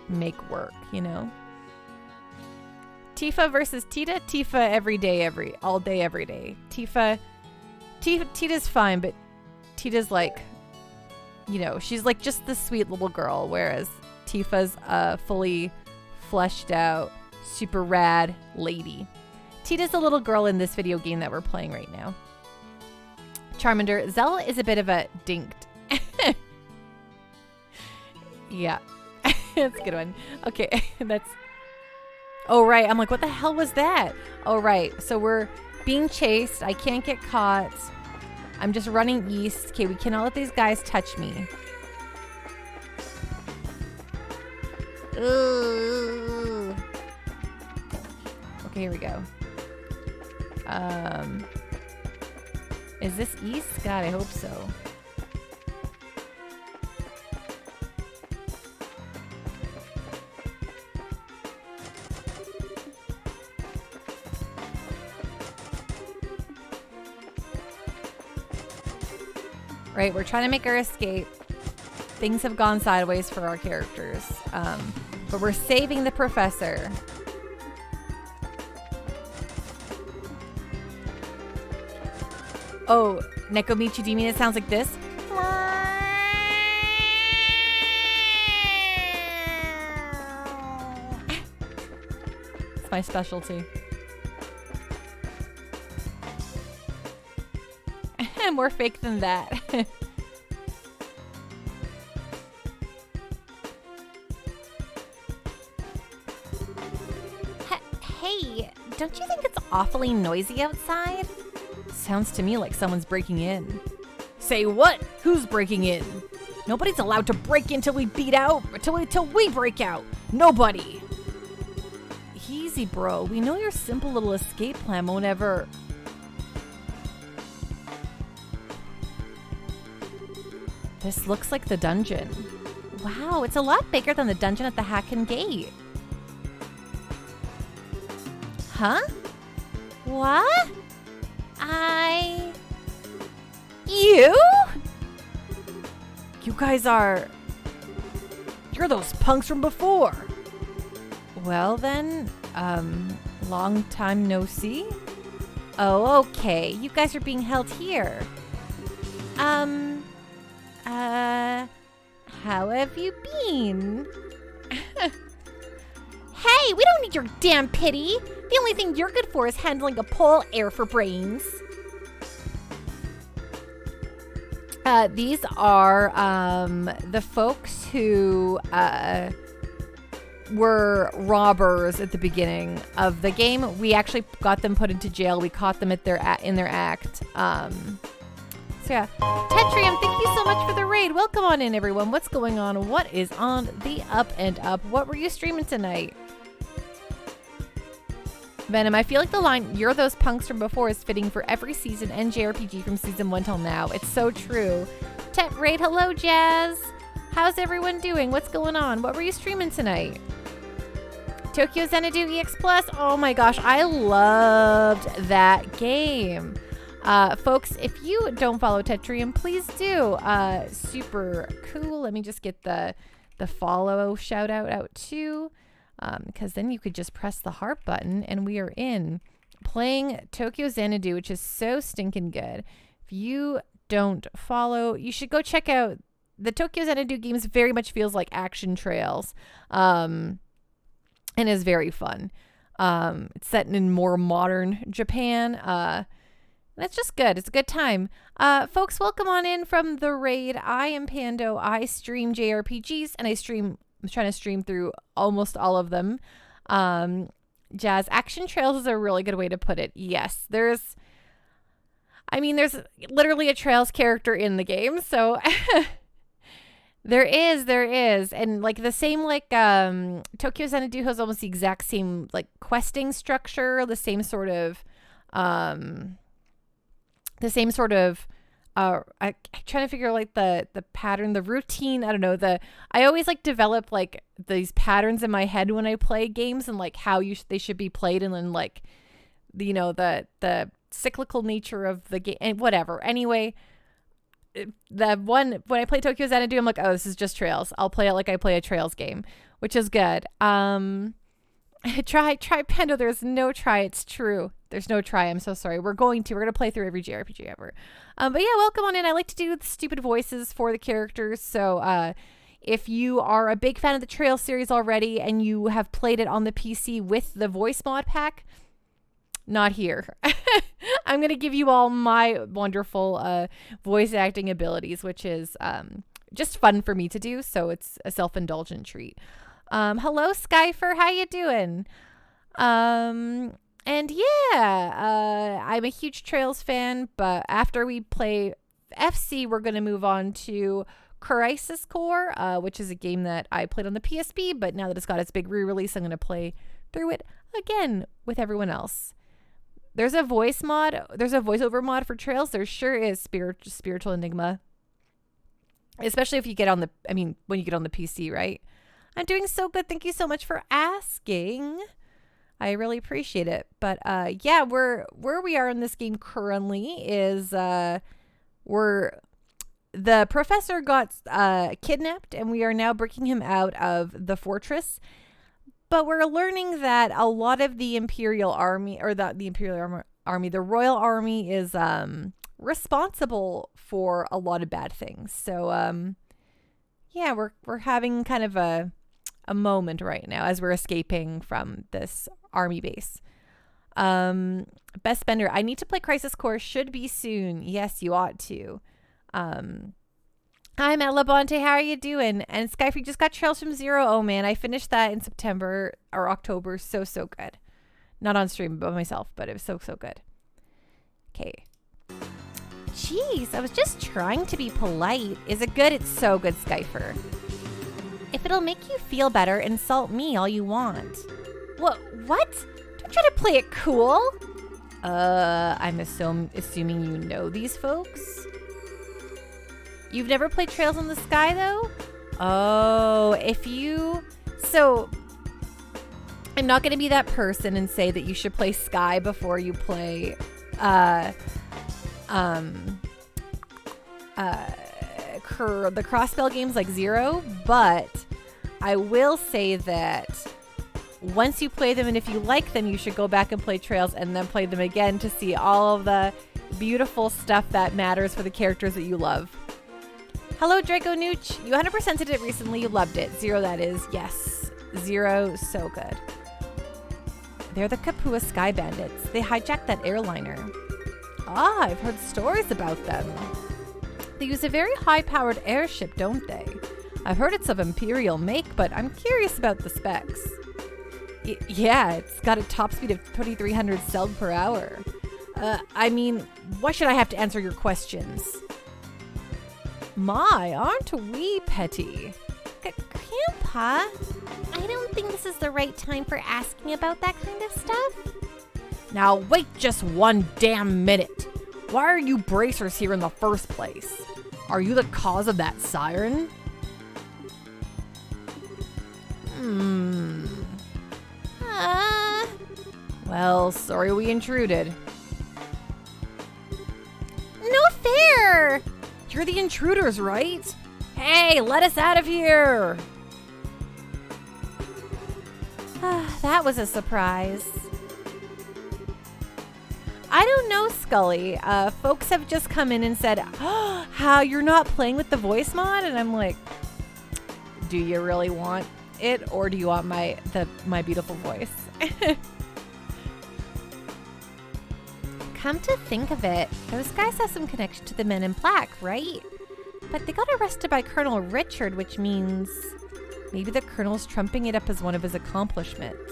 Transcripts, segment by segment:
make work, you know? Tifa versus Tita? Tifa every day, all day, every day. Tita's fine, but Tita's like, you know, she's like just the sweet little girl, whereas Tifa's a fully fleshed out, super rad lady. Tita's a little girl in this video game that we're playing right now. Charmander, Zella is a bit of a dinked. Yeah, that's a good one. Okay, that's... Oh, right. I'm like, what the hell was that? Oh, right. So we're being chased. I can't get caught. I'm just running east. Okay, we cannot let these guys touch me. Ooh. Okay, here we go. Is this east? God, I hope so. Right, we're trying to make our escape. Things have gone sideways for our characters. But we're saving the professor. Oh, Nekomichi, do you mean it sounds like this? It's my specialty. More fake than that. Hey, don't you think it's awfully noisy outside? Sounds to me like someone's breaking in. Say what? Who's breaking in? Nobody's allowed to break in till we beat out, till we break out. Nobody. Easy, bro. We know your simple little escape plan won't ever... This looks like the dungeon. Wow, it's a lot bigger than the dungeon at the Hacken Gate. Huh? What? You? You guys are... You're those punks from before. Well then, long time no see? Oh, okay. You guys are being held here. How have you been? Hey, we don't need your damn pity. The only thing you're good for is handling a pole air for brains. These are the folks who were robbers at the beginning of the game. We actually got them put into jail. We caught them in their act. So yeah, Tetrium, thank you so much for the raid. Welcome on in, everyone. What's going on? What is on the up and up? What were you streaming tonight? Venom, I feel like the line, "You're those punks from before," is fitting for every season and JRPG from season 1 till now. It's so true. Tet raid, hello, Jazz. How's everyone doing? What's going on? What were you streaming tonight? Tokyo Xanadu EX Plus. Oh my gosh, I loved that game. Folks, if you don't follow Tetrium, please do. Super cool. Let me just get the follow shout out too, because then you could just press the heart button and we are in playing Tokyo Xanadu, which is so stinking good. If you don't follow, you should go check out the Tokyo Xanadu games. Very much feels like Action Trails, and is very fun. It's set in more modern Japan. That's just good. It's a good time. Folks, welcome on in from the raid. I am Pando. I stream JRPGs and I'm trying to stream through almost all of them. Jazz, Action Trails is a really good way to put it. Yes, there's literally a Trails character in the game. So there is. And like the same, like, Tokyo Xanadu has almost the exact same, like, questing structure, the same sort of, I'm trying to figure like the pattern, the routine. I don't know. I always like develop like these patterns in my head when I play games and like how they should be played, and then like the cyclical nature of the game and whatever. Anyway, when I play Tokyo Xanadu, I'm like, oh, this is just Trails. I'll play it like I play a Trails game, which is good. Try Pando. There's no try. It's true. There's no try. I'm so sorry. We're going to play through every JRPG ever. But yeah, welcome on in. I like to do the stupid voices for the characters. So if you are a big fan of the Trails series already and you have played it on the PC with the voice mod pack, not here. I'm going to give you all my wonderful voice acting abilities, which is just fun for me to do. So it's a self-indulgent treat. Hello, Skyfer. How you doing? And yeah, I'm a huge Trails fan, but after we play FC, we're going to move on to Crisis Core, which is a game that I played on the PSP, but now that it's got its big re-release, I'm going to play through it again with everyone else. There's a voice mod. There's a voiceover mod for Trails. There sure is Spiritual Enigma. Especially if you get on the, when you get on the PC, right? I'm doing so good. Thank you so much for asking. I really appreciate it. But yeah, where we are in this game currently is the professor got kidnapped, and we are now breaking him out of the fortress. But we're learning that a lot of the Imperial Army, or the Royal Army is responsible for a lot of bad things. So yeah, we're having kind of a moment right now as we're escaping from this army base. Best Bender, I need to play Crisis Core. Should be soon. Yes, you ought to. Hi, Matt Labonte. How are you doing? And Skyfree just got Trails from Zero. Oh, man. I finished that in September or October. So good. Not on stream, but myself. But it was so good. Okay. Jeez, I was just trying to be polite. Is it good? It's so good, Skyfer. If it'll make you feel better, insult me all you want. What? Don't try to play it cool. I'm assuming you know these folks. You've never played Trails in the Sky, though? Oh, So, I'm not going to be that person and say that you should play Sky before you play, the cross-spell games like Zero, but I will say that once you play them and if you like them, you should go back and play Trails and then play them again to see all of the beautiful stuff that matters for the characters that you love. Hello, Draco Nooch. You 100% did it recently. You loved it. Zero, that is. Yes. Zero, so good. They're the Kapua Sky Bandits. They hijacked that airliner. Ah, I've heard stories about them. They use a very high-powered airship, don't they? I've heard it's of Imperial make, but I'm curious about the specs. Yeah, it's got a top speed of 2,300 Selg per hour. Why should I have to answer your questions? My, aren't we petty? Grandpa, I don't think this is the right time for asking about that kind of stuff. Now wait just one damn minute. Why are you bracers here in the first place? Are you the cause of that siren? Well, sorry we intruded. No fair! You're the intruders, right? Hey, let us out of here! That was a surprise. I don't know, Scully. Folks have just come in and said, oh, how you're not playing with the voice mod? And I'm like, do you really want it, or do you want my beautiful voice? Come to think of it, those guys have some connection to the Men in Black, right? But they got arrested by Colonel Richard, which means maybe the Colonel's trumping it up as one of his accomplishments.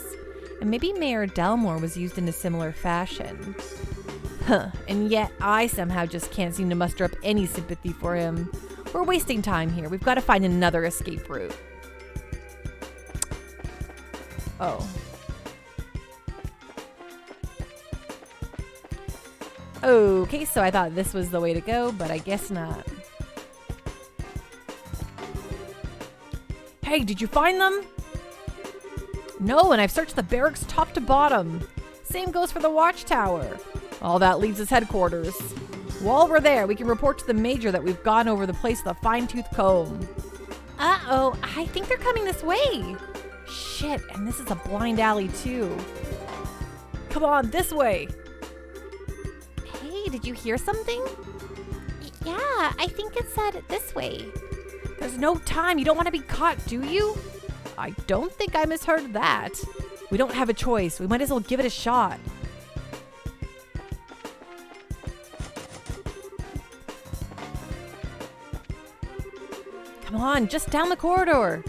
And maybe Mayor Delmore was used in a similar fashion. Huh, and yet I somehow just can't seem to muster up any sympathy for him. We're wasting time here. We've got to find another escape route. Oh. Okay, so I thought this was the way to go, but I guess not. Hey, did you find them? No, and I've searched the barracks top to bottom. Same goes for the watchtower. All that leaves is headquarters. While we're there, we can report to the Major that we've gone over the place with a fine-tooth comb. Uh-oh, I think they're coming this way. Shit, and this is a blind alley too. Come on, this way. Hey, did you hear something? Yeah, I think it said this way. There's no time. You don't want to be caught, do you? I don't think I misheard that. We don't have a choice. We might as well give it a shot. Come on, just down the corridor.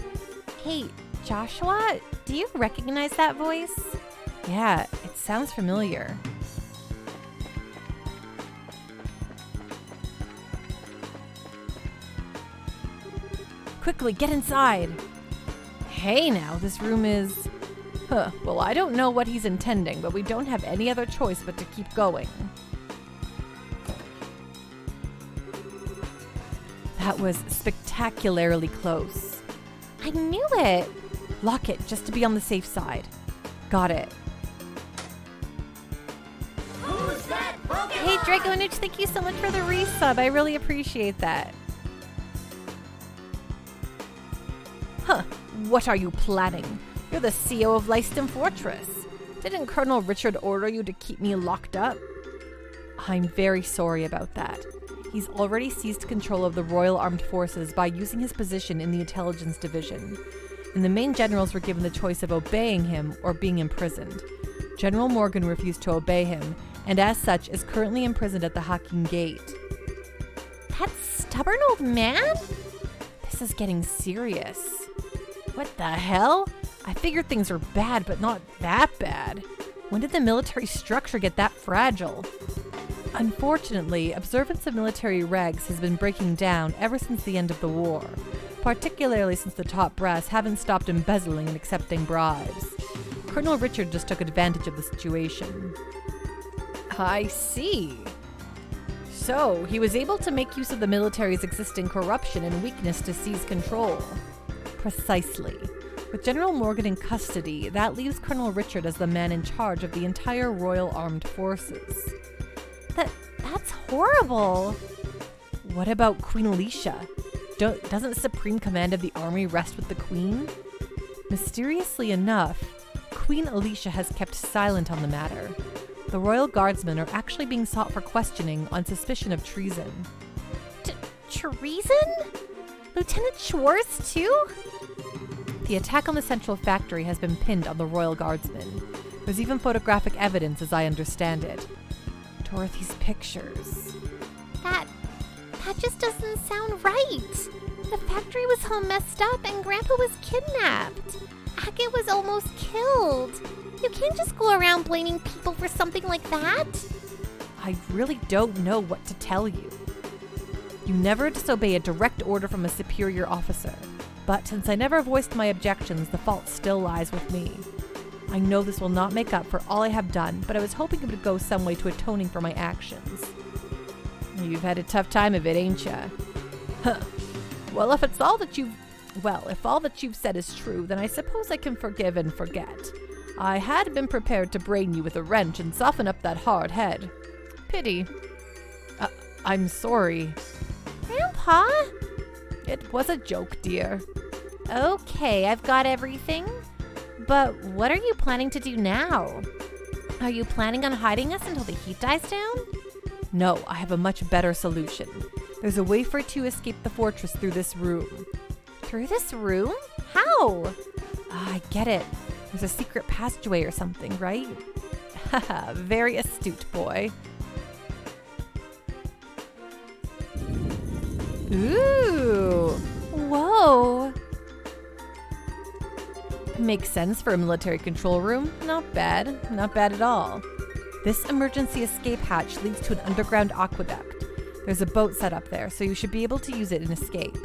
Hey, Joshua, do you recognize that voice? Yeah, it sounds familiar. Quickly, get inside. Hey now, this room is... well, I don't know what he's intending, but we don't have any other choice but to keep going. That was spectacularly close. I knew it. Lock it, just to be on the safe side. Got it. Who's that Pokemon? Hey, Draco Nooch, thank you so much for the resub. I really appreciate that. Huh, what are you planning? You're the CEO of Leiston Fortress. Didn't Colonel Richard order you to keep me locked up? I'm very sorry about that. He's already seized control of the Royal Armed Forces by using his position in the Intelligence Division, and the main generals were given the choice of obeying him or being imprisoned. General Morgan refused to obey him, and as such is currently imprisoned at the Hacking Gate. That stubborn old man? This is getting serious. What the hell? I figured things were bad, but not that bad. When did the military structure get that fragile? Unfortunately, observance of military regs has been breaking down ever since the end of the war, particularly since the top brass haven't stopped embezzling and accepting bribes. Colonel Richard just took advantage of the situation. I see. So, he was able to make use of the military's existing corruption and weakness to seize control. Precisely. With General Morgan in custody, that leaves Colonel Richard as the man in charge of the entire Royal Armed Forces. That's horrible. What about Queen Alicia? Doesn't supreme command of the army rest with the Queen? Mysteriously enough, Queen Alicia has kept silent on the matter. The Royal Guardsmen are actually being sought for questioning on suspicion of treason. Treason? Lieutenant Schwartz, too? The attack on the Central Factory has been pinned on the Royal Guardsmen. There's even photographic evidence, as I understand it. Dorothy's pictures. That just doesn't sound right. The factory was all messed up and Grandpa was kidnapped. Agate was almost killed. You can't just go around blaming people for something like that. I really don't know what to tell you. You never disobey a direct order from a superior officer. But since I never voiced my objections, the fault still lies with me. I know this will not make up for all I have done, but I was hoping it would go some way to atoning for my actions. You've had a tough time of it, ain't ya? Huh. Well, if all that you've said is true, then I suppose I can forgive and forget. I had been prepared to brain you with a wrench and soften up that hard head. Pity. I'm sorry. Grandpa? It was a joke, dear. Okay, I've got everything. But what are you planning to do now? Are you planning on hiding us until the heat dies down? No, I have a much better solution. There's a way for it to escape the fortress through this room. Through this room? How? I get it. There's a secret passageway or something, right? Haha, very astute, boy. Ooh! Whoa! Makes sense for a military control room. Not bad. Not bad at all. This emergency escape hatch leads to an underground aqueduct. There's a boat set up there, so you should be able to use it and escape.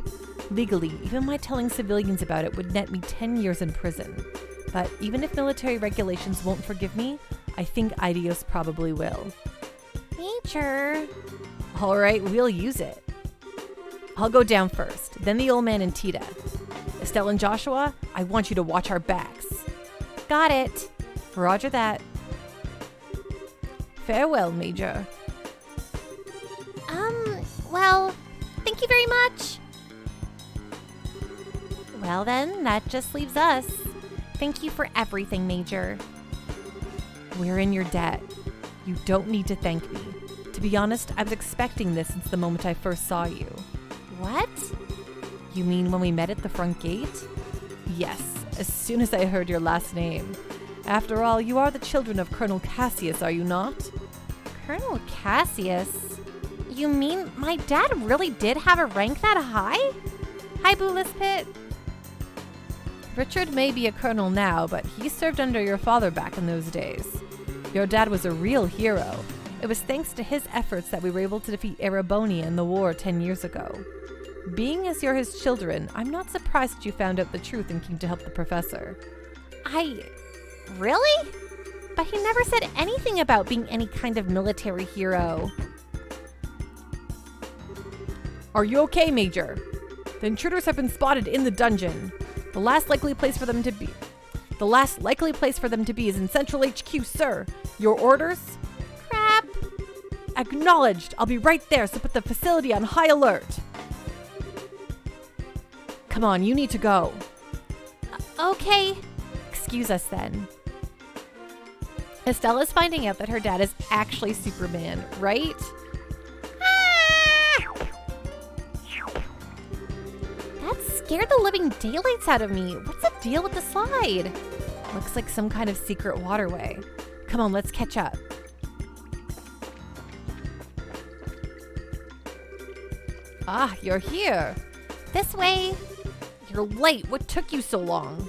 Legally, even my telling civilians about it would net me 10 years in prison. But even if military regulations won't forgive me, I think Idios probably will. Major. Alright, we'll use it. I'll go down first, then the old man and Tita. Estelle and Joshua, I want you to watch our backs. Got it. Roger that. Farewell, Major. Well, thank you very much. Well then, that just leaves us. Thank you for everything, Major. We're in your debt. You don't need to thank me. To be honest, I was expecting this since the moment I first saw you. What? You mean when we met at the front gate? Yes, as soon as I heard your last name. After all, you are the children of Colonel Cassius, are you not? Colonel Cassius? You mean my dad really did have a rank that high? Hi, Boo Lispit. Richard may be a colonel now, but he served under your father back in those days. Your dad was a real hero. It was thanks to his efforts that we were able to defeat Erebonia in the war 10 years ago. Being as you're his children, I'm not surprised that you found out the truth and came to help the professor. Really? But he never said anything about being any kind of military hero. Are you okay, Major? The intruders have been spotted in the dungeon. The last likely place for them to be is in Central HQ, sir. Your orders? Crap. Acknowledged. I'll be right there, so put the facility on high alert. Come on, you need to go. Okay. Excuse us then. Estella's finding out that her dad is actually Superman, right? That scared the living daylights out of me. What's the deal with the slide? Looks like some kind of secret waterway. Come on, let's catch up. Ah, you're here. This way. You're late. What took you so long?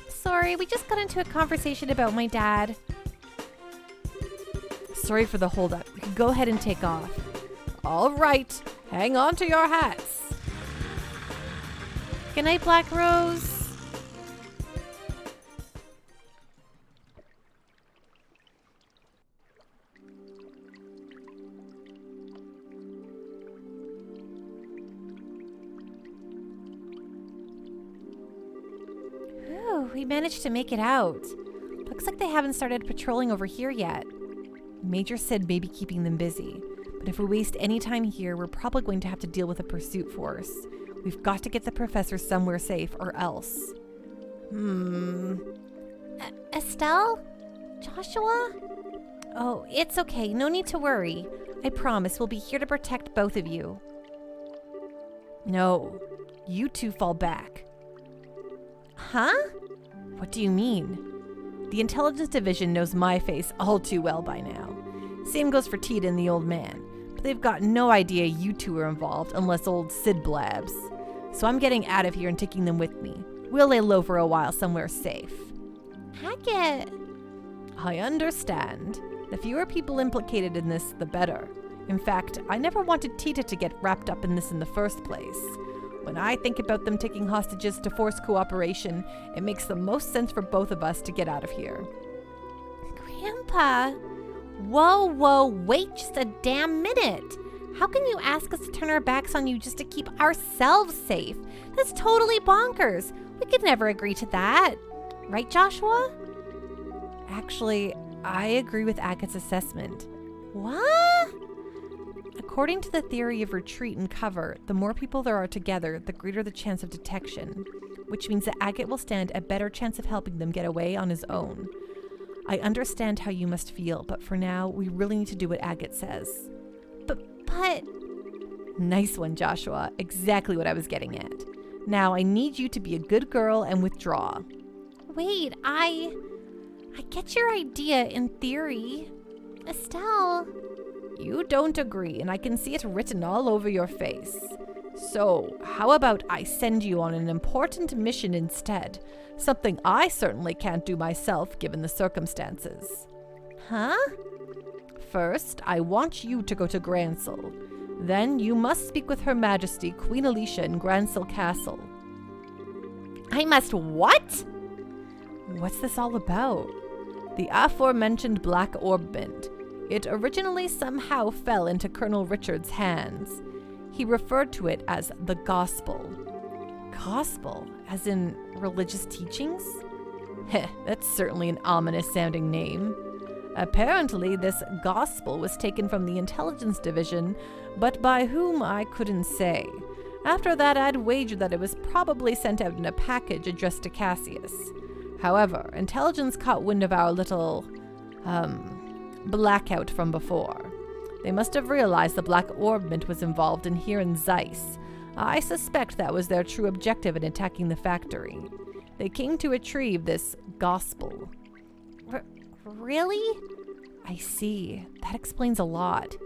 Sorry, we just got into a conversation about my dad. Sorry for the holdup. You can go ahead and take off. All right. Hang on to your hats. Good night, Black Rose. We managed to make it out. Looks like they haven't started patrolling over here yet. Major said maybe keeping them busy, but if we waste any time here, we're probably going to have to deal with a pursuit force. We've got to get the professor somewhere safe or else. Estelle? Joshua? Oh, it's okay. No need to worry. I promise we'll be here to protect both of you. No, you two fall back. Huh? What do you mean? The intelligence division knows my face all too well by now. Same goes for Tita and the old man, but they've got no idea you two are involved unless old Sid blabs. So I'm getting out of here and taking them with me. We'll lay low for a while somewhere safe. Hackett. I understand. The fewer people implicated in this, the better. In fact, I never wanted Tita to get wrapped up in this in the first place. When I think about them taking hostages to force cooperation, it makes the most sense for both of us to get out of here. Grandpa! Whoa, wait just a damn minute! How can you ask us to turn our backs on you just to keep ourselves safe? That's totally bonkers! We could never agree to that. Right, Joshua? Actually, I agree with Agate's assessment. What? According to the theory of retreat and cover, the more people there are together, the greater the chance of detection, which means that Agate will stand a better chance of helping them get away on his own. I understand how you must feel, but for now, we really need to do what Agate says. But... Nice one, Joshua. Exactly what I was getting at. Now, I need you to be a good girl and withdraw. Wait, I get your idea in theory. Estelle... You don't agree, and I can see it written all over your face. So, how about I send you on an important mission instead? Something I certainly can't do myself, given the circumstances. Huh? First, I want you to go to Gransel. Then you must speak with Her Majesty, Queen Alicia, in Gransel Castle. I must what? What's this all about? The aforementioned Black Orbment. It originally somehow fell into Colonel Richard's hands. He referred to it as the Gospel. Gospel? As in religious teachings? Heh, that's certainly an ominous-sounding name. Apparently, this gospel was taken from the intelligence division, but by whom I couldn't say. After that, I'd wager that it was probably sent out in a package addressed to Cassius. However, intelligence caught wind of our little, blackout from before. They must have realized the Black Orbment was involved in here in Zeiss. I suspect that was their true objective in attacking the factory. They came to retrieve this gospel. Really? I see. That explains a lot.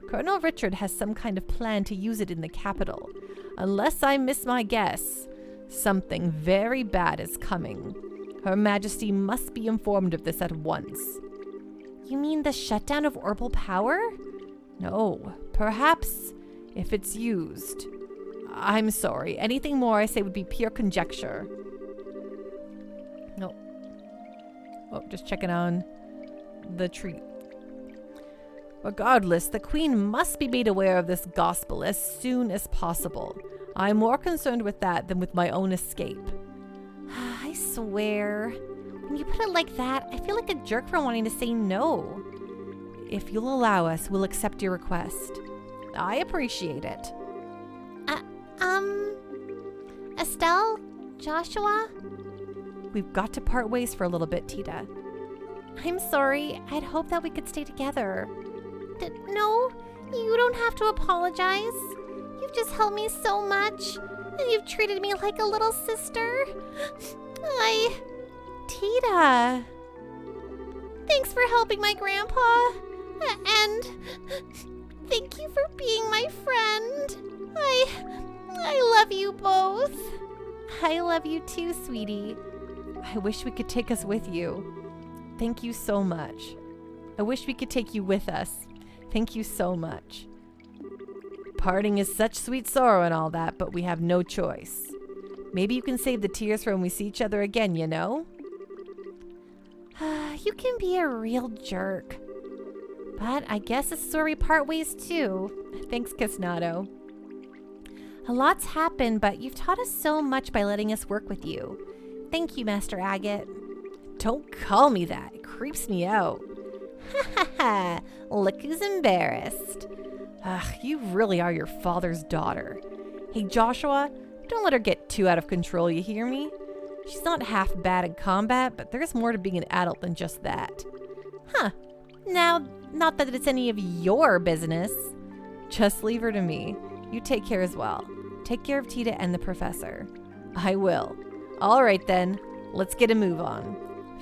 Colonel Richard has some kind of plan to use it in the capital. Unless I miss my guess, something very bad is coming. Her Majesty must be informed of this at once. You mean the shutdown of orbital power? No, perhaps if it's used. I'm sorry, anything more I say would be pure conjecture. No. Oh, just checking on the tree. Regardless, the Queen must be made aware of this gospel as soon as possible. I'm more concerned with that than with my own escape. I swear. When you put it like that, I feel like a jerk for wanting to say no. If you'll allow us, we'll accept your request. I appreciate it. Estelle? Joshua? We've got to part ways for a little bit, Tita. I'm sorry. I'd hoped that we could stay together. No, you don't have to apologize. You've just helped me so much, and you've treated me like a little sister. Tita! Thanks for helping my grandpa, and thank you for being my friend. I love you both. I love you too, sweetie. I wish we could take us with you. Thank you so much. I wish we could take you with us. Thank you so much. Parting is such sweet sorrow and all that, but we have no choice. Maybe you can save the tears for when we see each other again, you know? You can be a real jerk. But I guess this is where we part ways too. Thanks, Casnado. A lot's happened, but you've taught us so much by letting us work with you. Thank you, Master Agate. Don't call me that. It creeps me out. Ha ha ha. Look who's embarrassed. You really are your father's daughter. Hey, Joshua, don't let her get too out of control, you hear me? She's not half bad in combat, but there's more to being an adult than just that. Huh. Now, not that it's any of your business. Just leave her to me. You take care as well. Take care of Tita and the professor. I will. All right then, let's get a move on.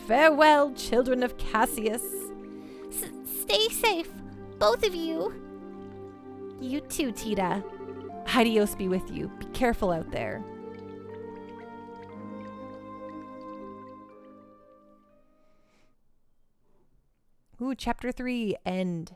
Farewell, children of Cassius. Stay safe, both of you. You too, Tita. Adios be with you. Be careful out there. Ooh, chapter 3, end.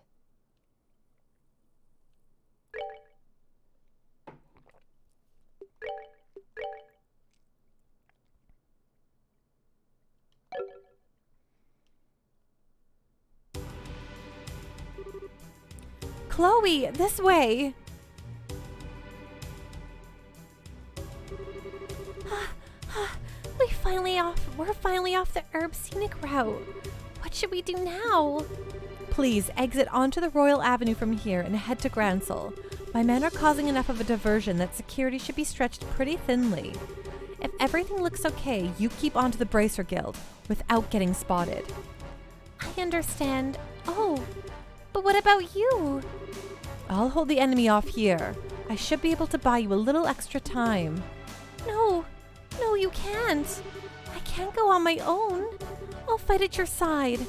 Chloe, this way! We're finally off the herb scenic route. What should we do now? Please exit onto the Royal Avenue from here and head to Gransel. My men are causing enough of a diversion that security should be stretched pretty thinly. If everything looks okay, you keep onto the Bracer Guild without getting spotted. I understand. Oh, but what about you? I'll hold the enemy off here. I should be able to buy you a little extra time. No, you can't. I can't go on my own. I'll fight at your side.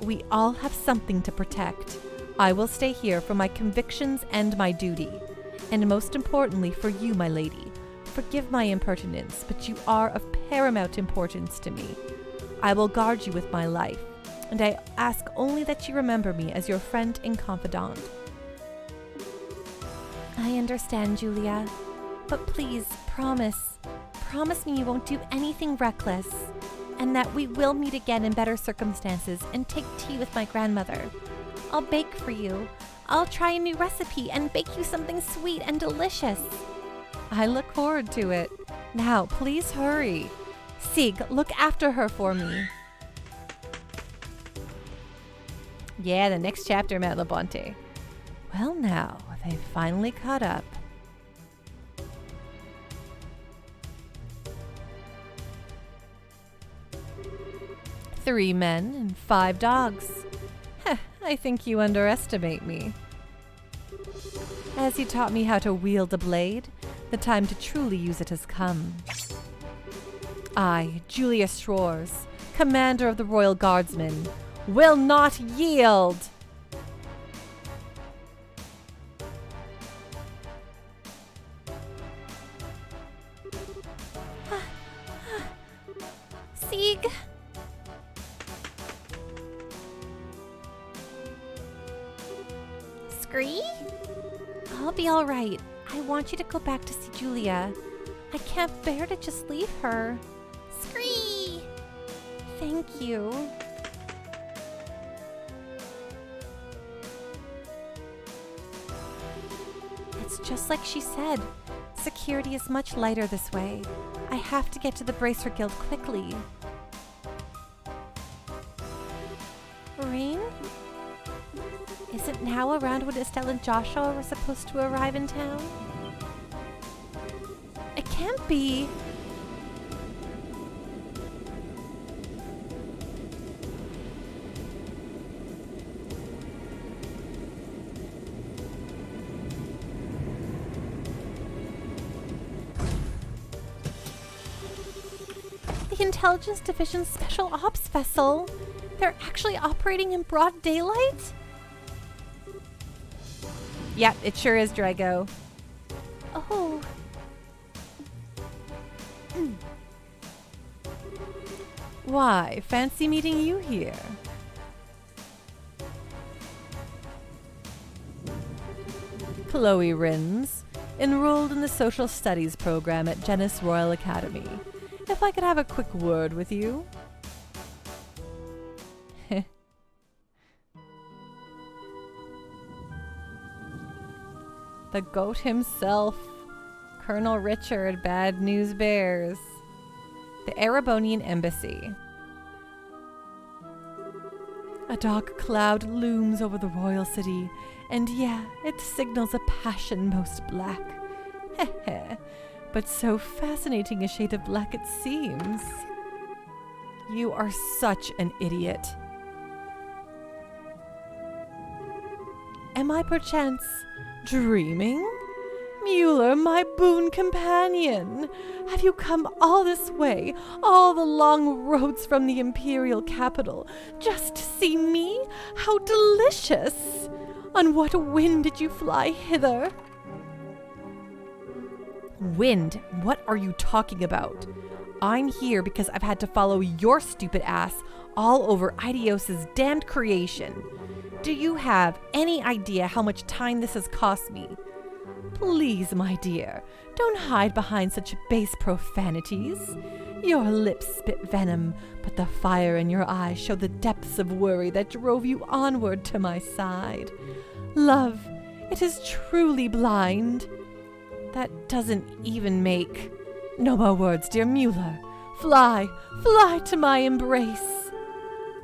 We all have something to protect. I will stay here for my convictions and my duty. And most importantly for you, my lady. Forgive my impertinence, but you are of paramount importance to me. I will guard you with my life, and I ask only that you remember me as your friend and confidant. I understand, Julia. But please, promise me you won't do anything reckless, and that we will meet again in better circumstances and take tea with my grandmother. I'll bake for you. I'll try a new recipe and bake you something sweet and delicious. I look forward to it. Now, please hurry. Sig, look after her for me. Yeah, the next chapter, Matt Labonte. Well, now, they've finally caught up. Three men and 5 dogs. Heh, I think you underestimate me. As you taught me how to wield a blade, the time to truly use it has come. I, Julius Schwarz, commander of the Royal Guardsmen, will not yield! Sieg! Scree? I'll be all right. I want you to go back to see Julia. I can't bear to just leave her. Scree! Thank you. It's just like she said. Security is much lighter this way. I have to get to the Bracer Guild quickly. Rain? Isn't now around when Estelle and Joshua were supposed to arrive in town? It can't be. The Intelligence Division's Special Ops vessel. They're actually operating in broad daylight? Yep, it sure is, Drago. Oh. Why, fancy meeting you here. Chloe Rins, enrolled in the Social Studies program at Genis Royal Academy. If I could have a quick word with you. The goat himself, Colonel Richard Bad News Bears. The Erebonian Embassy. A dark cloud looms over the royal city, and yeah, it signals a passion most black. Heh, but so fascinating a shade of black it seems. You are such an idiot. Am I perchance dreaming? Mueller, my boon companion, have you come all this way, all the long roads from the imperial capital, just to see me? How delicious! On what wind did you fly hither? Wind? What are you talking about? I'm here because I've had to follow your stupid ass all over Idios's damned creation. Do you have any idea how much time this has cost me? Please, my dear, don't hide behind such base profanities. Your lips spit venom, but the fire in your eyes show the depths of worry that drove you onward to my side. Love, it is truly blind. That doesn't even make... No more words, dear Mueller. Fly, fly to my embrace.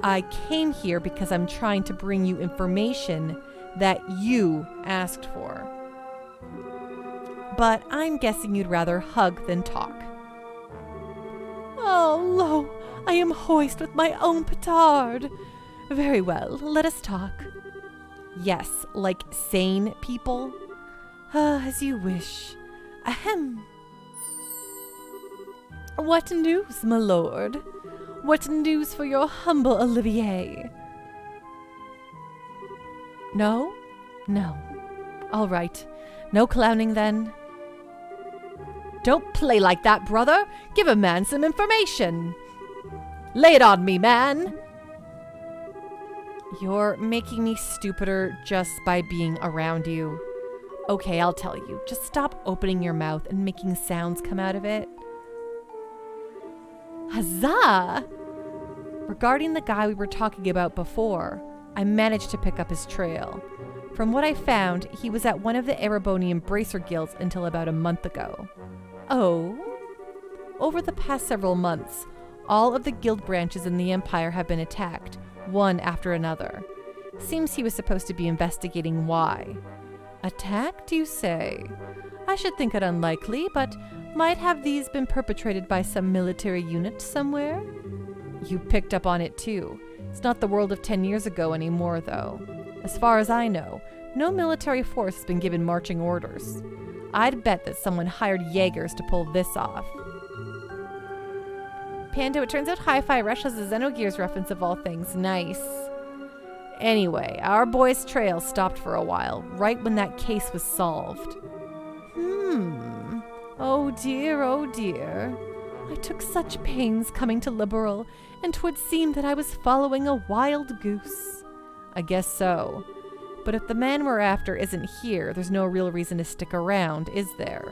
I came here because I'm trying to bring you information that you asked for. But I'm guessing you'd rather hug than talk. Oh, lo, I am hoist with my own petard. Very well, let us talk. Yes, like sane people. As you wish. Ahem. What news, my lord? What news for your humble Olivier? No? No. All right. No clowning then. Don't play like that, brother. Give a man some information. Lay it on me, man. You're making me stupider just by being around you. Okay, I'll tell you. Just stop opening your mouth and making sounds come out of it. Huzzah! Regarding the guy we were talking about before, I managed to pick up his trail. From what I found, he was at one of the Erebonian Bracer Guilds until about a month ago. Oh? Over the past several months, all of the guild branches in the Empire have been attacked, one after another. Seems he was supposed to be investigating why. Attacked, you say? I should think it unlikely, but might have these been perpetrated by some military unit somewhere? You picked up on it too. It's not the world of 10 years ago anymore, though. As far as I know, no military force has been given marching orders. I'd bet that someone hired Jaegers to pull this off. Pando, it turns out Hi-Fi Rush has a Xenogears reference of all things. Nice. Anyway, our boy's trail stopped for a while, right when that case was solved. Oh dear, oh dear. I took such pains coming to Liberal, and 'twould seem that I was following a wild goose. I guess so. But if the man we're after isn't here, there's no real reason to stick around, is there?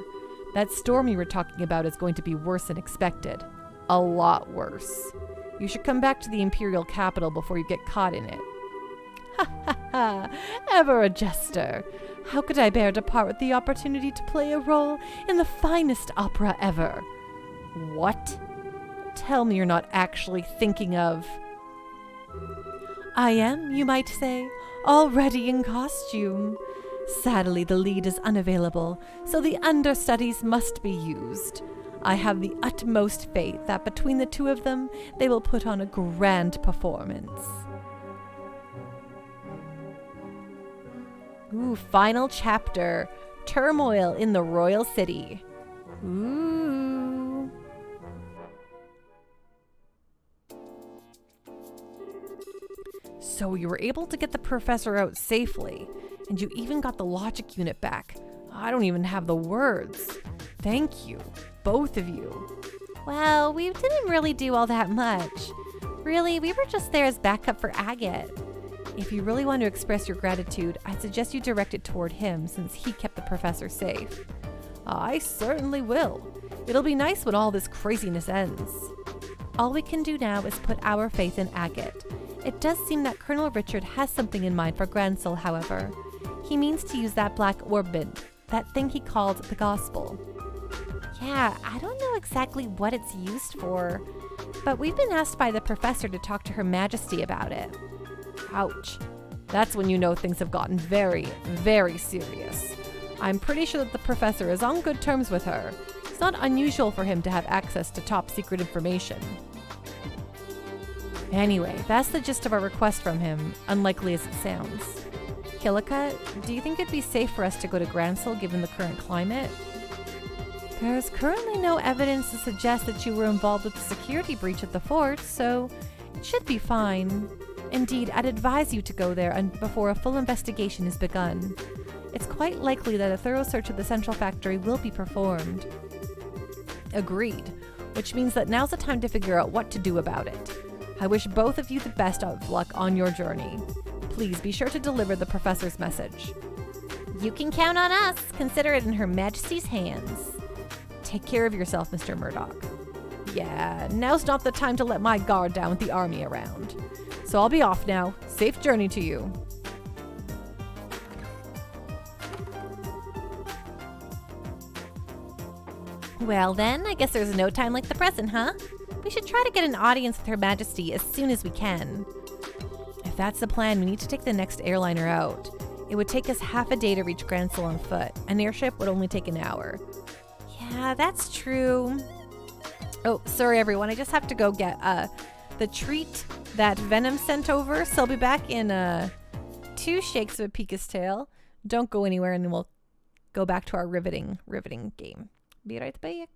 That storm you were talking about is going to be worse than expected. A lot worse. You should come back to the Imperial capital before you get caught in it. Ha ha ha! Ever a jester. How could I bear to part with the opportunity to play a role in the finest opera ever? What? Tell me you're not actually thinking of... I am, you might say, already in costume. Sadly, the lead is unavailable, so the understudies must be used. I have the utmost faith that between the two of them, they will put on a grand performance. Ooh, final chapter. Turmoil in the Royal City. Ooh. So you were able to get the professor out safely, and you even got the logic unit back. I don't even have the words. Thank you, both of you. Well, we didn't really do all that much. Really, we were just there as backup for Agate. If you really want to express your gratitude, I'd suggest you direct it toward him since he kept the professor safe. I certainly will. It'll be nice when all this craziness ends. All we can do now is put our faith in Agate. It does seem that Colonel Richard has something in mind for Gransel, however. He means to use that black orbit, that thing he called the Gospel. Yeah, I don't know exactly what it's used for, but we've been asked by the professor to talk to Her Majesty about it. Ouch. That's when you know things have gotten very, very serious. I'm pretty sure that the professor is on good terms with her. It's not unusual for him to have access to top secret information. Anyway, that's the gist of our request from him, unlikely as it sounds. Kilika, do you think it'd be safe for us to go to Gransel given the current climate? There's currently no evidence to suggest that you were involved with the security breach at the fort, so it should be fine. Indeed, I'd advise you to go there before a full investigation is begun. It's quite likely that a thorough search of the central factory will be performed. Agreed, which means that now's the time to figure out what to do about it. I wish both of you the best of luck on your journey. Please be sure to deliver the professor's message. You can count on us. Consider it in Her Majesty's hands. Take care of yourself, Mr. Murdoch. Yeah, now's not the time to let my guard down with the army around. So I'll be off now. Safe journey to you. Well then, I guess there's no time like the present, huh? We should try to get an audience with Her Majesty as soon as we can. If that's the plan, we need to take the next airliner out. It would take us half a day to reach Gransel on foot. An airship would only take an hour. Yeah, that's true. Oh, sorry everyone. I just have to go get the treat that Venom sent over. So I'll be back in 2 shakes of a Pika's tail. Don't go anywhere and then we'll go back to our riveting game. Be right back.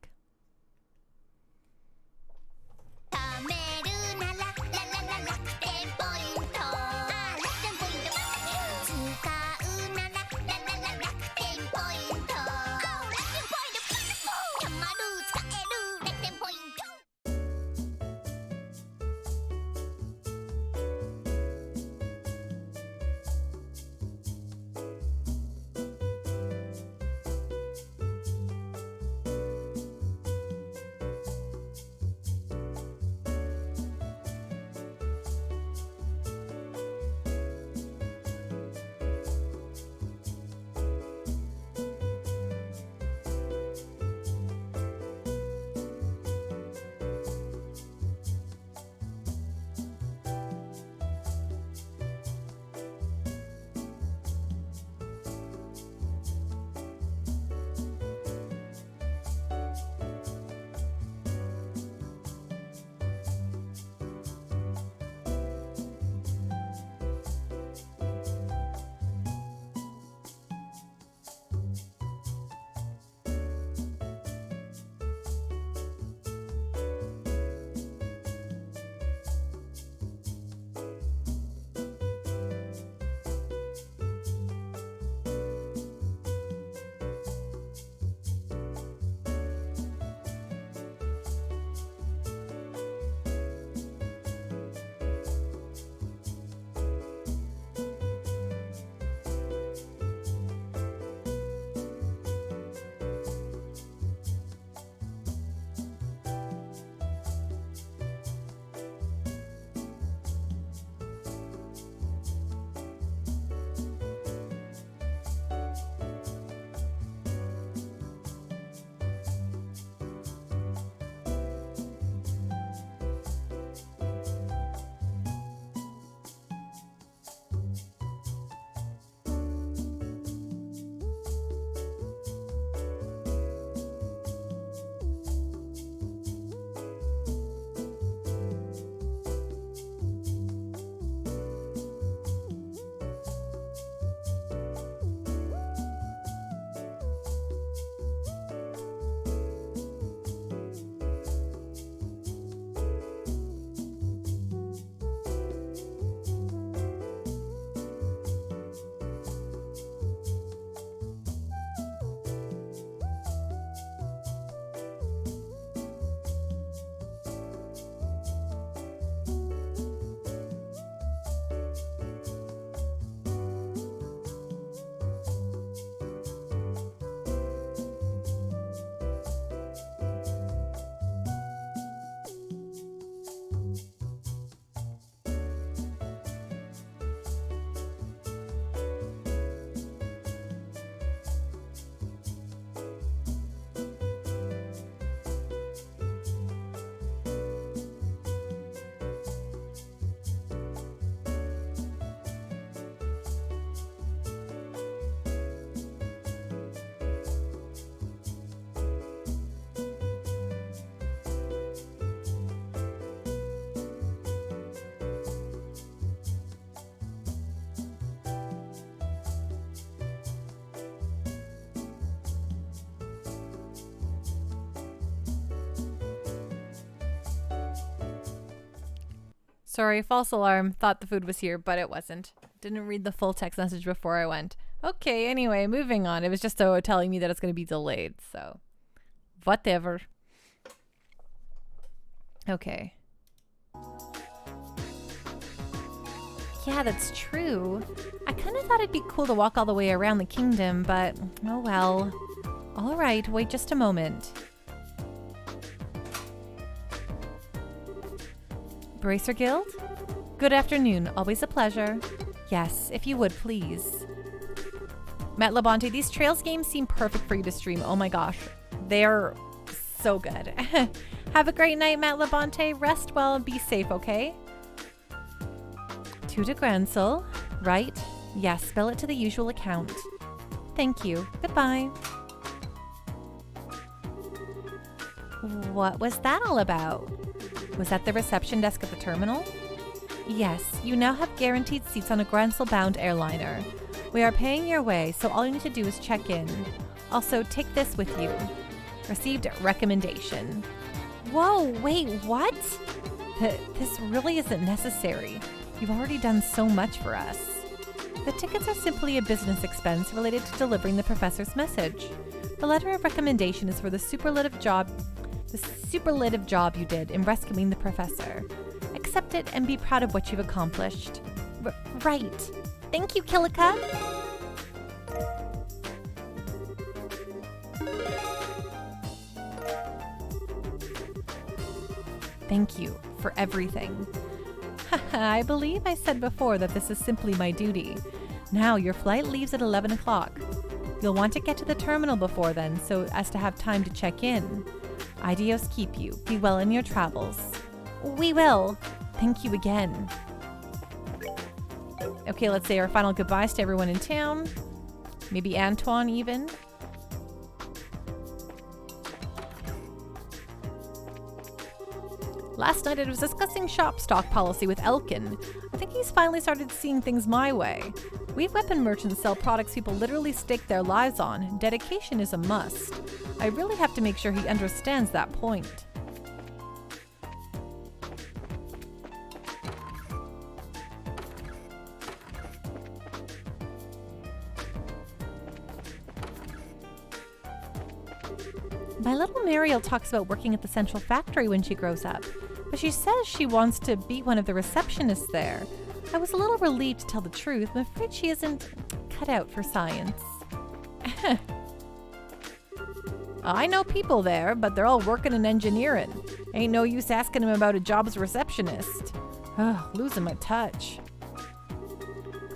Sorry, false alarm. Thought the food was here, but it wasn't. Didn't read the full text message before I went. Okay, anyway, moving on. It was just telling me that it's going to be delayed, so whatever. Okay. Yeah, that's true. I kind of thought it'd be cool to walk all the way around the kingdom, but oh well. All right, wait just a moment. Bracer Guild? Good afternoon, always a pleasure. Yes, if you would, please. Matt Labonte, these Trails games seem perfect for you to stream. Oh my gosh, they're so good. Have a great night, Matt Labonte. Rest well and be safe, okay? To de Gransel, right? Yes, bill it to the usual account. Thank you. Goodbye. What was that all about? Was that the reception desk at the terminal? Yes, you now have guaranteed seats on a Gransel-bound airliner. We are paying your way, so all you need to do is check in. Also, take this with you. Received recommendation. Whoa, wait, what? This really isn't necessary. You've already done so much for us. The tickets are simply a business expense related to delivering the professor's message. The letter of recommendation is for the superlative job you did in rescuing the professor. Accept it and be proud of what you've accomplished. Right. Thank you, Kilika. Thank you for everything. I believe I said before that this is simply my duty. Now your flight leaves at 11 o'clock. You'll want to get to the terminal before then so as to have time to check in. Adios keep you. Be well in your travels. We will. Thank you again. Okay, let's say our final goodbyes to everyone in town. Maybe Antoine even. Last night I was discussing shop stock policy with Elkin. I think he's finally started seeing things my way. We weapon merchants sell products people literally stake their lives on. Dedication is a must. I really have to make sure he understands that point. My little Mariel talks about working at the central factory when she grows up, but she says she wants to be one of the receptionists there. I was a little relieved to tell the truth. I'm afraid she isn't cut out for science. I know people there, but they're all working in engineering. Ain't no use asking them about a job as a receptionist. Ugh, losing my touch.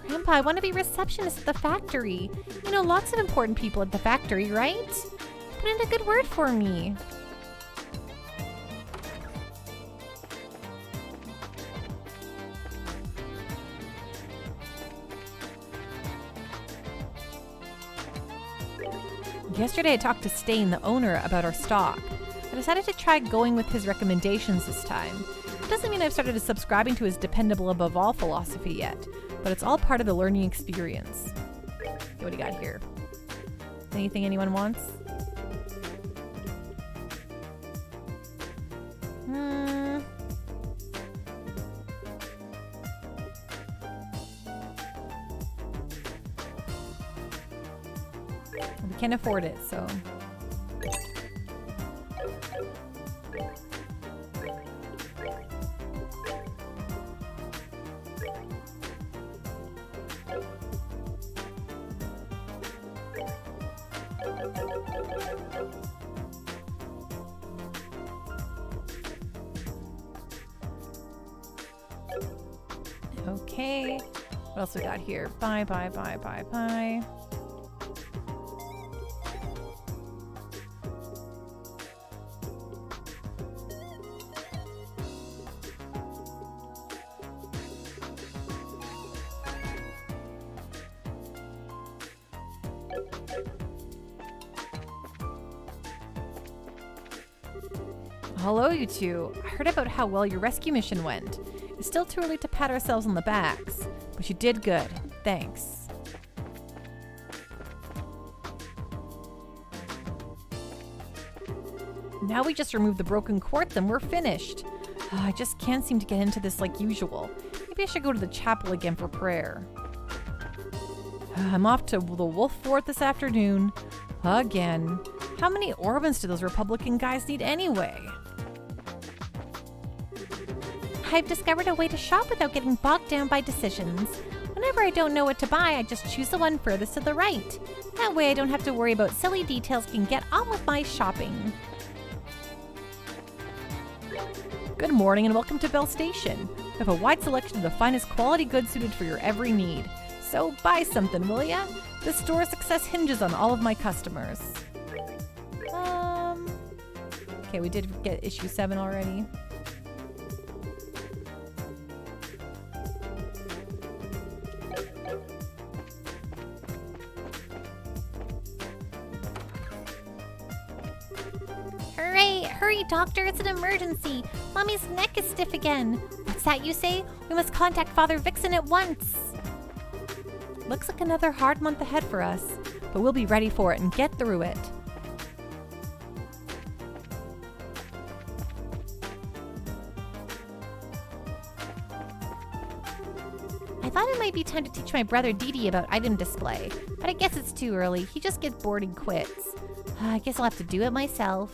Grandpa, I want to be receptionist at the factory. You know, lots of important people at the factory, right? Put in a good word for me. Yesterday I talked to Stain, the owner, about our stock. I decided to try going with his recommendations this time. It doesn't mean I've started subscribing to his dependable above all philosophy yet, but it's all part of the learning experience. Okay, what do you got here? Anything anyone wants? We can't afford it, so. Okay. What else we got here? Bye, bye, bye, bye, bye. Hello, you two. I heard about how well your rescue mission went. It's still too early to pat ourselves on the backs, but you did good. Thanks. Now we just remove the broken quartz and we're finished. I just can't seem to get into this like usual. Maybe I should go to the chapel again for prayer. I'm off to the Wolf Fort this afternoon. Again. How many Orbans do those Republican guys need anyway? I've discovered a way to shop without getting bogged down by decisions. Whenever I don't know what to buy, I just choose the one furthest to the right. That way I don't have to worry about silly details and can get on with my shopping. Good morning and welcome to Bell Station. We have a wide selection of the finest quality goods suited for your every need. So buy something, will ya? This store's success hinges on all of my customers. Okay, we did get issue 7 already. Hurry, doctor, it's an emergency. Mommy's neck is stiff again. What's that you say? We must contact Father Vixen at once. Looks like another hard month ahead for us, but we'll be ready for it and get through it. I thought it might be time to teach my brother Didi about item display, but I guess it's too early. He just gets bored and quits. I guess I'll have to do it myself.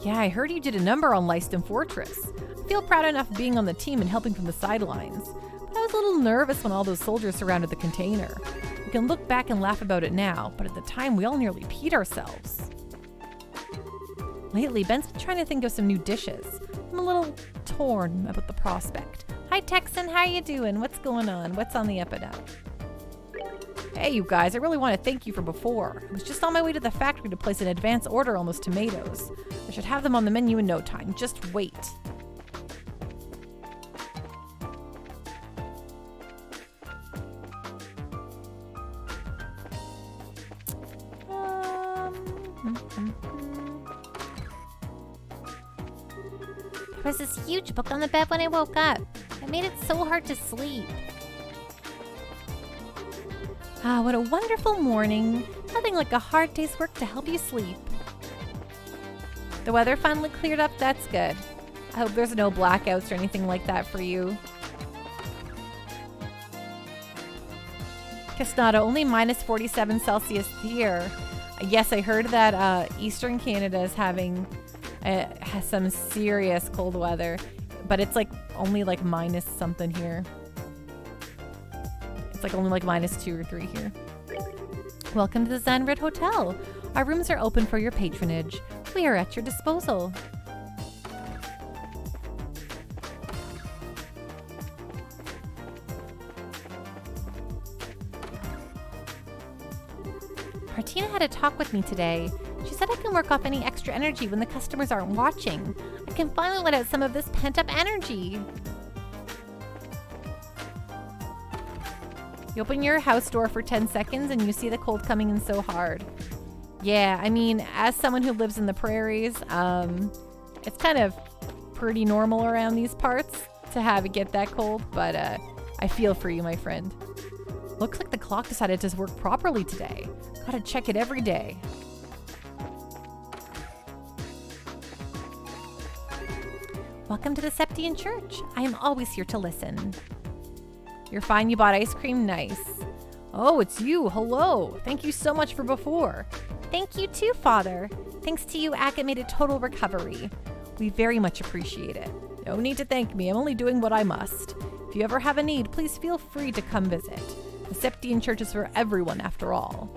Yeah, I heard you did a number on Leiston Fortress. I feel proud enough of being on the team and helping from the sidelines, but I was a little nervous when all those soldiers surrounded the container. We can look back and laugh about it now, but at the time we all nearly peed ourselves. Lately, Ben's been trying to think of some new dishes. I'm a little torn about the prospect. Hi Texan, how you doing? What's going on? What's on the up and up? Hey you guys, I really want to thank you for before. I was just on my way to the factory to place an advance order on those tomatoes. I should have them on the menu in no time. Just wait. There was this huge book on the bed when I woke up. It made it so hard to sleep. Ah, what a wonderful morning. Nothing like a hard day's work to help you sleep. The weather finally cleared up, that's good. I hope there's no blackouts or anything like that for you. Casnada, only minus 47 Celsius here. Yes, I heard that Eastern Canada is having has some serious cold weather, but it's like only like minus something here. It's like only like minus 2 or 3 here. Welcome to the Zanrid Hotel. Our rooms are open for your patronage. We are at your disposal. Martina had a talk with me today. She said I can work off any extra energy when the customers aren't watching. I can finally let out some of this pent-up energy. You open your house door for 10 seconds and you see the cold coming in so hard. Yeah, I mean, as someone who lives in the prairies, it's kind of pretty normal around these parts to have it get that cold, but I feel for you, my friend. Looks like the clock decided to work properly today. Gotta check it every day. Welcome to the Septian Church. I am always here to listen. You're fine, you bought ice cream? Nice. Oh, it's you. Hello. Thank you so much for before. Thank you too, Father. Thanks to you, Agate made a total recovery. We very much appreciate it. No need to thank me. I'm only doing what I must. If you ever have a need, please feel free to come visit. The Septian Church is for everyone, after all.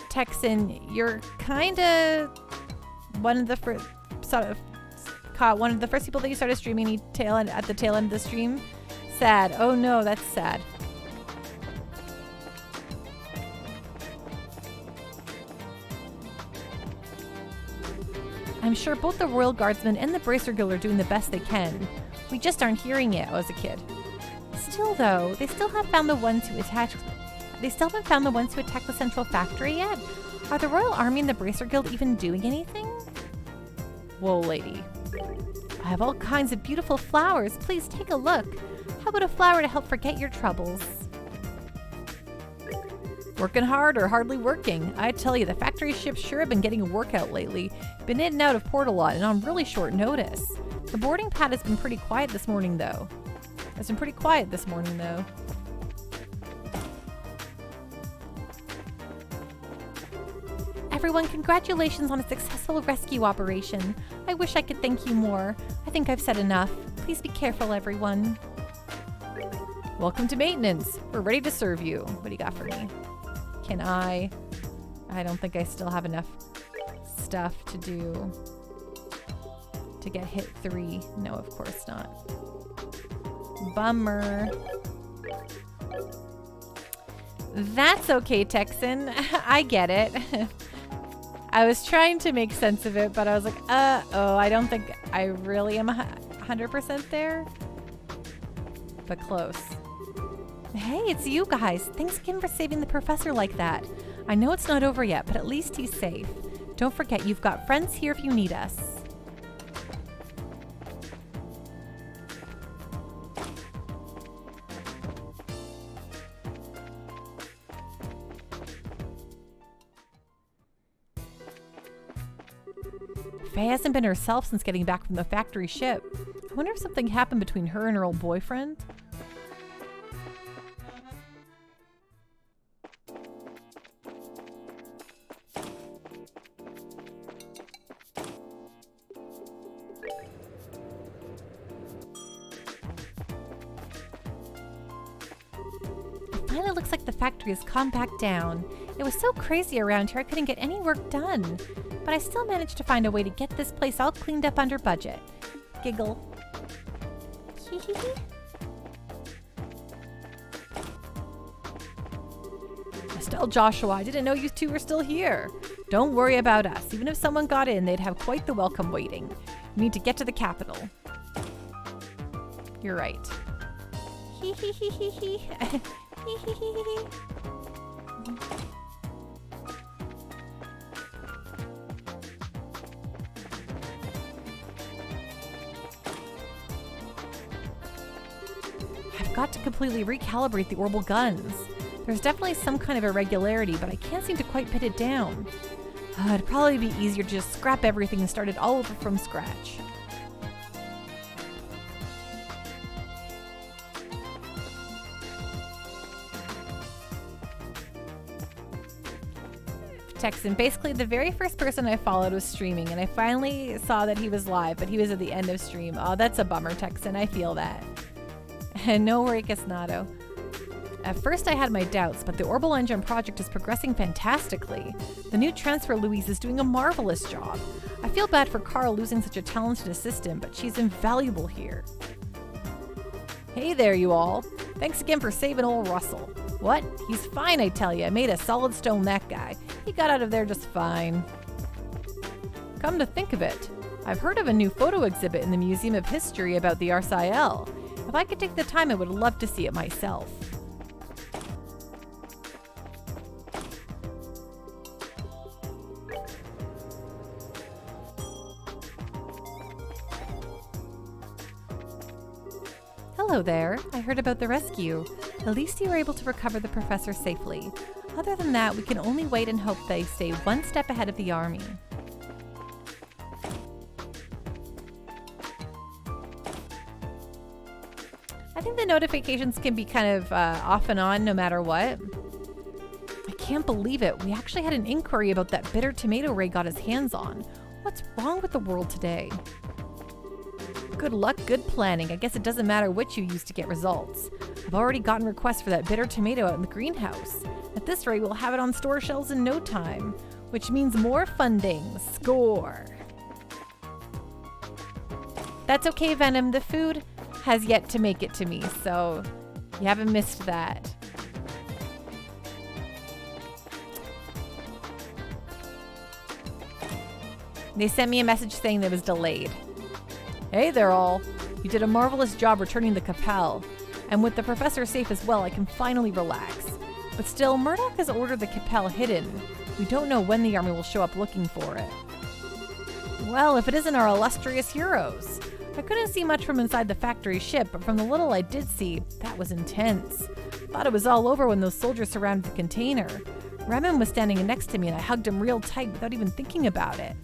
Texan, you're kind of one of the first people that you started streaming at the tail end of the stream. Sad. Oh no, that's sad. I'm sure both the Royal Guardsmen and the Bracer Guild are doing the best they can. We just aren't hearing it as a kid. Still though, they still haven't found the ones who attack the central factory yet? Are the Royal Army and the Bracer Guild even doing anything? Whoa, lady. I have all kinds of beautiful flowers. Please take a look. How about a flower to help forget your troubles? Working hard or hardly working? I tell you, the factory ships sure have been getting a workout lately. Been in and out of port a lot and on really short notice. The boarding pad has been pretty quiet this morning, though. Everyone, congratulations on a successful rescue operation. I wish I could thank you more. I think I've said enough. Please be careful, everyone. Welcome to maintenance. We're ready to serve you. What do you got for me? Can I don't think I still have enough stuff to do to get hit 3. No, of course not. Bummer. That's okay, Texan. I get it. I was trying to make sense of it, but I was like, I don't think I really am 100% there. But close. Hey, it's you guys. Thanks again for saving the professor like that. I know it's not over yet, but at least he's safe. Don't forget, you've got friends here if you need us. Faye hasn't been herself since getting back from the factory ship. I wonder if something happened between her and her old boyfriend. It finally looks like the factory has calmed back down. It was so crazy around here I couldn't get any work done. But I still managed to find a way to get this place all cleaned up under budget. Giggle. Estelle, Joshua, I didn't know you two were still here. Don't worry about us. Even if someone got in, they'd have quite the welcome waiting. You need to get to the capital. You're right. I've got to completely recalibrate the orbital guns. There's definitely some kind of irregularity, but I can't seem to quite pin it down. It'd probably be easier to just scrap everything and start it all over from scratch. Texan, basically the very first person I followed was streaming, and I finally saw that he was live, but he was at the end of stream. Oh, that's a bummer, Texan. I feel that. And no worry, Casnado. At first I had my doubts, but the Orbital Engine project is progressing fantastically. The new transfer Louise is doing a marvelous job. I feel bad for Carl losing such a talented assistant, but she's invaluable here. Hey there, you all. Thanks again for saving old Russell. What? He's fine, I tell you. I made a solid stone, that guy. He got out of there just fine. Come to think of it, I've heard of a new photo exhibit in the Museum of History about the RSIL. If I could take the time, I would love to see it myself. Hello there. I heard about the rescue. At least you were able to recover the professor safely. Other than that, we can only wait and hope they stay one step ahead of the army. I think the notifications can be kind of off and on no matter what. I can't believe it. We actually had an inquiry about that bitter tomato Ray got his hands on. What's wrong with the world today? Good luck, good planning. I guess it doesn't matter which you use to get results. I've already gotten requests for that bitter tomato out in the greenhouse. At this rate, we'll have it on store shelves in no time, which means more funding. Score. That's okay, Venom. The food has yet to make it to me, so you haven't missed that. They sent me a message saying that it was delayed. Hey there all. You did a marvelous job returning the Capel. And with the professor safe as well, I can finally relax. But still, Murdoch has ordered the Capel hidden. We don't know when the army will show up looking for it. Well, if it isn't our illustrious heroes. I couldn't see much from inside the factory ship, but from the little I did see, that was intense. Thought it was all over when those soldiers surrounded the container. Remen was standing next to me and I hugged him real tight without even thinking about it.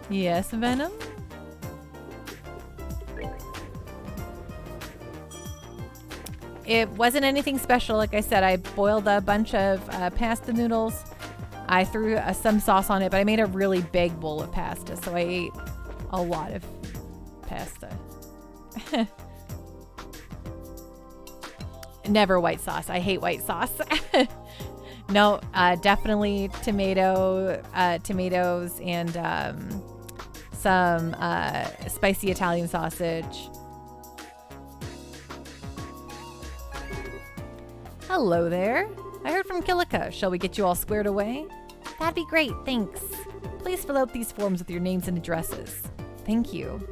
Yes, Venom? It wasn't anything special. Like I said, I boiled a bunch of pasta noodles. I threw some sauce on it, but I made a really big bowl of pasta, so I ate a lot of pasta. Never white sauce. I hate white sauce. No, definitely tomatoes and some spicy Italian sausage. Hello there. I heard from Kilika. Shall we get you all squared away? That'd be great, thanks. Please fill out these forms with your names and addresses. Thank you.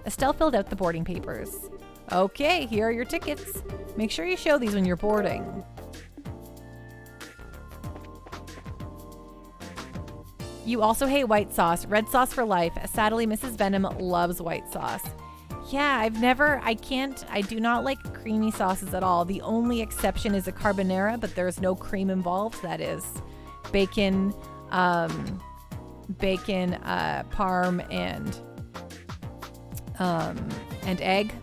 Estelle filled out the boarding papers. Okay, here are your tickets. Make sure you show these when you're boarding. You also hate white sauce. Red sauce for life. Sadly, Mrs. Venom loves white sauce. Yeah, I do not like creamy sauces at all. The only exception is a carbonara, but there's no cream involved. That is bacon, parm, and egg.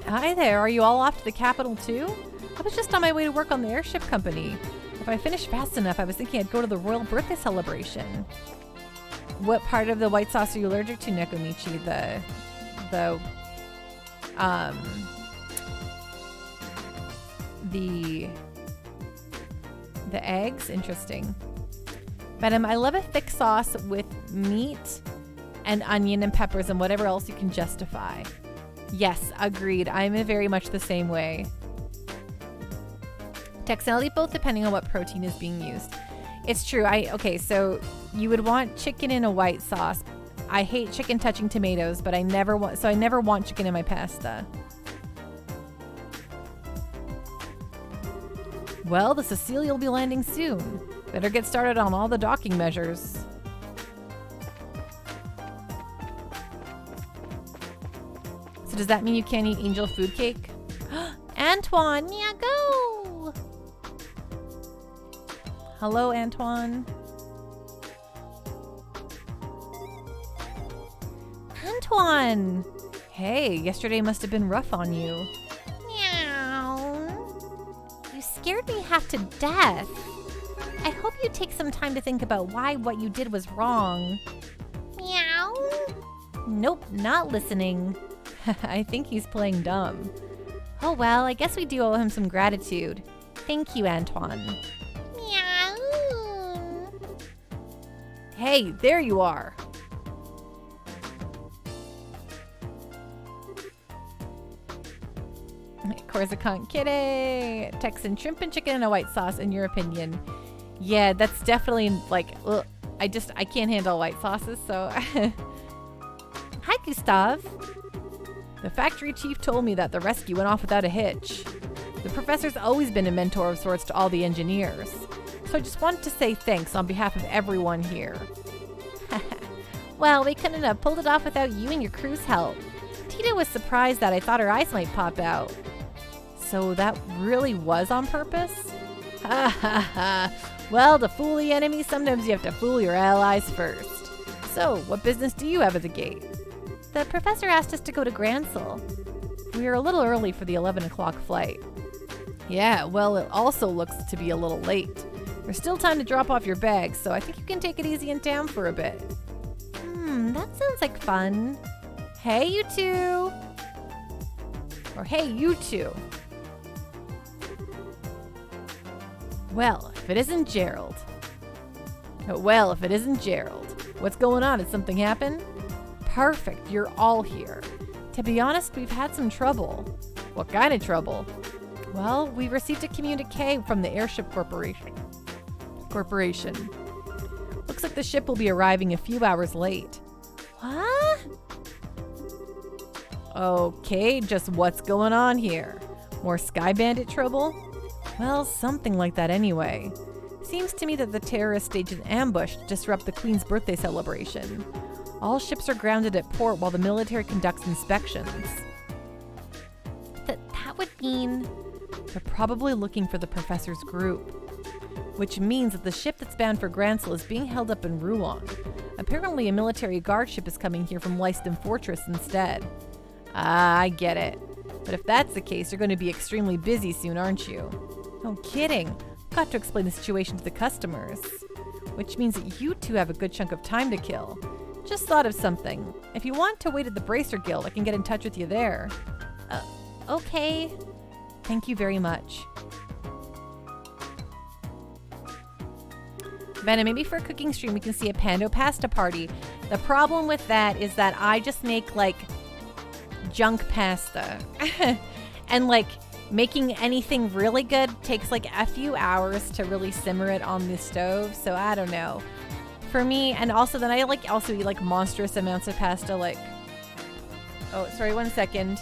Hi there, are you all off to the capital too? I was just on my way to work on the airship company. If I finished fast enough, I was thinking I'd go to the royal birthday celebration. What part of the white sauce are you allergic to, Nekomichi? The eggs? Interesting. Venom, I love a thick sauce with meat and onion and peppers and whatever else you can justify. Yes, agreed. I'm very much the same way. Tex, I'll eat both depending on what protein is being used. It's true. Okay, so you would want chicken in a white sauce. I hate chicken touching tomatoes, but I never want chicken in my pasta. Well, the Cecilia will be landing soon. Better get started on all the docking measures. So does that mean you can't eat angel food cake? Antoine, yeah, go! Hello, Antoine. Antoine! Hey, yesterday must have been rough on you. Meow. You scared me half to death. I hope you take some time to think about why what you did was wrong. Meow. Nope, not listening. I think he's playing dumb. Oh well, I guess we do owe him some gratitude. Thank you, Antoine. Meow. Hey, there you are. Corsican kitty. Texan shrimp and chicken and a white sauce, in your opinion. Yeah, that's definitely like, ugh, I can't handle white sauces, so. Hi, Gustav. The factory chief told me that the rescue went off without a hitch. The professor's always been a mentor of sorts to all the engineers. So I just wanted to say thanks on behalf of everyone here. Well, we couldn't have pulled it off without you and your crew's help. Tita was surprised that I thought her eyes might pop out. So that really was on purpose? Ha ha ha. Well, to fool the enemy, sometimes you have to fool your allies first. So, what business do you have at the gate? The professor asked us to go to Gransel. We are a little early for the 11 o'clock flight. Yeah, well, it also looks to be a little late. There's still time to drop off your bags, so I think you can take it easy in town for a bit. That sounds like fun. Hey, you two! Or hey, you two! Well, if it isn't Gerald. Well, if it isn't Gerald. What's going on? Did something happen? Perfect, you're all here. To be honest, we've had some trouble. What kind of trouble? Well, we received a communique from the Airship Corporation. What Looks like the ship will be arriving a few hours late. What? Okay, just what's going on here? More Sky Bandit trouble? Well, something like that anyway. Seems to me that the terrorists staged an ambush to disrupt the Queen's birthday celebration. All ships are grounded at port while the military conducts inspections. That would mean... They're probably looking for the professor's group. Which means that the ship that's bound for Gransel is being held up in Rouen. Apparently a military guard ship is coming here from Leiston Fortress instead. Ah, I get it. But if that's the case, you're going to be extremely busy soon, aren't you? No kidding. Got to explain the situation to the customers. Which means that you two have a good chunk of time to kill. Just thought of something. If you want to wait at the Bracer Guild, I can get in touch with you there. Okay. Thank you very much. Vanna, maybe for a cooking stream we can see a Pando Pasta party. The problem with that is that I just make like junk pasta. And like making anything really good takes like a few hours to really simmer it on the stove. So I don't know. For me, and also then I like also eat like monstrous amounts of pasta like... Oh, sorry, 1 second.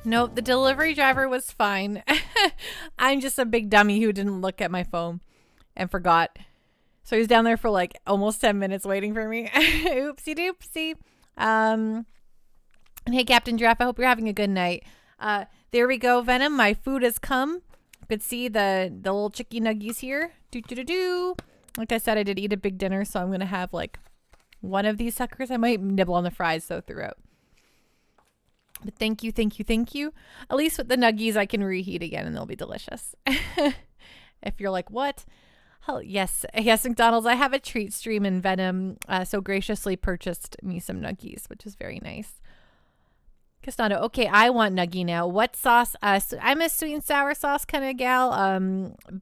Nope, the delivery driver was fine. I'm just a big dummy who didn't look at my phone and forgot. So he was down there for like almost 10 minutes waiting for me. Oopsie doopsie. And hey, Captain Giraffe, I hope you're having a good night. There we go, Venom. My food has come. You could see the little chicky nuggies here. Do. Like I said, I did eat a big dinner, so I'm going to have like one of these suckers. I might nibble on the fries though throughout. But thank you. At least with the nuggies, I can reheat again and they'll be delicious. If you're like, what? Oh, yes, McDonald's. I have a treat stream and Venom so graciously purchased me some nuggies, which is very nice. Castano, okay, I want nuggie now. What sauce? So I'm a sweet and sour sauce kind of gal.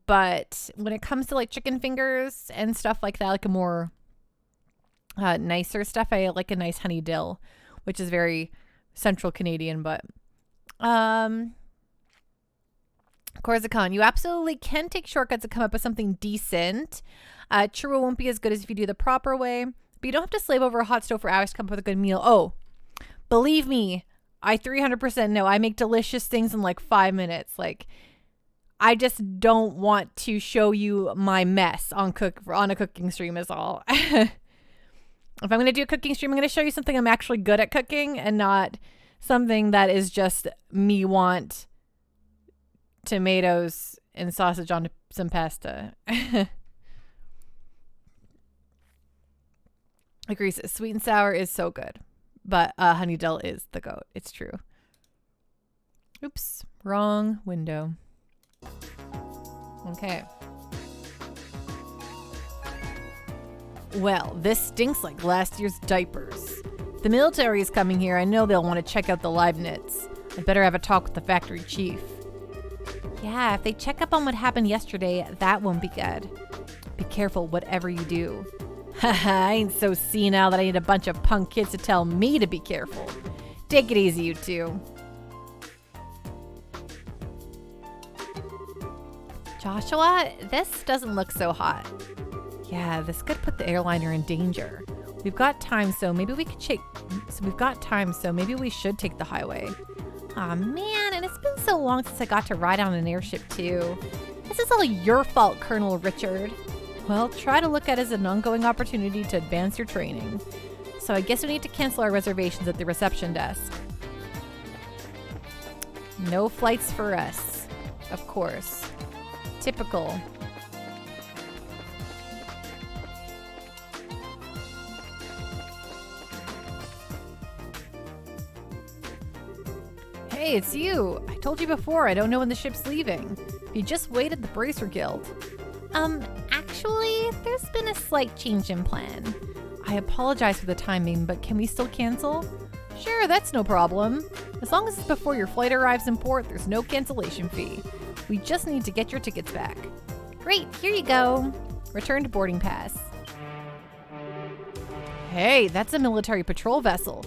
But when it comes to like chicken fingers and stuff like that, like a more nicer stuff, I like a nice honey dill, which is very Central Canadian. But Corsican, you absolutely can take shortcuts to come up with something decent. Churro won't be as good as if you do the proper way, but you don't have to slave over a hot stove for hours to come up with a good meal. Oh, believe me, I 300% know. I make delicious things in like 5 minutes. Like, I just don't want to show you my mess on a cooking stream is all. If I'm going to do a cooking stream, I'm going to show you something I'm actually good at cooking and not something that is just me want tomatoes and sausage on some pasta. Agrees. Sweet and sour is so good. But honey dill is the goat. It's true. Oops. Wrong window. Okay. Well, this stinks like last year's diapers. If the military is coming here, I know they'll want to check out the Leibniz. I'd better have a talk with the factory chief. Yeah, if they check up on what happened yesterday, that won't be good. Be careful whatever you do. Haha, I ain't so senile that I need a bunch of punk kids to tell me to be careful. Take it easy, you two. Joshua, this doesn't look so hot. Yeah, this could put the airliner in danger. We've got time, so maybe we should take the highway. Aw, man, and it's been so long since I got to ride on an airship, too. This is all your fault, Colonel Richard. Well, try to look at it as an ongoing opportunity to advance your training. So I guess we need to cancel our reservations at the reception desk. No flights for us. Of course. Typical. Hey, it's you. I told you before, I don't know when the ship's leaving. You just wait at the Bracer Guild. Actually, there's been a slight change in plan. I apologize for the timing, but can we still cancel? Sure, that's no problem. As long as it's before your flight arrives in port, there's no cancellation fee. We just need to get your tickets back. Great, here you go. Return to boarding pass. Hey, that's a military patrol vessel.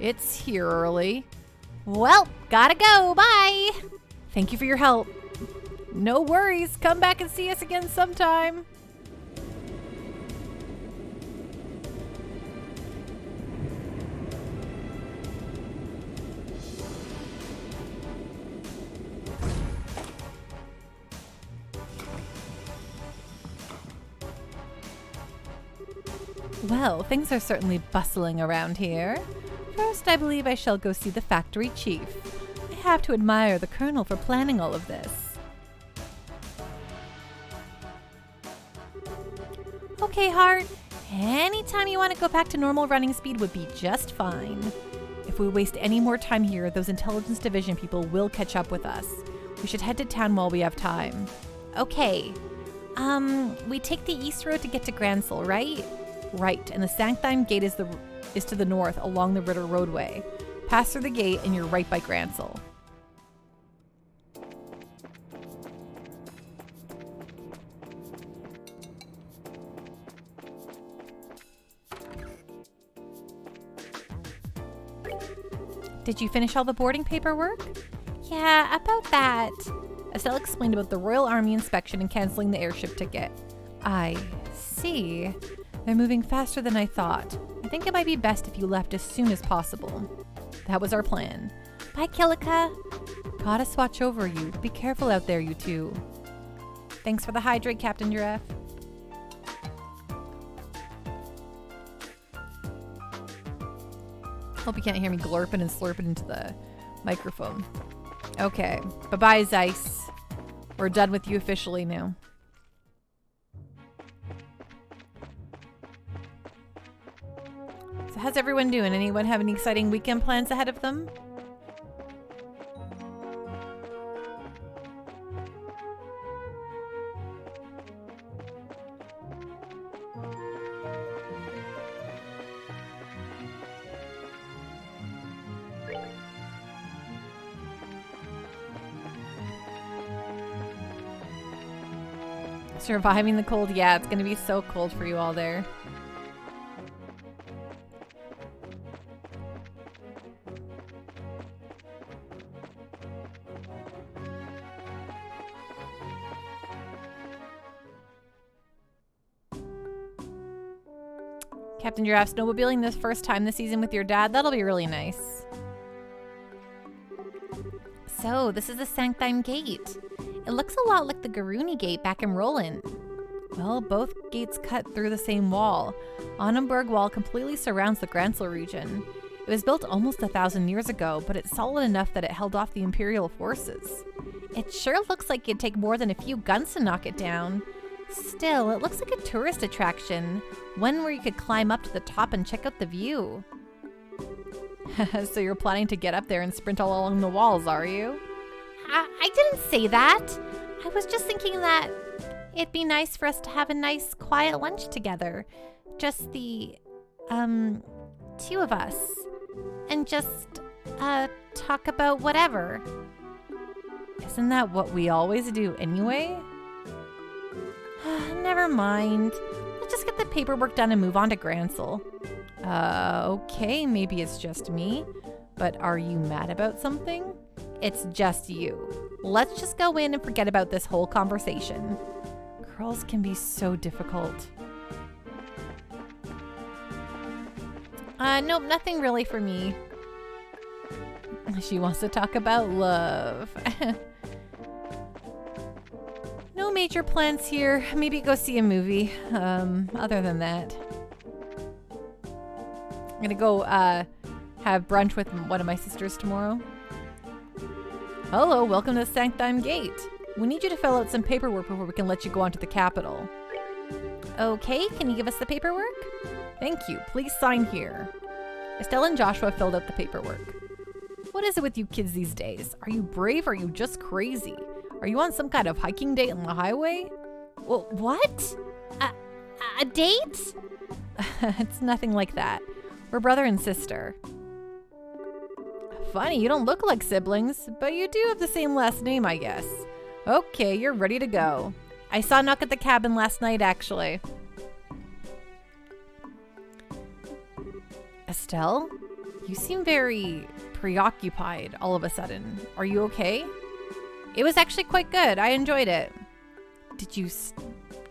It's here early. Well, gotta go, bye. Thank you for your help. No worries, come back and see us again sometime. Well, things are certainly bustling around here. First, I believe I shall go see the factory chief. I have to admire the colonel for planning all of this. Okay, Hart. Anytime you want to go back to normal running speed would be just fine. If we waste any more time here, those intelligence division people will catch up with us. We should head to town while we have time. Okay. We take the east road to get to Gransel, right? Right, and the Sanctine Gate is to the north along the Ritter Roadway. Pass through the gate and you're right by Gransel. Did you finish all the boarding paperwork? Yeah, about that. Estelle explained about the Royal Army inspection and canceling the airship ticket. I see. They're moving faster than I thought. I think it might be best if you left as soon as possible. That was our plan. Bye, Kilika. Goddess watch over you. Be careful out there, you two. Thanks for the hydrate, Captain Giraffe. Hope you can't hear me glurping and slurping into the microphone. Okay. Bye-bye, Zeiss. We're done with you officially now. So how's everyone doing? Anyone have any exciting weekend plans ahead of them? Surviving the cold? Yeah, it's gonna be so cold for you all there. Captain Giraffe, snowmobiling this first time this season with your dad? That'll be really nice. So, this is the Sanctime Gate. It looks a lot like the Garuni Gate back in Roland. Well, both gates cut through the same wall. Annenberg Wall completely surrounds the Gransel region. It was built almost 1,000 years ago, but it's solid enough that it held off the Imperial forces. It sure looks like it'd take more than a few guns to knock it down. Still, it looks like a tourist attraction, one where you could climb up to the top and check out the view. So you're planning to get up there and sprint all along the walls, are you? I didn't say that. I was just thinking that it'd be nice for us to have a nice, quiet lunch together. Just the, two of us. And just, talk about whatever. Isn't that what we always do anyway? Never mind. Let's just get the paperwork done and move on to Gransel. Okay, maybe it's just me, but are you mad about something? It's just you. Let's just go in and forget about this whole conversation. Girls can be so difficult. Nope, nothing really for me. She wants to talk about love. No major plans here. Maybe go see a movie. Other than that, I'm gonna go have brunch with one of my sisters tomorrow. Hello, welcome to the Sanctime Gate. We need you to fill out some paperwork before we can let you go onto the capital. Okay, can you give us the paperwork? Thank you. Please sign here. Estelle and Joshua filled out the paperwork. What is it with you kids these days? Are you brave or are you just crazy? Are you on some kind of hiking date on the highway? Well, what? A date? It's nothing like that. We're brother and sister. Funny, you don't look like siblings, but you do have the same last name, I guess. Okay, you're ready to go. I saw Knock at the cabin last night, actually. Estelle, you seem very preoccupied all of a sudden. Are you okay? It was actually quite good. I enjoyed it.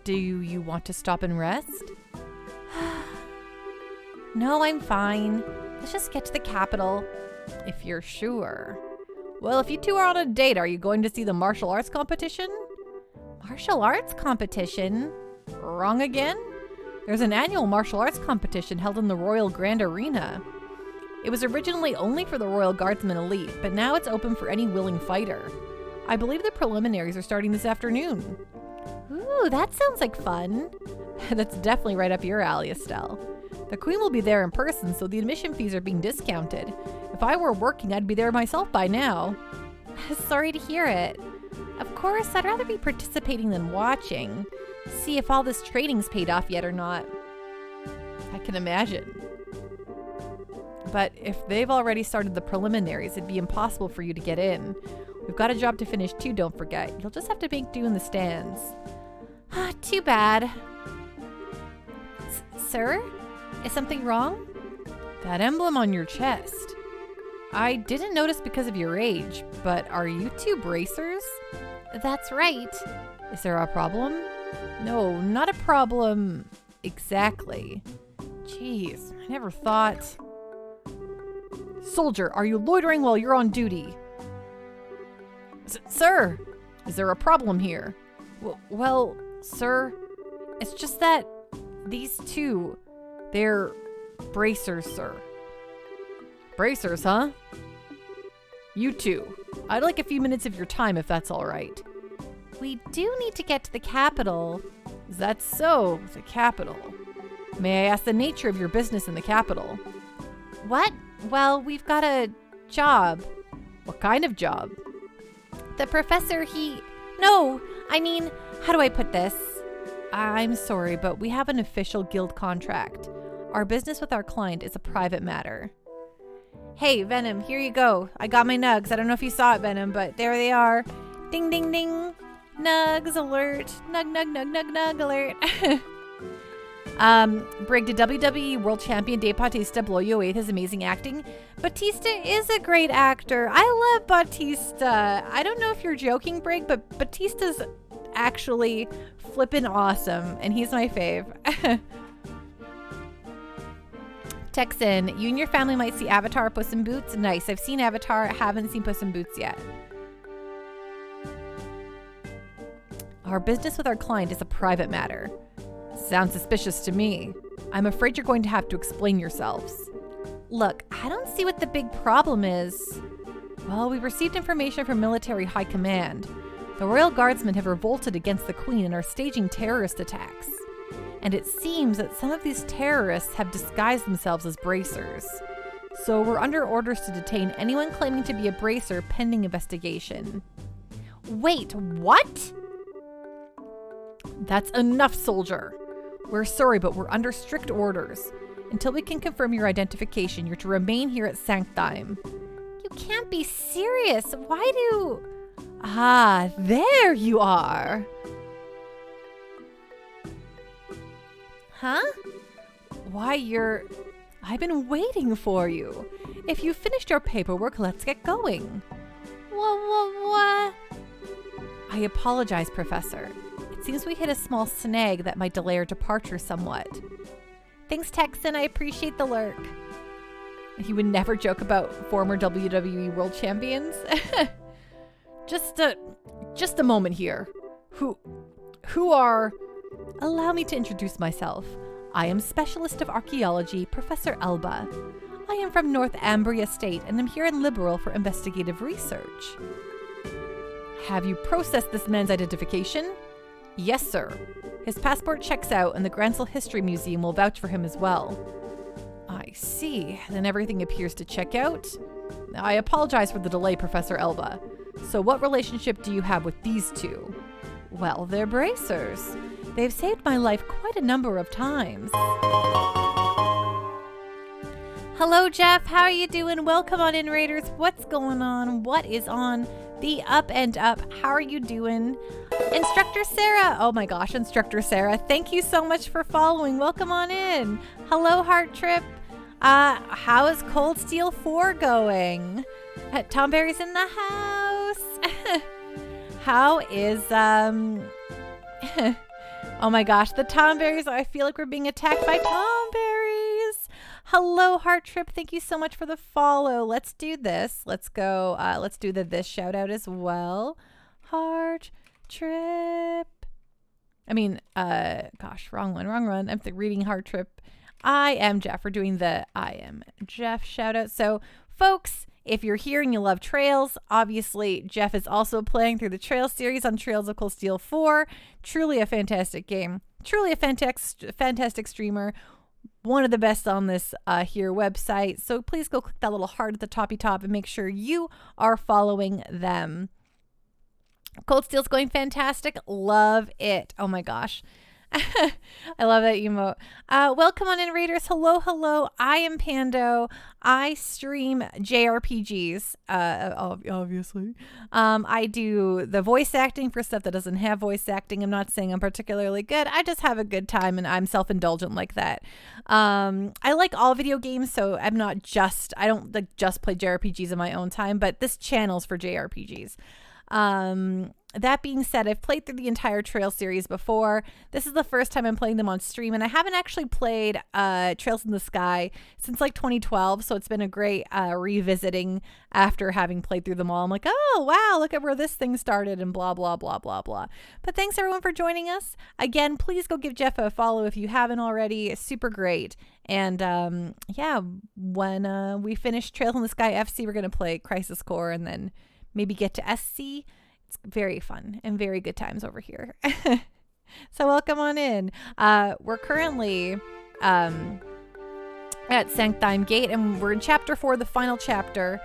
Do you want to stop and rest? No, I'm fine. Let's just get to the capital. If you're sure. Well, if you two are on a date, are you going to see the martial arts competition? Martial arts competition? Wrong again? There's an annual martial arts competition held in the Royal Grand Arena. It was originally only for the Royal Guardsmen elite, but now it's open for any willing fighter. I believe the preliminaries are starting this afternoon. Ooh, that sounds like fun. That's definitely right up your alley, Estelle. The Queen will be there in person, so the admission fees are being discounted. If I were working, I'd be there myself by now. Sorry to hear it. Of course, I'd rather be participating than watching. See if all this training's paid off yet or not. I can imagine. But if they've already started the preliminaries, it'd be impossible for you to get in. We've got a job to finish too, don't forget. You'll just have to make do in the stands. Too bad. Sir? Is something wrong? That emblem on your chest. I didn't notice because of your age, but are you two bracers? That's right. Is there a problem? No, not a problem exactly. Jeez, I never thought. Soldier, are you loitering while you're on duty? Sir, is there a problem here? Well, sir, it's just that these two, they're bracers, sir. Bracers, huh? You two, I'd like a few minutes of your time if that's all right. We do need to get to the capital. Is that so? The capital. May I ask the nature of your business in the capital? What? Well, we've got a job. What kind of job? The professor, No, I mean, how do I put this? I'm sorry, but we have an official guild contract. Our business with our client is a private matter. Hey, Venom, here you go. I got my nugs. I don't know if you saw it, Venom, but there they are. Ding, ding, ding. Nugs alert. Nug, nug, nug, nug, nug alert. Brig, did WWE World Champion Dave Bautista blow you away with his amazing acting? Batista is a great actor. I love Bautista. I don't know if you're joking, Brig, but Batista's actually flippin' awesome, and he's my fave. Texan, you and your family might see Avatar Puss in Boots. Nice. I've seen Avatar. Haven't seen Puss in Boots yet. Our business with our client is a private matter. Sounds suspicious to me. I'm afraid you're going to have to explain yourselves. Look, I don't see what the big problem is. Well, we received information from military high command. The Royal Guardsmen have revolted against the Queen and are staging terrorist attacks. And it seems that some of these terrorists have disguised themselves as bracers. So we're under orders to detain anyone claiming to be a bracer pending investigation. Wait, what? That's enough, soldier. We're sorry, but we're under strict orders. Until we can confirm your identification, you're to remain here at Sanctime. You can't be serious. Why do... Ah, there you are. Huh? Why, I've been waiting for you. If you finished your paperwork, let's get going. What? I apologize, Professor. It seems we hit a small snag that might delay our departure somewhat. Thanks, Texan. I appreciate the lurk. He would never joke about former WWE World Champions. Just a moment here. Who are... Allow me to introduce myself. I am Specialist of Archaeology, Professor Elba. I am from North Ambria State and am here in Liberal for investigative research. Have you processed this man's identification? Yes, sir. His passport checks out and the Gransel History Museum will vouch for him as well. I see. Then everything appears to check out. I apologize for the delay, Professor Elba. So what relationship do you have with these two? Well, they're bracers. They've saved my life quite a number of times. Hello, Jeff. How are you doing? Welcome on in, Raiders. What's going on? What is on the up and up? How are you doing? Instructor Sarah. Oh my gosh, Instructor Sarah. Thank you so much for following. Welcome on in. Hello, Heart Trip. How is Cold Steel 4 going? Tom Berry's in the house. How is, oh my gosh, the Tom Berries. I feel like we're being attacked by Tom Berries. Hello, Heart Trip. Thank you so much for the follow. Let's do this. Let's go. Let's do this shout out as well. Heart Trip. I mean, gosh, wrong one. I'm reading Heart Trip. I am Jeff. We're doing the I am Jeff shout out. So, folks, if you're here and you love Trails, obviously Jeff is also playing through the Trails series on Trails of Cold Steel 4. Truly a fantastic game. Truly a fantastic streamer. One of the best on this here website. So please go click that little heart at the toppy top and make sure you are following them. Cold Steel's going fantastic. Love it. Oh my gosh. I love that emote. Welcome on in, Raiders. Hello. I am Pando. I stream JRPGs, obviously. I do the voice acting for stuff that doesn't have voice acting. I'm not saying I'm particularly good. I just have a good time and I'm self-indulgent like that. I like all video games, so I don't just play JRPGs in my own time, but this channel's for JRPGs. that being said, I've played through the entire Trail series before. This is the first time I'm playing them on stream, and I haven't actually played Trails in the Sky since like 2012, so it's been a great revisiting after having played through them all. I'm like, oh, wow, look at where this thing started and blah, blah, blah, blah, blah. But thanks, everyone, for joining us. Again, please go give Jeff a follow if you haven't already. It's super great. And yeah, when we finish Trails in the Sky FC, we're going to play Crisis Core and then maybe get to SC. It's very fun and very good times over here. So welcome on in. We're currently at Sanctime Gate, and we're in Chapter 4, the final chapter,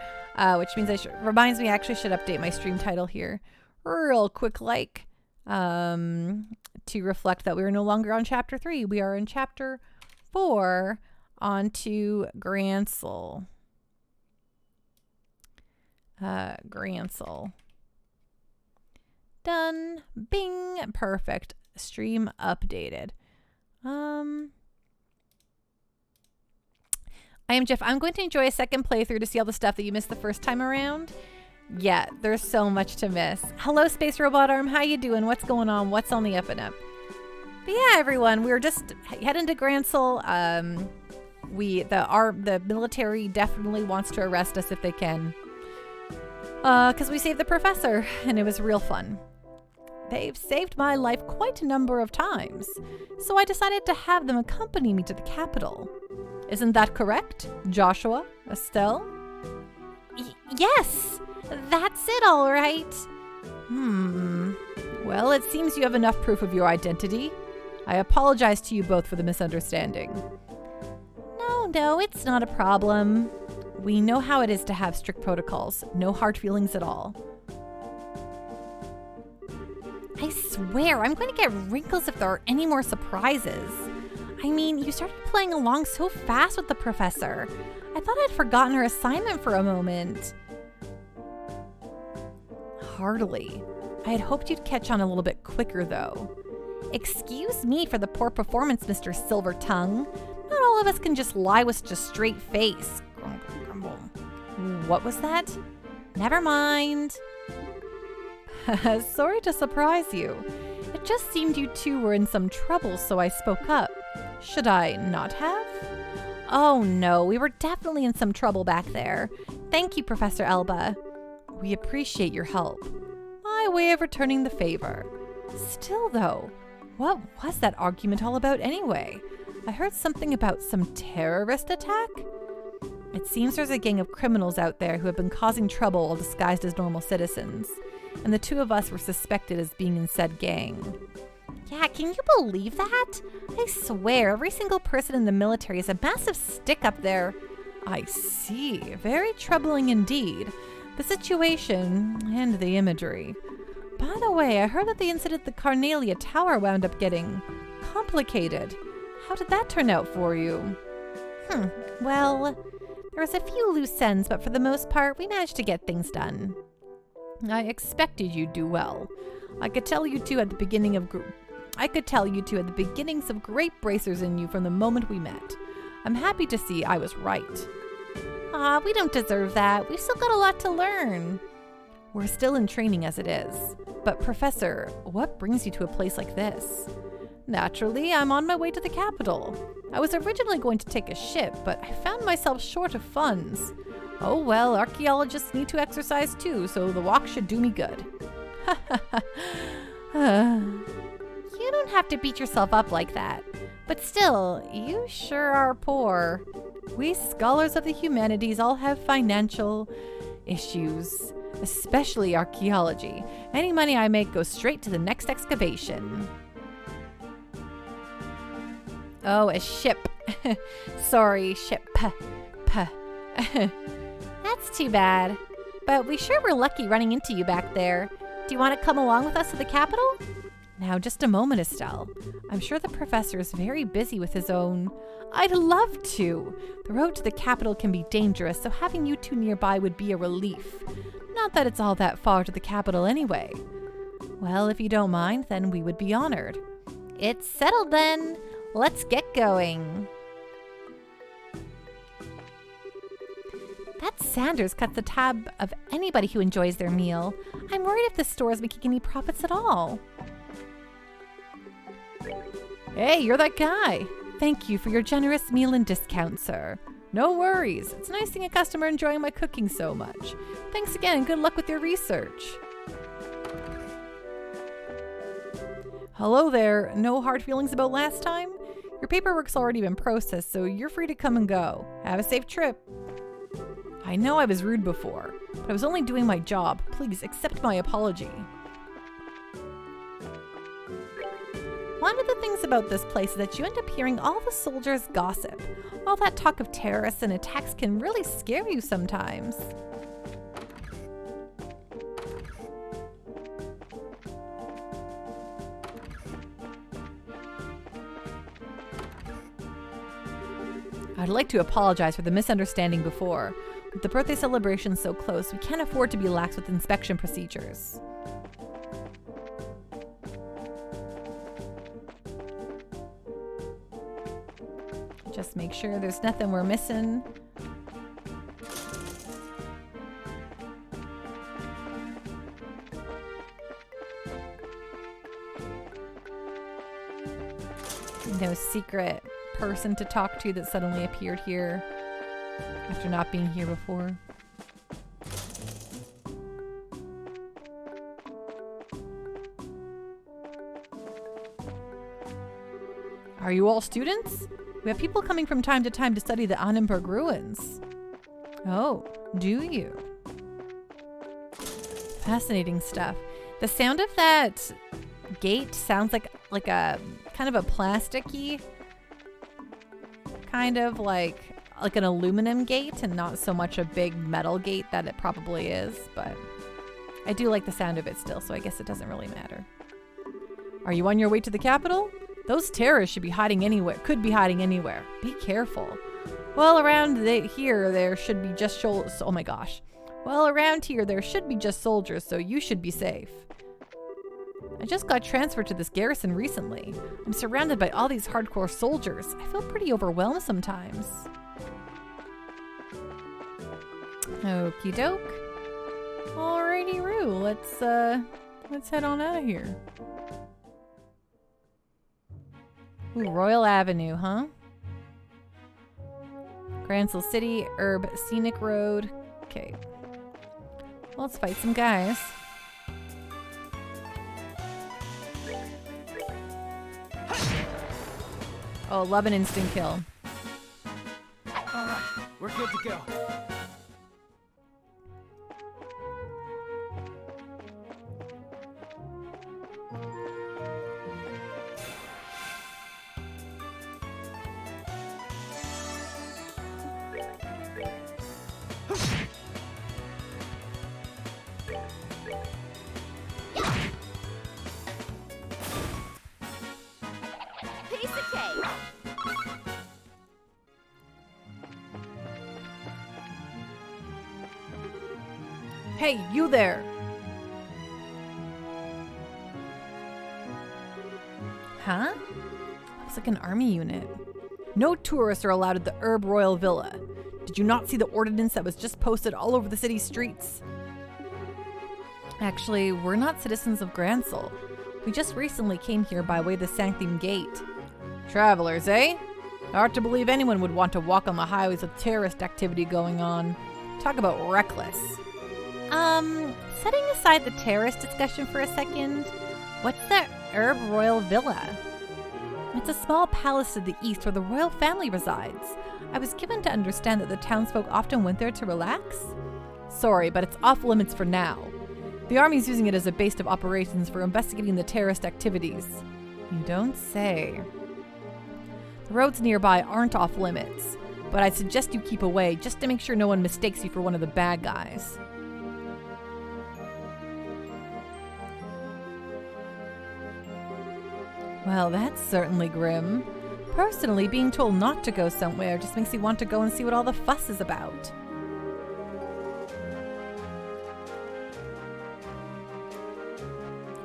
which means reminds me I actually should update my stream title here real quick, like, to reflect that we are no longer on Chapter 3. We are in Chapter 4 onto Grancel. Grancel. Done. Bing. Perfect. Stream updated. I am Jeff. I'm going to enjoy a second playthrough to see all the stuff that you missed the first time around. Yeah, there's so much to miss. Hello, Space Robot Arm. How you doing? What's going on? What's on the up and up? But yeah, everyone, we're just heading to Grancel. The military definitely wants to arrest us if they can. Because we saved the professor, and it was real fun. They've saved my life quite a number of times, so I decided to have them accompany me to the capital. Isn't that correct, Joshua? Estelle? Yes, that's it, all right. Well, it seems you have enough proof of your identity. I apologize to you both for the misunderstanding. No, it's not a problem. We know how it is to have strict protocols. No hard feelings at all. I swear, I'm going to get wrinkles if there are any more surprises. I mean, you started playing along so fast with the professor. I thought I'd forgotten her assignment for a moment. Hardly. I had hoped you'd catch on a little bit quicker, though. Excuse me for the poor performance, Mr. Silver Tongue. Not all of us can just lie with such a straight face. Grumble, grumble. What was that? Never mind. Sorry to surprise you. It just seemed you two were in some trouble, so I spoke up. Should I not have? Oh no, we were definitely in some trouble back there. Thank you, Professor Elba. We appreciate your help. My way of returning the favor. Still, though, what was that argument all about anyway? I heard something about some terrorist attack? It seems there's a gang of criminals out there who have been causing trouble while disguised as normal citizens, and the two of us were suspected as being in said gang. Yeah, can you believe that? I swear, every single person in the military is a massive stick up there. I see. Very troubling indeed. The situation and the imagery. By the way, I heard that the incident at the Carnelia Tower wound up getting complicated. How did that turn out for you? Well, there was a few loose ends, but for the most part, we managed to get things done. I expected you'd do well. I could tell you two at the beginnings of great bracers in you from the moment we met. I'm happy to see I was right. Aw, we don't deserve that. We've still got a lot to learn. We're still in training as it is. But Professor, what brings you to a place like this? Naturally, I'm on my way to the capital. I was originally going to take a ship, but I found myself short of funds. Oh well, archaeologists need to exercise too, so the walk should do me good. You don't have to beat yourself up like that. But still, you sure are poor. We scholars of the humanities all have financial issues, especially archaeology. Any money I make goes straight to the next excavation. Oh, a ship. Sorry, ship. That's too bad. But we sure were lucky running into you back there. Do you want to come along with us to the capital? Now, just a moment, Estelle. I'm sure the professor is very busy with his own... I'd love to. The road to the capital can be dangerous, so having you two nearby would be a relief. Not that it's all that far to the capital anyway. Well, if you don't mind, then we would be honored. It's settled then. Let's get going. That Sanders cuts the tab of anybody who enjoys their meal. I'm worried if the store is making any profits at all. Hey, you're that guy. Thank you for your generous meal and discount, sir. No worries. It's nice seeing a customer enjoying my cooking so much. Thanks again and good luck with your research. Hello there. No hard feelings about last time? Your paperwork's already been processed, so you're free to come and go. Have a safe trip. I know I was rude before, but I was only doing my job. Please accept my apology. One of the things about this place is that you end up hearing all the soldiers gossip. All that talk of terrorists and attacks can really scare you sometimes. I'd like to apologize for the misunderstanding before. With the birthday celebration so close, we can't afford to be lax with inspection procedures. Just make sure there's nothing we're missing. No secret person to talk to that suddenly appeared here after not being here before. Are you all students? We have people coming from time to time to study the Annenberg ruins. Oh, do you? Fascinating stuff. The sound of that gate sounds like a kind of a plasticky, kind of like an aluminum gate and not so much a big metal gate that it probably is, but I do like the sound of it still, so I guess it doesn't really matter. Are you on your way to the capital? Those terrorists should be hiding anywhere, could be hiding anywhere. Be careful. Well, around here there should be just oh my gosh. Well, around here there should be just soldiers, so you should be safe. I just got transferred to this garrison recently. I'm surrounded by all these hardcore soldiers. I feel pretty overwhelmed sometimes. Okie doke. Alrighty-roo, let's head on out of here. Ooh, Royal Avenue, huh? Gransel City, Herb, Scenic Road. Okay. Well, let's fight some guys. Oh, love an instant kill. Alright, we're good to go. Piece of cake. Hey, you there! Huh? Looks like an army unit. No tourists are allowed at the Herb Royal Villa. Did you not see the ordinance that was just posted all over the city streets? Actually, we're not citizens of Gransel. We just recently came here by way of the Sanctum Gate. Travelers, eh? Hard to believe anyone would want to walk on the highways with terrorist activity going on. Talk about reckless. Setting aside the terrorist discussion for a second, what's the Herb Royal Villa? It's a small palace to the east where the royal family resides. I was given to understand that the townsfolk often went there to relax. Sorry, but it's off limits for now. The army's using it as a base of operations for investigating the terrorist activities. You don't say. The roads nearby aren't off limits, but I'd suggest you keep away just to make sure no one mistakes you for one of the bad guys. Well, that's certainly grim. Personally, being told not to go somewhere just makes you want to go and see what all the fuss is about.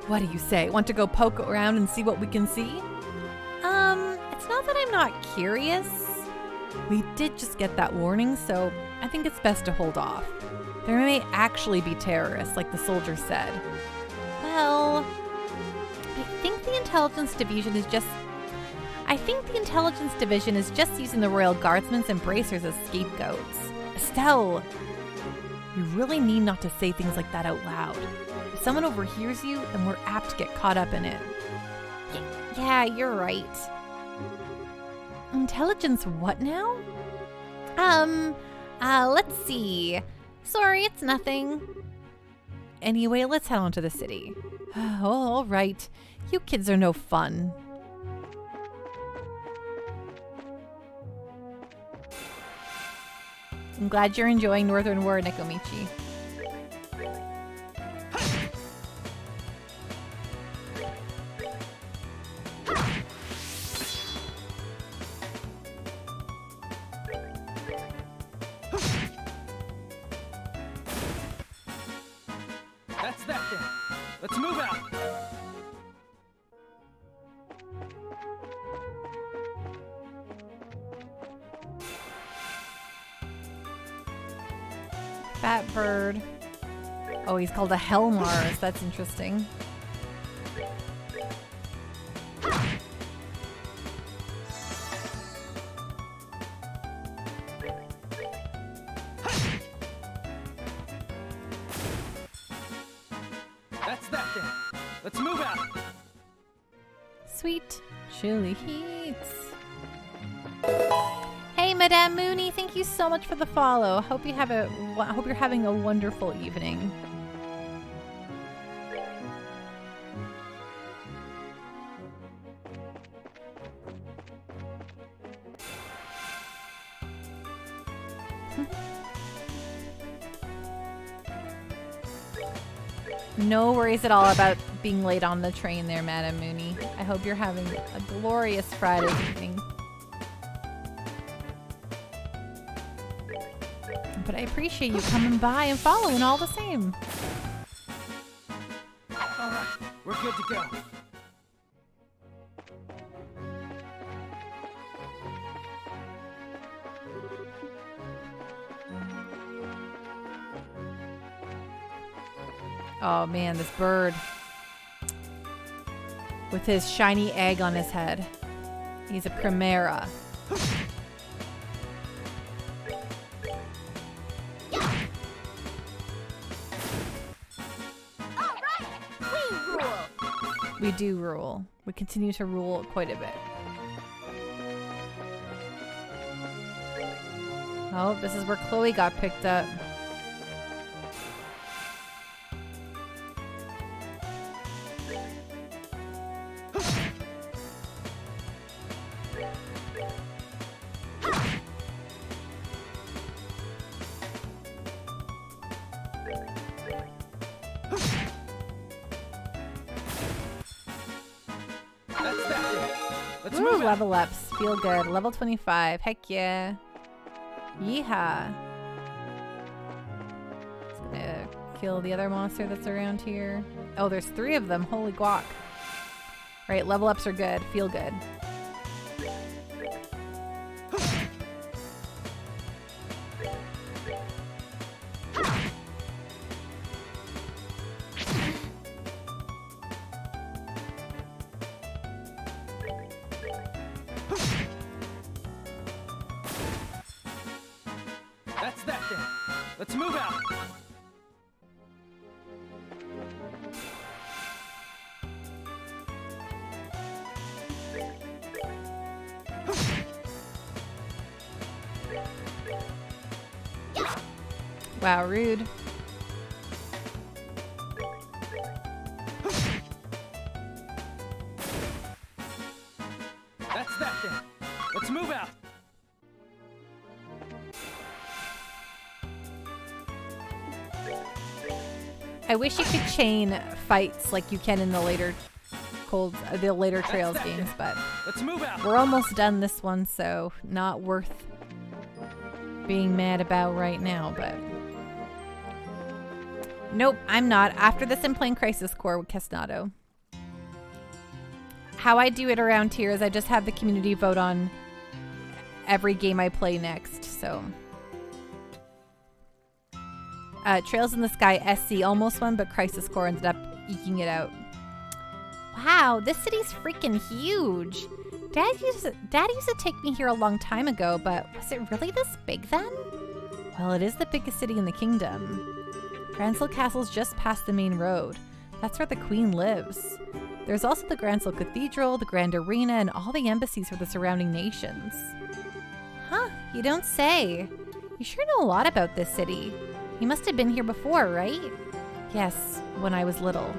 What do you say? Want to go poke around and see what we can see? It's not that I'm not curious. We did just get that warning, so I think it's best to hold off. There may actually be terrorists, like the soldier said. Well, I think the intelligence division is just using the Royal Guardsmen and bracers as scapegoats. Estelle, you really need not to say things like that out loud. If someone overhears you, then we're apt to get caught up in it. Yeah, you're right. Intelligence what now? Let's see. Sorry, it's nothing. Anyway, let's head on to the city. Oh, all right. You kids are no fun. I'm glad you're enjoying Northern War, Nikomichi. That's that then. Let's move out. Fat bird. Oh, he's called a Hellmars. That's interesting. That's that then. Let's move out. Sweet chili heats. Hey, Madame Mooney, thank you so much for the follow. Hope you're having a wonderful evening. No worries at all about being late on the train there, Madame Mooney. I hope you're having a glorious Friday evening. But I appreciate you coming by and following all the same. All right, we're good to go. Oh man, this bird. With his shiny egg on his head. He's a Primera. We do rule. We continue to rule quite a bit. Oh, this is where Chloe got picked up. Ooh, level ups. Feel good. Level 25. Heck yeah. Yeehaw. Just gonna kill the other monster that's around here. Oh, there's 3 of them. Holy guac. Right, level ups are good. Feel good. That's that then. Let's move out. Wow, rude. That's that then. Let's move out. I wish you could chain fights like you can in the later Trails games, but Let's move out. we're almost done this one, so not worth being mad about right now, but nope, I'm not. After this, I'm playing Crisis Core with Castanado. How I do it around here is I just have the community vote on every game I play next, so. Trails in the Sky SC almost won, but Crisis Core ended up eking it out. Wow, this city's freaking huge. Dad used to take me here a long time ago, but was it really this big then? Well, it is the biggest city in the kingdom. Gransel Castle's just past the main road. That's where the Queen lives. There's also the Gransel Cathedral, the Grand Arena, and all the embassies for the surrounding nations. Huh, you don't say. You sure know a lot about this city. You must have been here before, right? Yes, when I was little.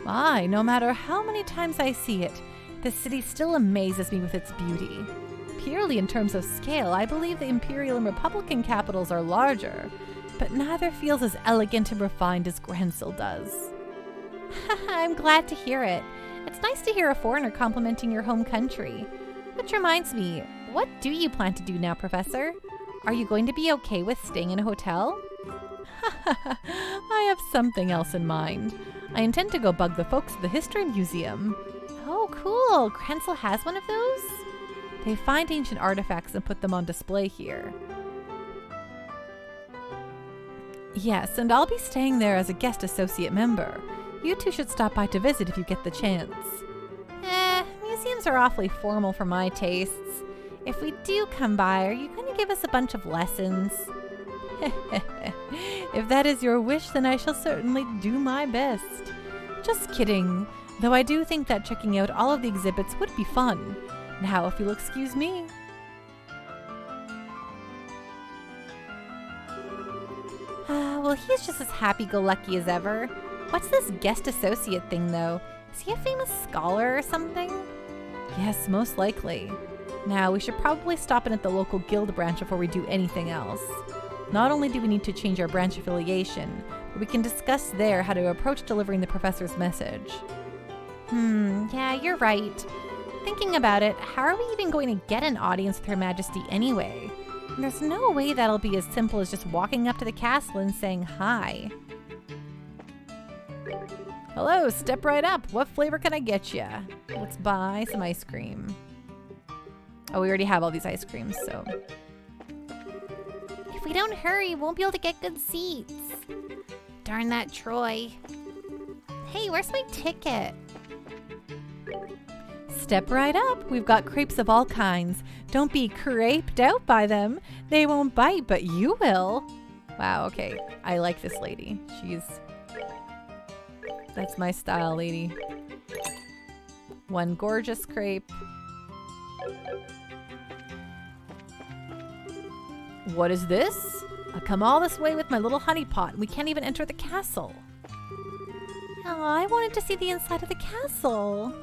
My, no matter how many times I see it, this city still amazes me with its beauty. Purely in terms of scale, I believe the Imperial and Republican capitals are larger, but neither feels as elegant and refined as Gransel does. I'm glad to hear it. It's nice to hear a foreigner complimenting your home country. Which reminds me, what do you plan to do now, Professor? Are you going to be okay with staying in a hotel? I have something else in mind. I intend to go bug the folks at the History Museum. Oh, cool. Gransel has one of those? They find ancient artifacts and put them on display here. Yes, and I'll be staying there as a guest associate member. You two should stop by to visit if you get the chance. Museums are awfully formal for my tastes. If we do come by, are you going to give us a bunch of lessons? If that is your wish, then I shall certainly do my best. Just kidding, though I do think that checking out all of the exhibits would be fun. Now, if you'll excuse me. Well, he's just as happy-go-lucky as ever. What's this guest associate thing, though? Is he a famous scholar or something? Yes, most likely. Now, we should probably stop in at the local guild branch before we do anything else. Not only do we need to change our branch affiliation, but we can discuss there how to approach delivering the professor's message. Yeah, you're right. Thinking about it, how are we even going to get an audience with Her Majesty anyway? And there's no way that'll be as simple as just walking up to the castle and saying hi. Hello, step right up. What flavor can I get you? Let's buy some ice cream. Oh, we already have all these ice creams, so. If we don't hurry, we won't be able to get good seats. Darn that Troy. Hey, where's my ticket? Step right up. We've got crepes of all kinds. Don't be creped out by them. They won't bite, but you will. Wow, okay. I like this lady. That's my style, lady. One gorgeous crepe. What is this? I come all this way with my little honey pot and we can't even enter the castle. Oh, I wanted to see the inside of the castle.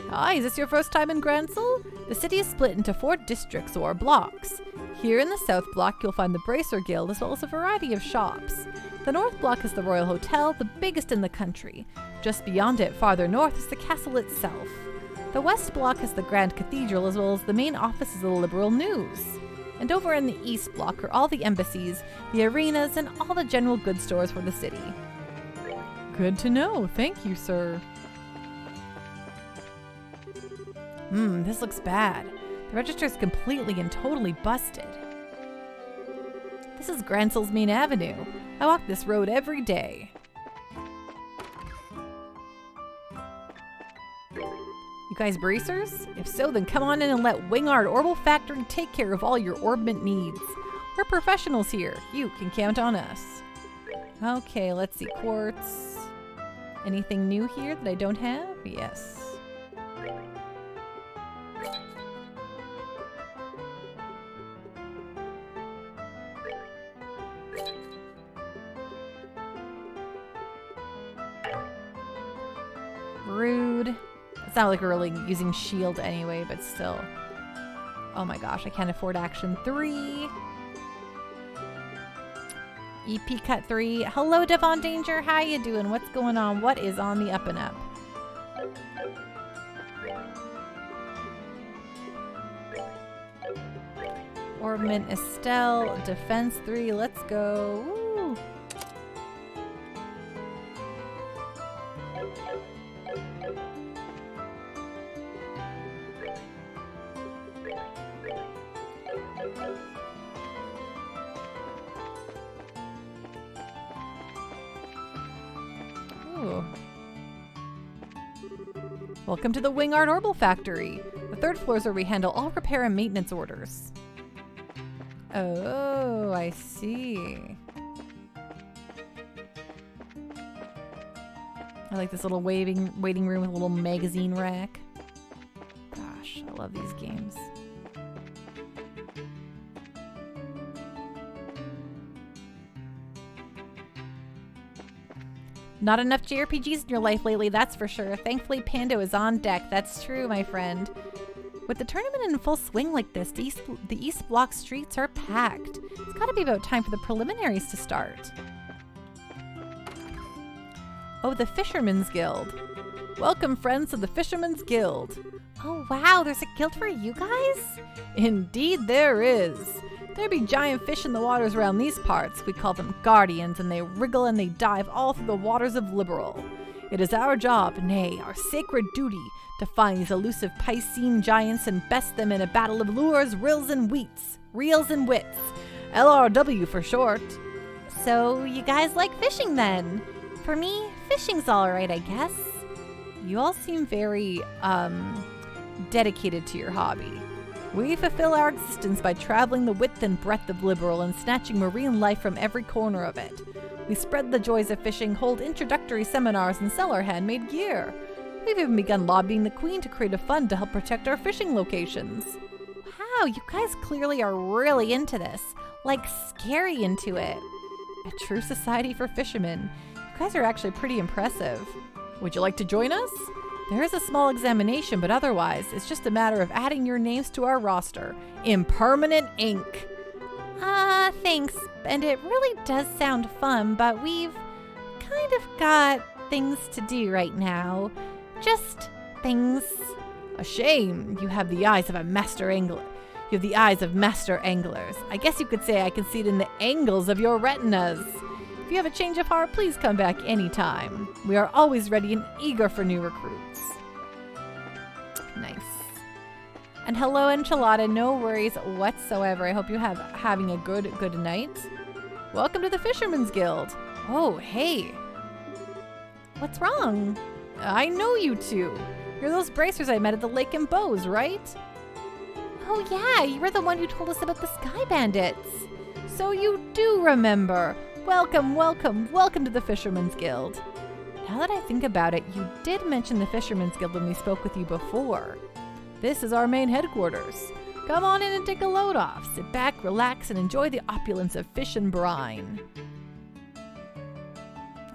Hi, is this your first time in Gransel? The city is split into 4 districts or blocks. Here in the South Block, you'll find the Bracer Guild as well as a variety of shops. The North Block is the Royal Hotel, the biggest in the country. Just beyond it, farther north, is the castle itself. The West Block is the Grand Cathedral as well as the main offices of the Liberal News. And over in the East Block are all the embassies, the arenas, and all the general goods stores for the city. Good to know. Thank you, sir. This looks bad. The register is completely and totally busted. This is Gransel's main avenue. I walk this road every day. You guys bracers? If so, then come on in and let Wingard Orbital Factory take care of all your orbment needs. We're professionals here. You can count on us. Okay, let's see. Quartz. Anything new here that I don't have? Yes. Rude. It's not like we're really using shield anyway, but still. Oh my gosh, I can't afford action 3. EP cut 3. Hello, Devon Danger. How you doing? What's going on? What is on the up and up? Orbment Estelle. Defense 3. Let's go. Woo. Welcome to the Wing Art Orbital Factory. The 3rd floor is where we handle all repair and maintenance orders. Oh, I see. I like this little waiting room with a little magazine rack. Gosh, I love these games. Not enough JRPGs in your life lately, that's for sure. Thankfully, Pando is on deck. That's true, my friend. With the tournament in full swing like this, the East Block streets are packed. It's gotta be about time for the preliminaries to start. Oh, the Fisherman's Guild. Welcome, friends, to the Fisherman's Guild. Oh, wow, there's a guild for you guys? Indeed there is. There be giant fish in the waters around these parts. We call them guardians, and they wriggle and they dive all through the waters of Liberal. It is our job, nay, our sacred duty, to find these elusive Piscine giants and best them in a battle of lures, reels, and wits. LRW for short. So, you guys like fishing then? For me, fishing's alright, I guess. You all seem very, dedicated to your hobby. We fulfill our existence by traveling the width and breadth of Liberal and snatching marine life from every corner of it. We spread the joys of fishing, hold introductory seminars, and sell our handmade gear. We've even begun lobbying the Queen to create a fund to help protect our fishing locations. Wow, you guys clearly are really into this. Like, scary into it. A true society for fishermen. You guys are actually pretty impressive. Would you like to join us? There is a small examination, but otherwise, it's just a matter of adding your names to our roster in permanent ink. Thanks. And it really does sound fun, but we've kind of got things to do right now. Just things. A shame. You have the eyes of a master angler. You have the eyes of master anglers. I guess you could say I can see it in the angles of your retinas. If you have a change of heart, please come back anytime. We are always ready and eager for new recruits. Nice. And hello, Enchilada. No worries whatsoever. I hope you have having a good night. Welcome to the Fisherman's Guild. Oh, hey. What's wrong? I know you two. You're those bracers I met at the Lake and Bows, right? Oh yeah, you were the one who told us about the Sky Bandits. So you do remember. Welcome to the Fisherman's Guild. Now that I think about it, you did mention the Fisherman's Guild when we spoke with you before. This is our main headquarters. Come on in and take a load off. Sit back, relax, and enjoy the opulence of fish and brine.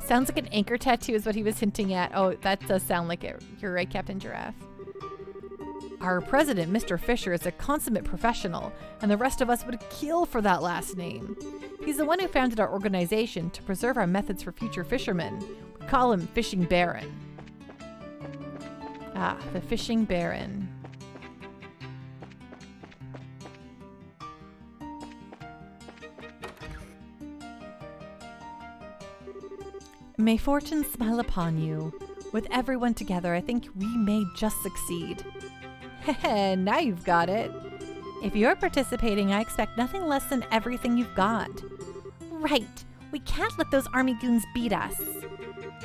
Sounds like an anchor tattoo is what he was hinting at. Oh, that does sound like it. You're right, Captain Giraffe. Our president, Mr. Fisher, is a consummate professional, and the rest of us would kill for that last name. He's the one who founded our organization to preserve our methods for future fishermen. We call him Fishing Baron. Ah, the Fishing Baron. May fortune smile upon you. With everyone together, I think we may just succeed. Heh, now you've got it. If you're participating, I expect nothing less than everything you've got. Right. We can't let those army goons beat us.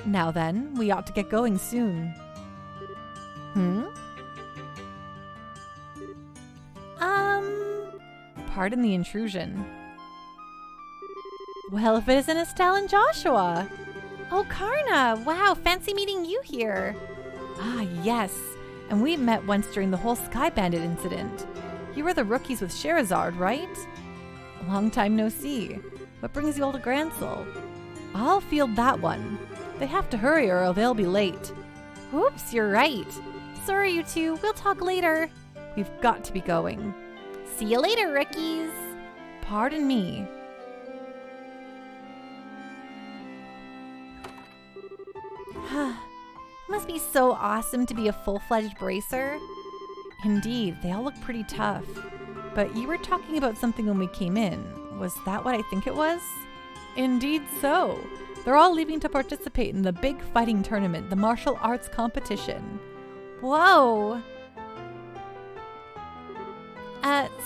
Now then, we ought to get going soon. Pardon the intrusion. Well, if it isn't Estelle and Joshua. Oh, Karna! Wow, fancy meeting you here. Ah, yes. And we met once during the whole Sky Bandit incident. You were the rookies with Sherazard, right? Long time no see. What brings you all to Gransel? I'll field that one. They have to hurry or they'll be late. Oops, you're right. Sorry, you two. We'll talk later. We've got to be going. See you later, rookies. Pardon me. It must be so awesome to be a full-fledged bracer. Indeed, they all look pretty tough. But you were talking about something when we came in. Was that what I think it was? Indeed so. They're all leaving to participate in the big fighting tournament, the martial arts competition. Whoa!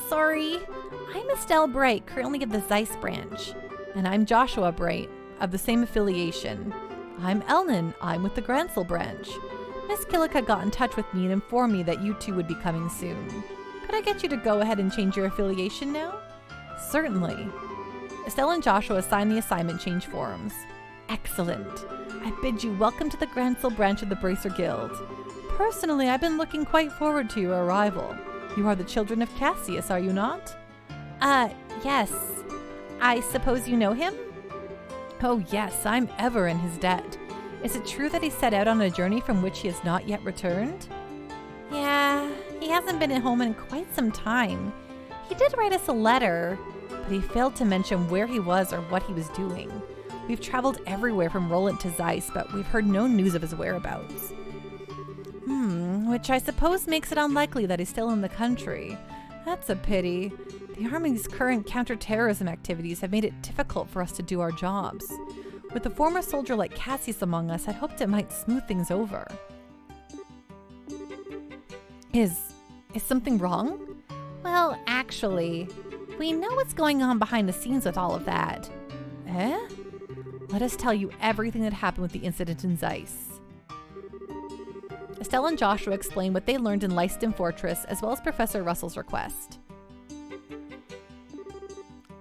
Sorry. I'm Estelle Bright, currently of the Zeiss branch. And I'm Joshua Bright, of the same affiliation. I'm Elnan, I'm with the Gransel branch. Miss Killica got in touch with me and informed me that you two would be coming soon. Could I get you to go ahead and change your affiliation now? Certainly. Estelle and Joshua signed the assignment change forms. Excellent. I bid you welcome to the Gransel branch of the Bracer Guild. Personally, I've been looking quite forward to your arrival. You are the children of Cassius, are you not? Yes. I suppose you know him? Oh yes, I'm ever in his debt. Is it true that he set out on a journey from which he has not yet returned? Yeah, he hasn't been at home in quite some time. He did write us a letter, But he failed to mention where he was or what he was doing. We've traveled everywhere from Roland to Zeiss, but we've heard no news of his whereabouts. Which I suppose makes it unlikely that he's still in the country. That's a pity. The Army's current counterterrorism activities have made it difficult for us to do our jobs. With a former soldier like Cassius among us, I'd hoped it might smooth things over. Is something wrong? well, actually, we know what's going on behind the scenes with all of that. Eh? Let us tell you everything that happened with the incident in Zeiss. Estelle and Joshua explained what they learned in Leiston Fortress, as well as Professor Russell's request.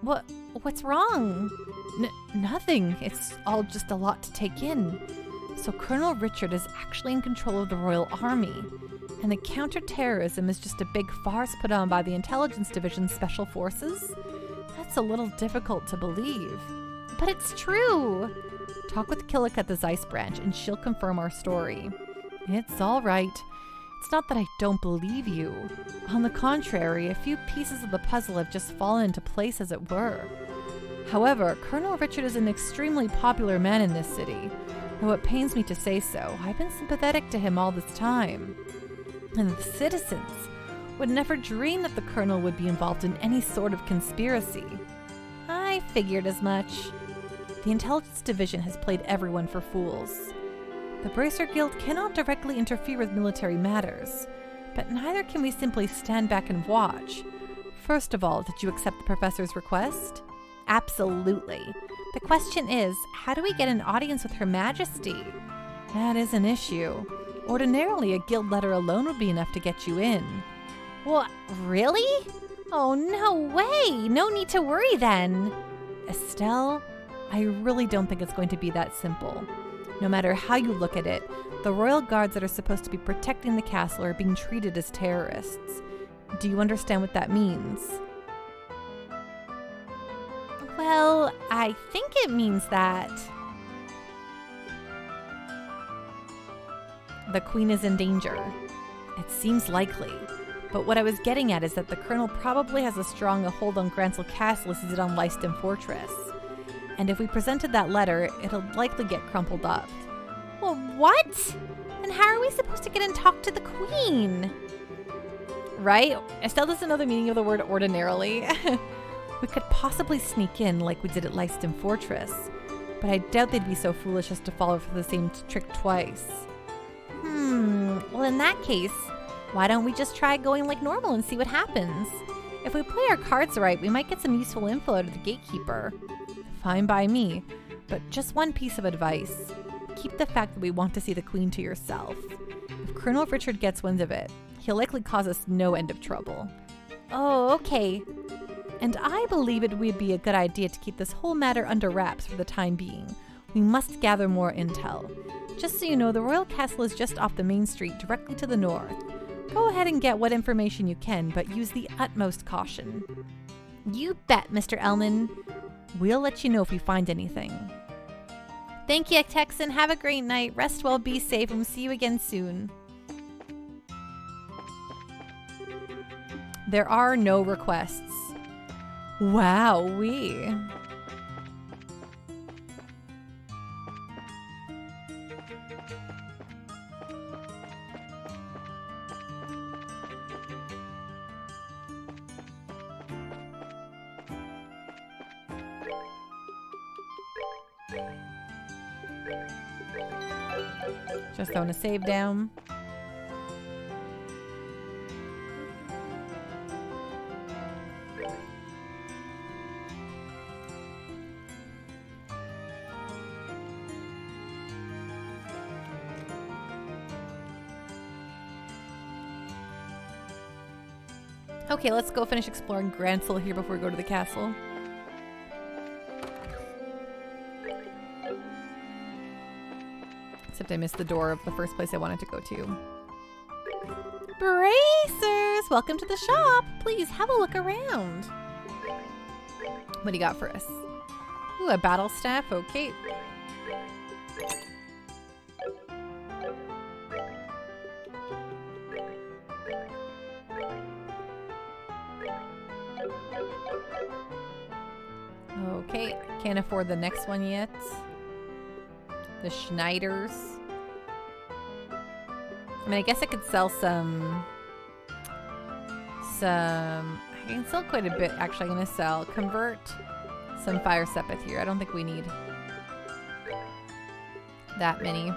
What's wrong? Nothing. It's all just a lot to take in. So Colonel Richard is actually in control of the Royal Army, and the counterterrorism is just a big farce put on by the Intelligence Division's Special Forces? That's a little difficult to believe. But it's true. Talk with Killick at the Zeiss branch, and she'll confirm our story. It's all right. It's not that I don't believe you. On the contrary, a few pieces of the puzzle have just fallen into place, as it were. However, Colonel Richard is an extremely popular man in this city. Though it pains me to say so, I've been sympathetic to him all this time. And the citizens would never dream that the Colonel would be involved in any sort of conspiracy. I figured as much. The Intelligence Division has played everyone for fools. The Bracer Guild cannot directly interfere with military matters, but neither can we simply stand back and watch. First of all, did you accept the professor's request? Absolutely. The question is, how do we get an audience with Her Majesty? That is an issue. Ordinarily, a guild letter alone would be enough to get you in. What, really? Oh, no way! No need to worry then. Estelle, I really don't think it's going to be that simple. No matter how you look at it, the royal guards that are supposed to be protecting the castle are being treated as terrorists. Do you understand what that means? Well, I think it means that the Queen is in danger. It seems likely. But what I was getting at is that the Colonel probably has as strong a hold on Gransel Castle as he did on Leiston Fortress. And if we presented that letter, it'll likely get crumpled up. Well, what? And how are we supposed to get and talk to the Queen? Right? Estelle doesn't know the meaning of the word ordinarily. We could possibly sneak in like we did at Leiston Fortress, but I doubt they'd be so foolish as to follow for the same trick twice. Well, in that case, why don't we just try going like normal and see what happens? If we play our cards right, we might get some useful info out of the gatekeeper. Fine by me, but just one piece of advice. Keep the fact that we want to see the Queen to yourself. If Colonel Richard gets wind of it, he'll likely cause us no end of trouble. Oh, okay. And I believe it would be a good idea to keep this whole matter under wraps for the time being. We must gather more intel. Just so you know, the royal castle is just off the main street directly to the north. Go ahead and get what information you can, but use the utmost caution. You bet, Mr. Elman. We'll let you know if we find anything. Thank you, Texan. Have a great night. Rest well, be safe, and we'll see you again soon. There are no requests. Wow-wee. Just throwing a save down. Okay, let's go finish exploring Gransel here before we go to the castle. Except I missed the door of the first place I wanted to go to. Bracers! Welcome to the shop! Please have a look around. What do you got for us? Ooh, a battle staff. Okay. Okay, can't afford the next one yet. The Schneiders. I mean, I guess I could sell some... I can sell quite a bit. Actually, I'm going to sell. Convert some Fire Sepith here. I don't think we need that many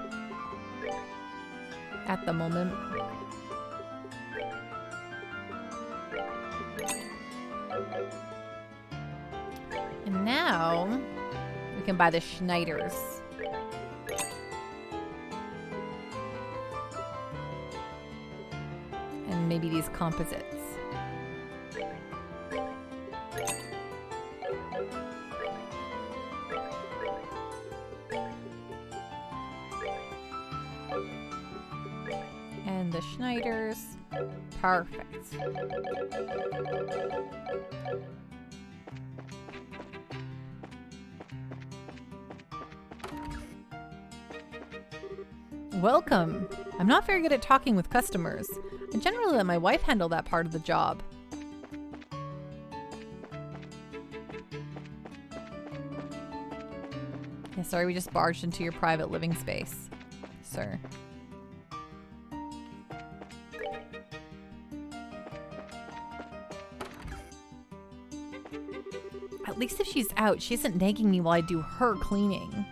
at the moment. And now we can buy the Schneiders. And maybe these composites. And the Schneiders. Perfect. Welcome. I'm not very good at talking with customers. I generally let my wife handle that part of the job. Yeah, sorry, we just barged into your private living space, sir. At least if she's out, she isn't nagging me while I do her cleaning.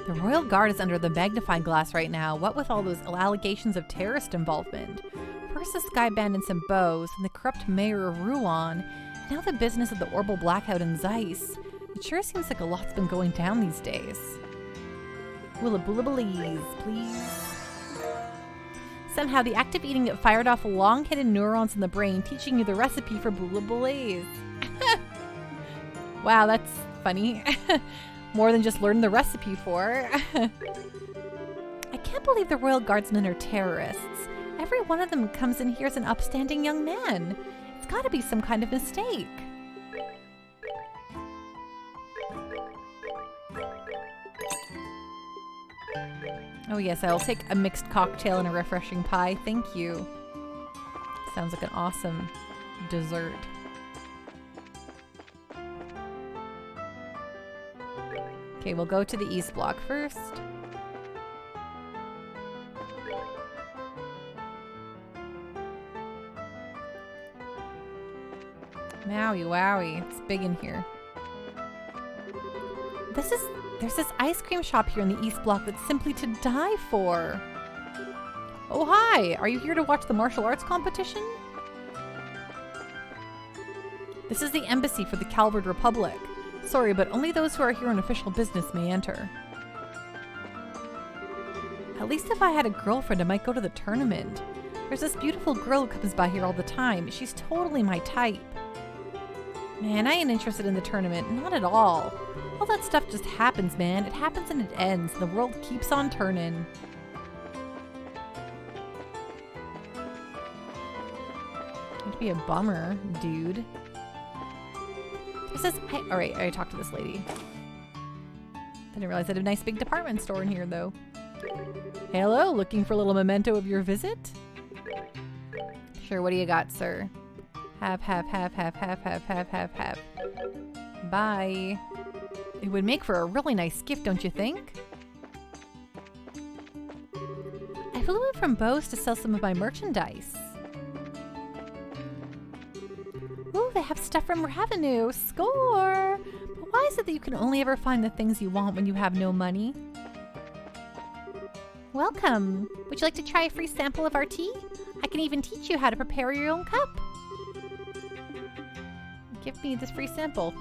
The Royal Guard is under the magnifying glass right now, what with all those allegations of terrorist involvement. First the Sky Bandits and Bows, and the corrupt mayor of Rouen, and now the business of the Orbital Blackout and Zeiss. It sure seems like a lot's been going down these days. Willabulabalees, please. Somehow the act of eating it fired off long-hidden neurons in the brain, teaching you the recipe for bulabulays. Wow, that's funny. More than just learn the recipe for. I can't believe the Royal Guardsmen are terrorists. Every one of them comes in here as an upstanding young man. It's gotta be some kind of mistake. Oh yes, I'll take a mixed cocktail and a refreshing pie. Thank you. Sounds like an awesome dessert. Okay, we'll go to the East Block first. Wowie, wowie. It's big in here. There's this ice cream shop here in the East Block that's simply to die for. Oh, hi! Are you here to watch the martial arts competition? This is the embassy for the Calvard Republic. Sorry, but only those who are here on official business may enter. At least if I had a girlfriend, I might go to the tournament. There's this beautiful girl who comes by here all the time. She's totally my type. Man, I ain't interested in the tournament. Not at all. All that stuff just happens, man. It happens and it ends. The world keeps on turning. It'd be a bummer, dude. Alright, I talked to this lady. Didn't realize I had a nice big department store in here, though. Hello, looking for a little memento of your visit? Sure, what do you got, sir? Have. Bye. It would make for a really nice gift, don't you think? I flew in from Bose to sell some of my merchandise. Ooh, they have stuff from Ravenue. Score! But why is it that you can only ever find the things you want when you have no money? Welcome. Would you like to try a free sample of our tea? I can even teach you how to prepare your own cup. Give me this free sample.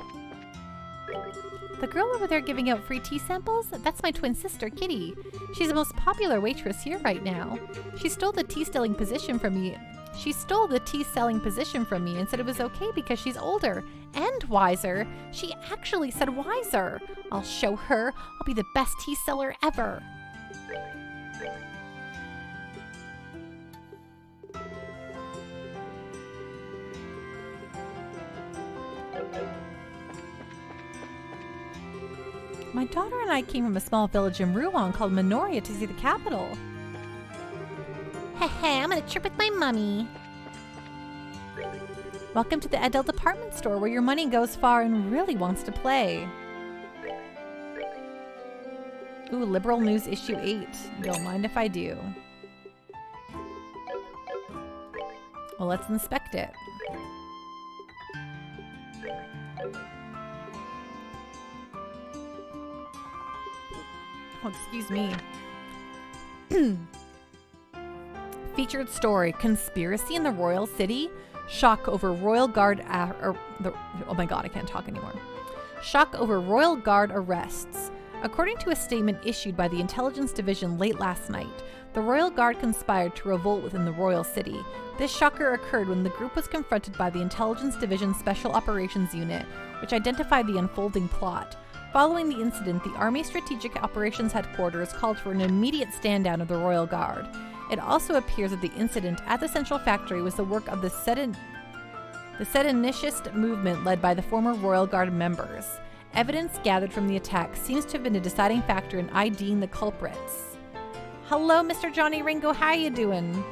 The girl over there giving out free tea samples? That's my twin sister, Kitty. She's the most popular waitress here right now. She stole the tea selling position from me. and said it was okay because she's older and wiser. She actually said wiser. I'll show her. I'll be the best tea seller ever. My daughter and I came from a small village in Rouen called Minoria to see the capital. Heh, I'm on a trip with my mummy. Welcome to the Adele department store where your money goes far and really wants to play. Ooh, Liberal News issue 8. Don't mind if I do. Well, let's inspect it. Oh, excuse me. Featured story: Conspiracy in the Royal City. Shock over Royal Guard. Oh my god, I can't talk anymore. Shock over Royal Guard arrests. According to a statement issued by the Intelligence Division late last night, the Royal Guard conspired to revolt within the Royal City. This shocker occurred when the group was confronted by the Intelligence Division Special Operations Unit, which identified the unfolding plot. Following the incident, the Army Strategic Operations Headquarters called for an immediate stand-down of the Royal Guard. It also appears that the incident at the Central Factory was the work of the seditionist movement led by the former Royal Guard members. Evidence gathered from the attack seems to have been a deciding factor in IDing the culprits. Hello, Mr. Johnny Ringo, how you doing?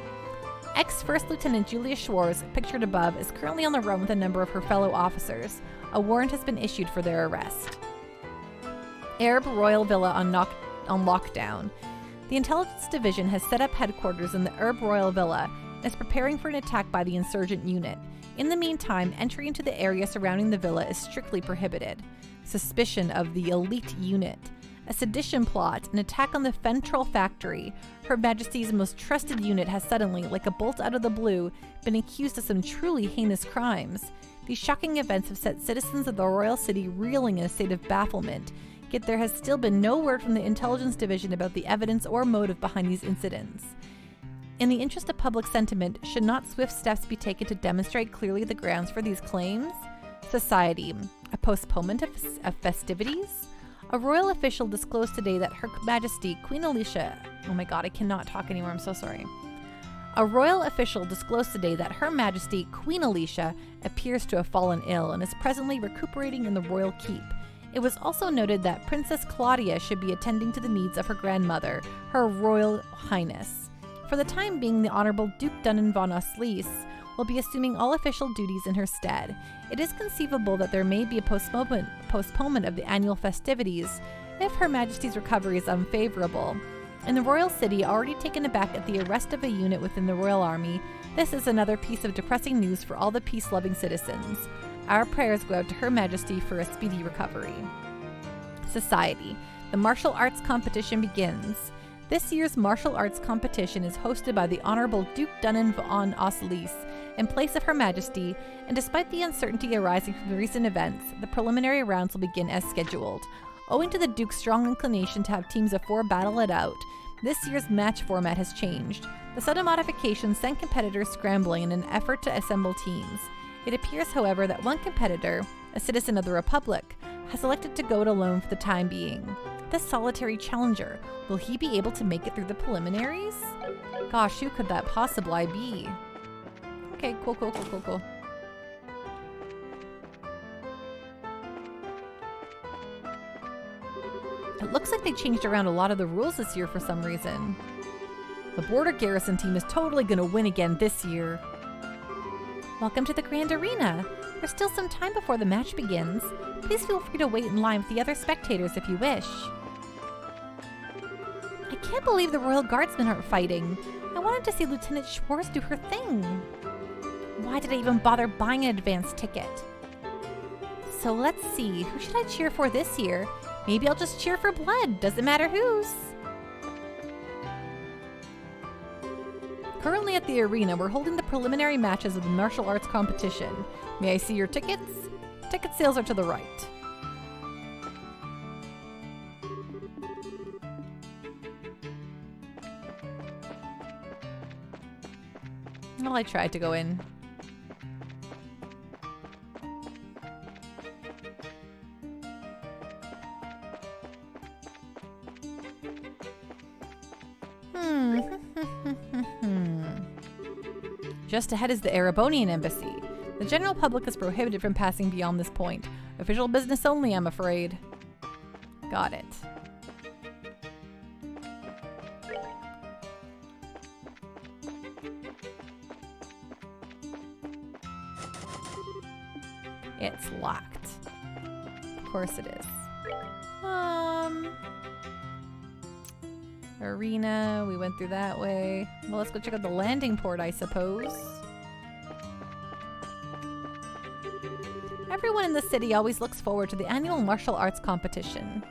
Ex-First Lieutenant Julia Schwartz, pictured above, is currently on the run with a number of her fellow officers. A warrant has been issued for their arrest. Arab Royal Villa on lockdown. The Intelligence Division has set up headquarters in the Arab Royal Villa and is preparing for an attack by the insurgent unit. In the meantime, entry into the area surrounding the villa is strictly prohibited. Suspicion of the elite unit. A sedition plot, an attack on the Fentrol factory. Her Majesty's most trusted unit has suddenly, like a bolt out of the blue, been accused of some truly heinous crimes. These shocking events have set citizens of the Royal City reeling in a state of bafflement. Yet there has still been no word from the Intelligence Division about the evidence or motive behind these incidents. In the interest of public sentiment, should not swift steps be taken to demonstrate clearly the grounds for these claims? Society. A postponement of festivities? A royal official disclosed today that Her Majesty Queen Alicia... Oh my god, I cannot talk anymore, I'm so sorry. A royal official disclosed today that Her Majesty Queen Alicia appears to have fallen ill and is presently recuperating in the royal keep. It was also noted that Princess Claudia should be attending to the needs of her grandmother, Her Royal Highness. For the time being, the Honorable Duke Dunnan von Oslice will be assuming all official duties in her stead. It is conceivable that there may be a postponement of the annual festivities if Her Majesty's recovery is unfavorable. In the Royal City, already taken aback at the arrest of a unit within the Royal Army, this is another piece of depressing news for all the peace-loving citizens. Our prayers go out to Her Majesty for a speedy recovery. Society. The martial arts competition begins. This year's martial arts competition is hosted by the Honorable Duke Dunnan von Oslice in place of Her Majesty, and despite the uncertainty arising from the recent events, the preliminary rounds will begin as scheduled. Owing to the Duke's strong inclination to have teams of 4 battle it out, this year's match format has changed. The sudden modification sent competitors scrambling in an effort to assemble teams. It appears, however, that one competitor, a citizen of the Republic, has elected to go it alone for the time being. This solitary challenger, will he be able to make it through the preliminaries? Gosh, who could that possibly be? Okay, cool. It looks like they changed around a lot of the rules this year for some reason. The Border Garrison team is totally gonna win again this year. Welcome to the Grand Arena. There's still some time before the match begins. Please feel free to wait in line with the other spectators if you wish. I can't believe the Royal Guardsmen aren't fighting. I wanted to see Lieutenant Schwartz do her thing. Why did I even bother buying an advance ticket? So let's see, who should I cheer for this year? Maybe I'll just cheer for blood, doesn't matter whose. Currently at the arena, we're holding the preliminary matches of the martial arts competition. May I see your tickets? Ticket sales are to the right. Well, I tried to go in. Just ahead is the Erebonian embassy. The general public is prohibited from passing beyond this point. Official business only, I'm afraid. Got it. It's locked. Of course it is. Arena, we went through that way. Well, let's go check out the landing port, I suppose. Everyone in the city always looks forward to the annual martial arts competition.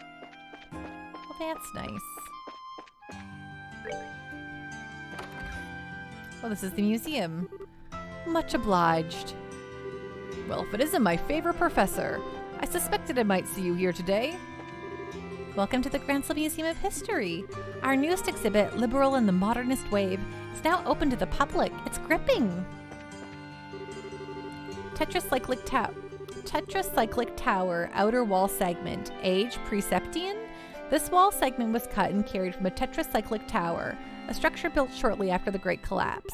Well, that's nice. Well, this is the museum. Much obliged. Well, if it isn't my favorite professor, I suspected I might see you here today. Welcome to the Gransel Museum of History. Our newest exhibit, Liberal and the Modernist Wave, is now open to the public. It's gripping. Tetracyclic tower, outer wall segment. Age, Pre-Septian? This wall segment was cut and carried from a tetracyclic tower, a structure built shortly after the Great Collapse.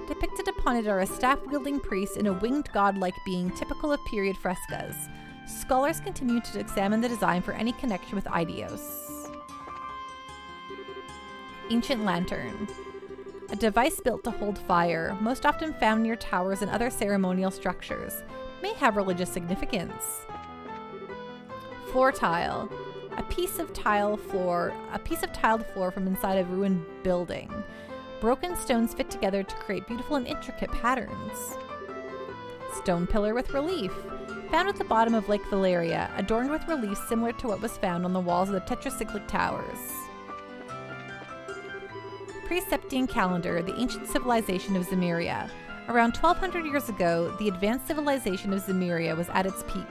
Depicted upon it are a staff-wielding priest and a winged god-like being typical of period frescoes. Scholars continue to examine the design for any connection with Eidos. Ancient lantern. A device built to hold fire, most often found near towers and other ceremonial structures. May have religious significance. Floor tile. A piece of tiled floor from inside a ruined building. Broken stones fit together to create beautiful and intricate patterns. Stone pillar with relief. Found at the bottom of Lake Valeria, adorned with reliefs similar to what was found on the walls of the tetracyclic towers. Pre-Septian calendar, the ancient civilization of Zemuria. Around 1200 years ago, the advanced civilization of Zemuria was at its peak.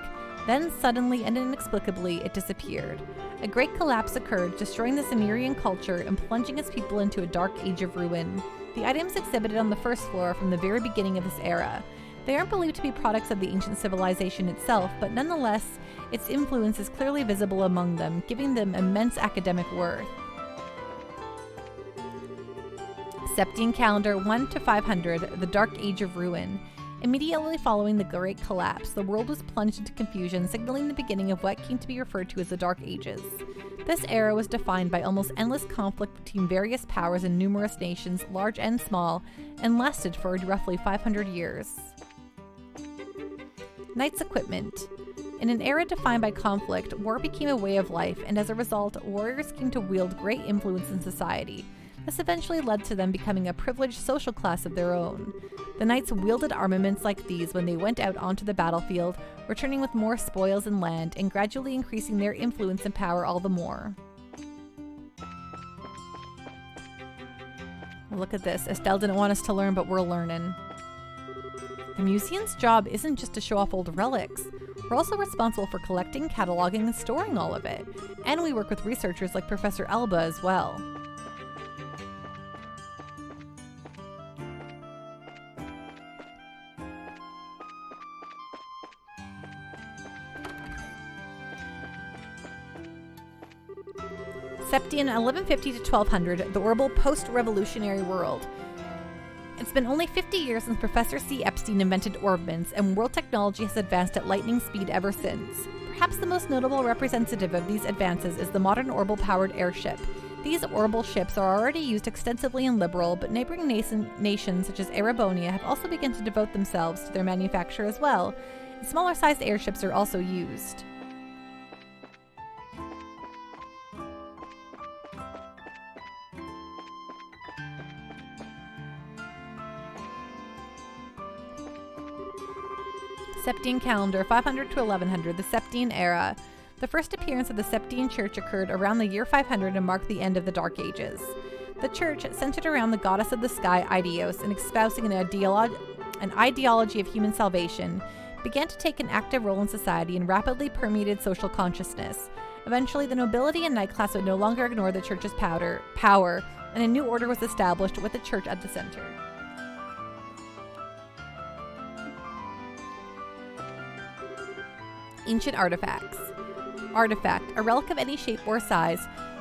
Then, suddenly and inexplicably, it disappeared. A great collapse occurred, destroying the Zemurian culture and plunging its people into a dark age of ruin. The items exhibited on the first floor from the very beginning of this era. They aren't believed to be products of the ancient civilization itself, but nonetheless, its influence is clearly visible among them, giving them immense academic worth. Septian calendar 1 to 500, the Dark Age of Ruin. Immediately following the Great Collapse, the world was plunged into confusion, signaling the beginning of what came to be referred to as the Dark Ages. This era was defined by almost endless conflict between various powers and numerous nations, large and small, and lasted for roughly 500 years. Knights' equipment. In an era defined by conflict, war became a way of life, and as a result, warriors came to wield great influence in society. This eventually led to them becoming a privileged social class of their own. The knights wielded armaments like these when they went out onto the battlefield, returning with more spoils and land, and gradually increasing their influence and power all the more. Look at this. Estelle didn't want us to learn, but we're learning. The museum's job isn't just to show off old relics. We're also responsible for collecting, cataloging, and storing all of it. And we work with researchers like Professor Elba as well. Septian 1150 to 1200, the orbital post-revolutionary world. It's been only 50 years since Professor C. Epstein invented orbments, and world technology has advanced at lightning speed ever since. Perhaps the most notable representative of these advances is the modern orbital-powered airship. These orbital ships are already used extensively in Liberal, but neighboring nations such as Erebonia have also begun to devote themselves to their manufacture as well. And smaller-sized airships are also used. Septian calendar 500 to 1100, the Septian era. The first appearance of the Septian church occurred around the year 500 and marked the end of the Dark Ages. The church, centered around the goddess of the sky, Eidos, and espousing an ideology of human salvation, began to take an active role in society and rapidly permeated social consciousness. Eventually, the nobility and knight class would no longer ignore the church's power, and a new order was established with the church at the center. Ancient artifacts. Artifact, a relic of any shape or size,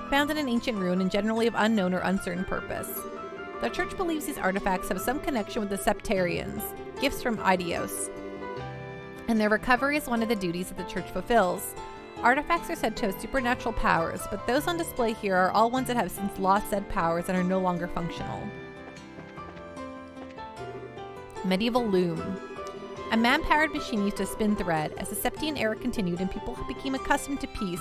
found in an ancient ruin and generally of unknown or uncertain purpose. The church believes these artifacts have some connection with the septarians, gifts from Idios, and their recovery is one of the duties that the church fulfills. Artifacts are said to have supernatural powers, but those on display here are all ones that have since lost said powers and are no longer functional. Medieval loom. A man-powered machine used to spin thread. As the Septian era continued and people became accustomed to peace,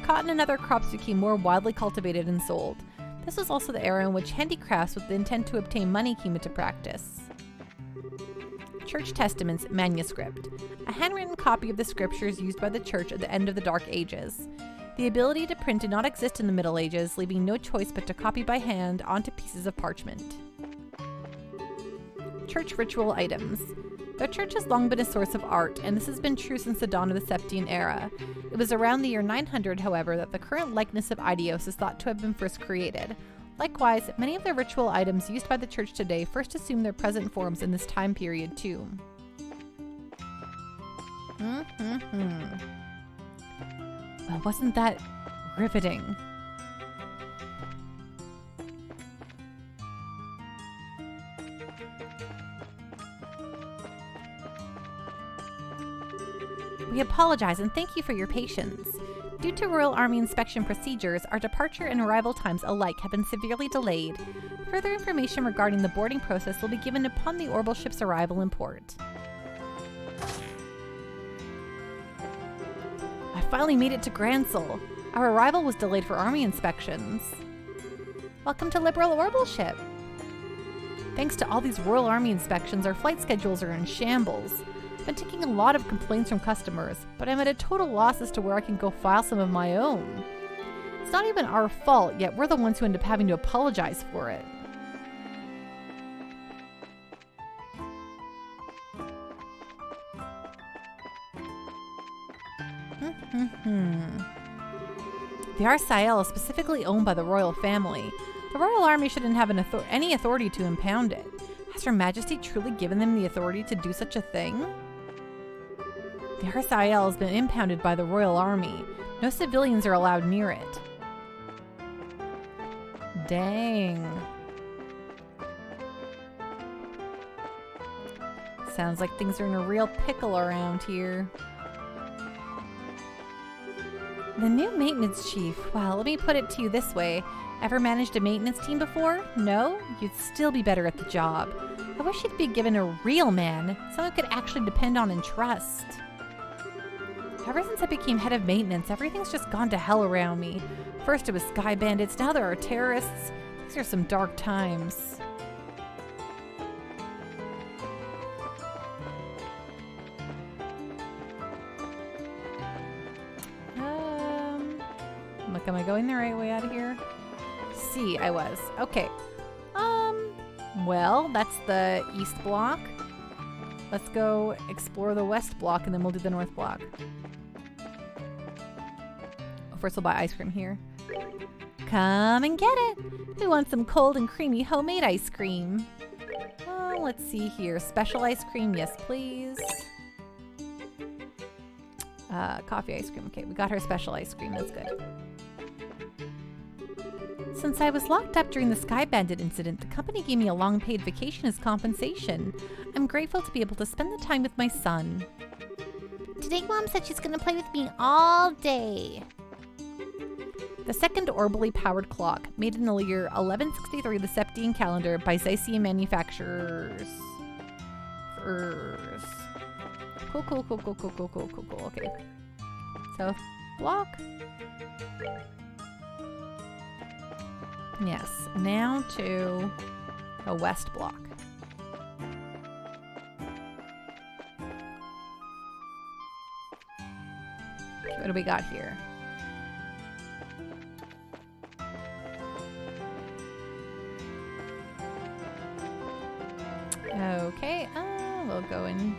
cotton and other crops became more widely cultivated and sold. This was also the era in which handicrafts with the intent to obtain money came into practice. Church Testaments manuscript. A handwritten copy of the scriptures used by the church at the end of the Dark Ages. The ability to print did not exist in the Middle Ages, leaving no choice but to copy by hand onto pieces of parchment. Church ritual items. The church has long been a source of art, and this has been true since the dawn of the Septian era. It was around the year 900, however, that the current likeness of Idios is thought to have been first created. Likewise, many of the ritual items used by the church today first assumed their present forms in this time period, too. Well, wasn't that riveting? We apologize and thank you for your patience. Due to Royal Army inspection procedures, our departure and arrival times alike have been severely delayed. Further information regarding the boarding process will be given upon the orbital ship's arrival in port. I finally made it to Gransel. Our arrival was delayed for Army inspections. Welcome to Liberal Orbital Ship. Thanks to all these Royal Army inspections, our flight schedules are in shambles. I've been taking a lot of complaints from customers, but I'm at a total loss as to where I can go file some of my own. It's not even our fault, yet we're the ones who end up having to apologize for it. The Arsael is specifically owned by the royal family. The royal army shouldn't have any authority to impound it. Has Her Majesty truly given them the authority to do such a thing? The Arsael has been impounded by the royal army. No civilians are allowed near it. Dang. Sounds like things are in a real pickle around here. The new maintenance chief. Well, let me put it to you this way. Ever managed a maintenance team before? No? You'd still be better at the job. I wish you'd be given a real man, someone could actually depend on and trust. Ever since I became head of maintenance, everything's just gone to hell around me. First it was sky bandits, now there are terrorists. These are some dark times. Look, am I going the right way out of here? See, I was. Okay. Well, that's the east block. Let's go explore the west block and then we'll do the north block. First we'll buy ice cream here. Come and get it! Who wants some cold and creamy homemade ice cream? Let's see here. Special ice cream, yes please. Coffee ice cream. Okay, we got her special ice cream. That's good. Since I was locked up during the Sky Bandit incident, the company gave me a long paid vacation as compensation. I'm grateful to be able to spend the time with my son. Today Mom said she's gonna play with me all day. The second orbally powered clock, made in the year 1163 the Septian calendar by Zycian manufacturers. Cool. Okay. South block. Yes, now to the west block. Okay, what do we got here? Okay, we'll go in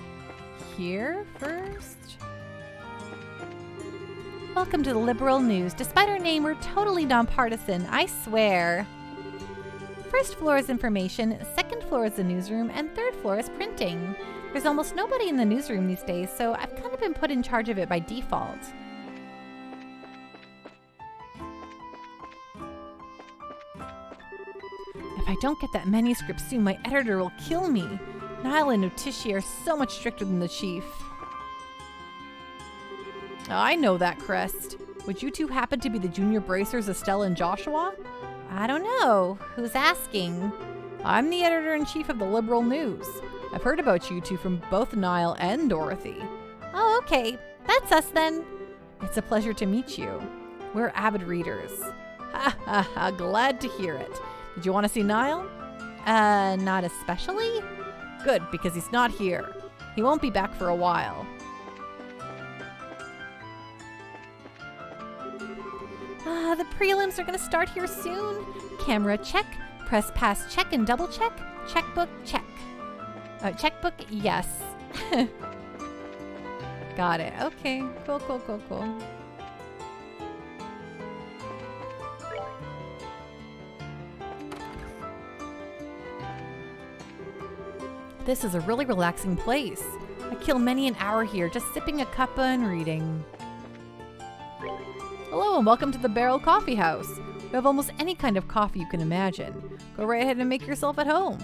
here first. Welcome to the Liberal News. Despite our name, we're totally nonpartisan, I swear. First floor is information, second floor is the newsroom, and third floor is printing. There's almost nobody in the newsroom these days, so I've kind of been put in charge of it by default. If I don't get that manuscript soon, my editor will kill me. Niall and Notitia are so much stricter than the chief. Oh, I know that crest. Would you two happen to be the junior bracers, Estella and Joshua? I don't know. Who's asking? I'm the editor-in-chief of the Liberal News. I've heard about you two from both Niall and Dorothy. Oh, okay. That's us then. It's a pleasure to meet you. We're avid readers. Ha ha ha, glad to hear it. Did you want to see Niall? Not especially? Good, because he's not here. He won't be back for a while. The prelims are going to start here soon. Camera check, press pass check and double check, checkbook check. Checkbook, yes. Got it. Okay, cool. This is a really relaxing place. I kill many an hour here just sipping a cuppa and reading. Hello and welcome to the Barrel Coffee House. We have almost any kind of coffee you can imagine. Go right ahead and make yourself at home.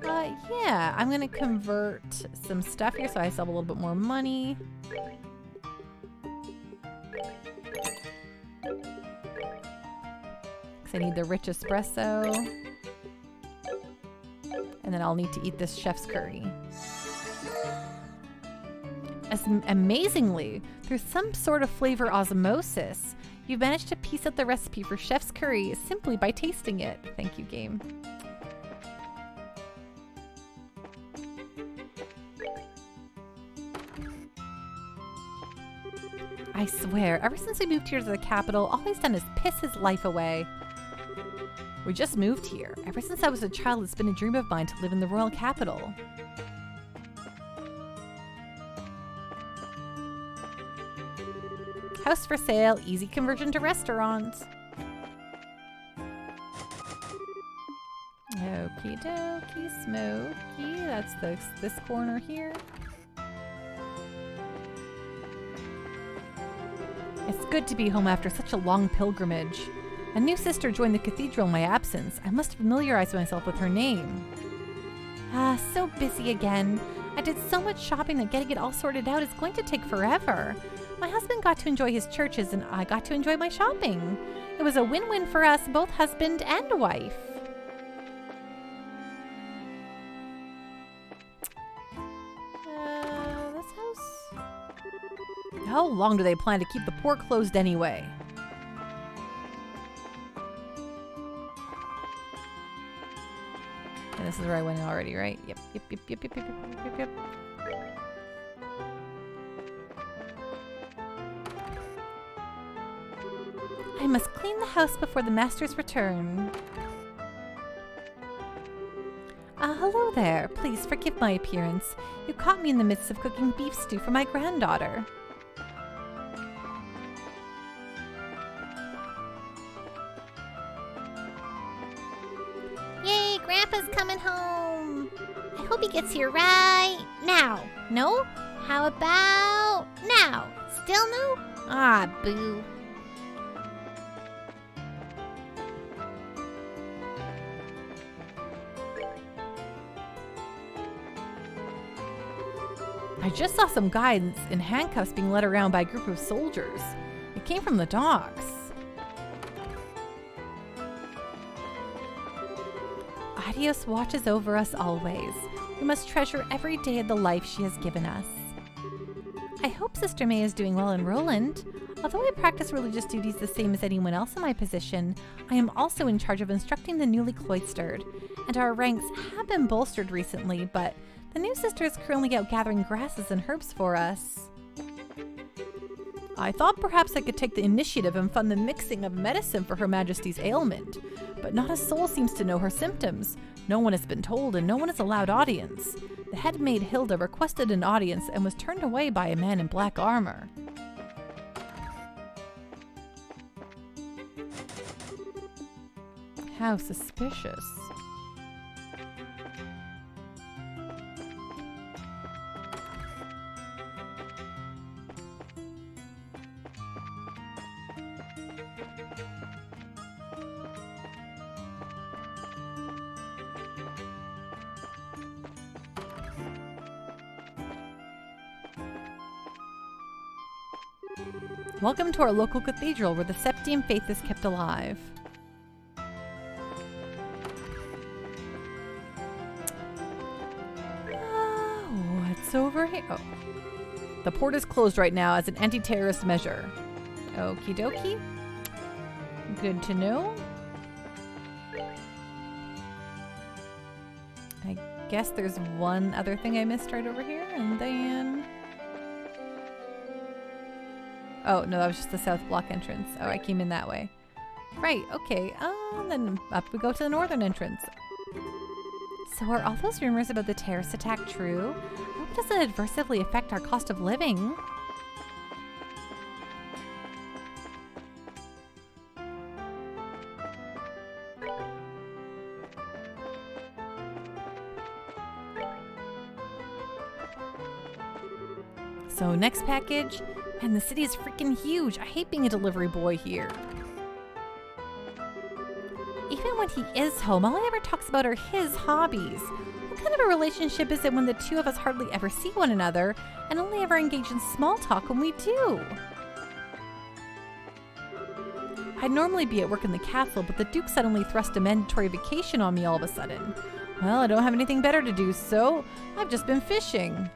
Yeah, I'm gonna convert some stuff here so I still have a little bit more money. Because I need the rich espresso. And then I'll need to eat this chef's curry. Amazingly, through some sort of flavor osmosis, you've managed to piece out the recipe for chef's curry simply by tasting it. Thank you, game. I swear, ever since we moved here to the capital, all he's done is piss his life away. We just moved here. Ever since I was a child, it's been a dream of mine to live in the royal capital. House for sale, easy conversion to restaurant. Okie dokie, smoky. That's this corner here. It's good to be home after such a long pilgrimage. A new sister joined the cathedral in my absence. I must familiarize myself with her name. So busy again. I did so much shopping that getting it all sorted out is going to take forever. My husband got to enjoy his churches and I got to enjoy my shopping. It was a win-win for us, both husband and wife. This house? How long do they plan to keep the port closed anyway? And this is where I went in already, right? Yep. I must clean the house before the master's return. Hello there. Please forgive my appearance. You caught me in the midst of cooking beef stew for my granddaughter. Yay, Grandpa's coming home. I hope he gets here right now. No? How about now? Still no? Ah, boo. I just saw some guys in handcuffs being led around by a group of soldiers. It came from the docks. Adios watches over us always. We must treasure every day of the life she has given us. I hope Sister May is doing well in Roland. Although I practice religious duties the same as anyone else in my position, I am also in charge of instructing the newly cloistered, and our ranks have been bolstered recently, but the new sister is currently out gathering grasses and herbs for us. I thought perhaps I could take the initiative and fund the mixing of medicine for Her Majesty's ailment, but not a soul seems to know her symptoms. No one has been told and no one is allowed audience. The head maid Hilda requested an audience and was turned away by a man in black armor. How suspicious. Welcome to our local cathedral where the Septian faith is kept alive. What's over here? Oh. The port is closed right now as an anti-terrorist measure. Okie dokie. Good to know. I guess there's one other thing I missed right over here, and then... Oh, no, that was just the south block entrance. Oh, I came in that way. Right, okay. Then up we go to the northern entrance. So are all those rumors about the terrorist attack true? I hope it doesn't adversely affect our cost of living. So next package. And the city is freaking huge. I hate being a delivery boy here. Even when he is home, all he ever talks about are his hobbies. What kind of a relationship is it when the two of us hardly ever see one another and only ever engage in small talk when we do? I'd normally be at work in the castle, but the Duke suddenly thrust a mandatory vacation on me all of a sudden. Well, I don't have anything better to do, so I've just been fishing.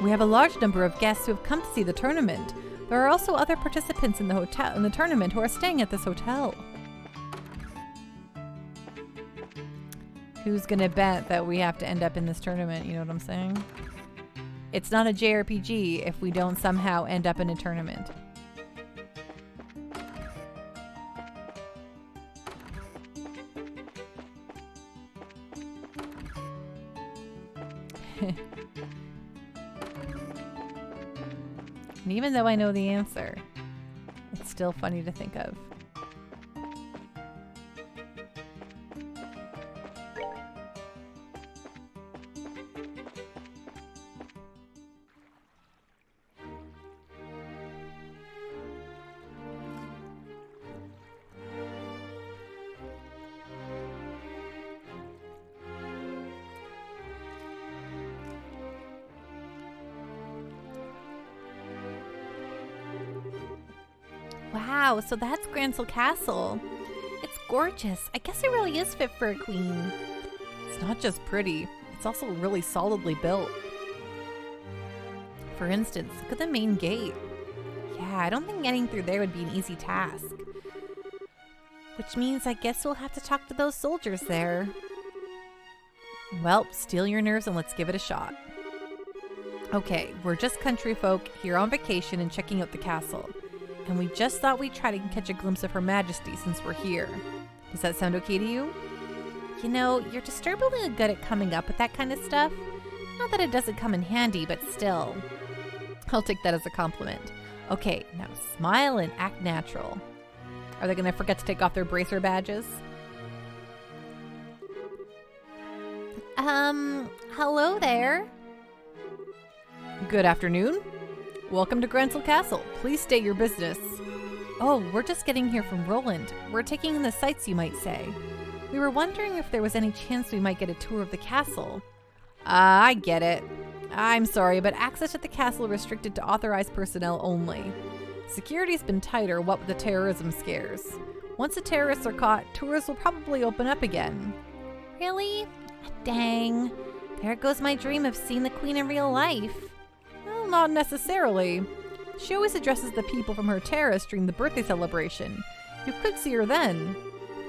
We have a large number of guests who have come to see the tournament. There are also other participants in the tournament who are staying at this hotel. Who's gonna bet that we have to end up in this tournament? You know what I'm saying? It's not a JRPG if we don't somehow end up in a tournament. And even though I know the answer, it's still funny to think of. Wow, so that's Grancel Castle. It's gorgeous. I guess it really is fit for a queen. It's not just pretty, it's also really solidly built. For instance, look at the main gate. Yeah, I don't think getting through there would be an easy task. Which means I guess we'll have to talk to those soldiers there. Well, steel your nerves and let's give it a shot. Okay, we're just country folk here on vacation and checking out the castle. And we just thought we'd try to catch a glimpse of Her Majesty since we're here. Does that sound okay to you? You know, you're disturbingly good at coming up with that kind of stuff. Not that it doesn't come in handy, but still. I'll take that as a compliment. Okay, now smile and act natural. Are they going to forget to take off their bracer badges? Hello there. Good afternoon. Welcome to Grancel Castle. Please state your business. Oh, we're just getting here from Roland. We're taking in the sights, you might say. We were wondering if there was any chance we might get a tour of the castle. I get it. I'm sorry, but access to the castle restricted to authorized personnel only. Security's been tighter, what with the terrorism scares. Once the terrorists are caught, tours will probably open up again. Really? Dang. There goes my dream of seeing the queen in real life. Well, not necessarily. She always addresses the people from her terrace during the birthday celebration. You could see her then.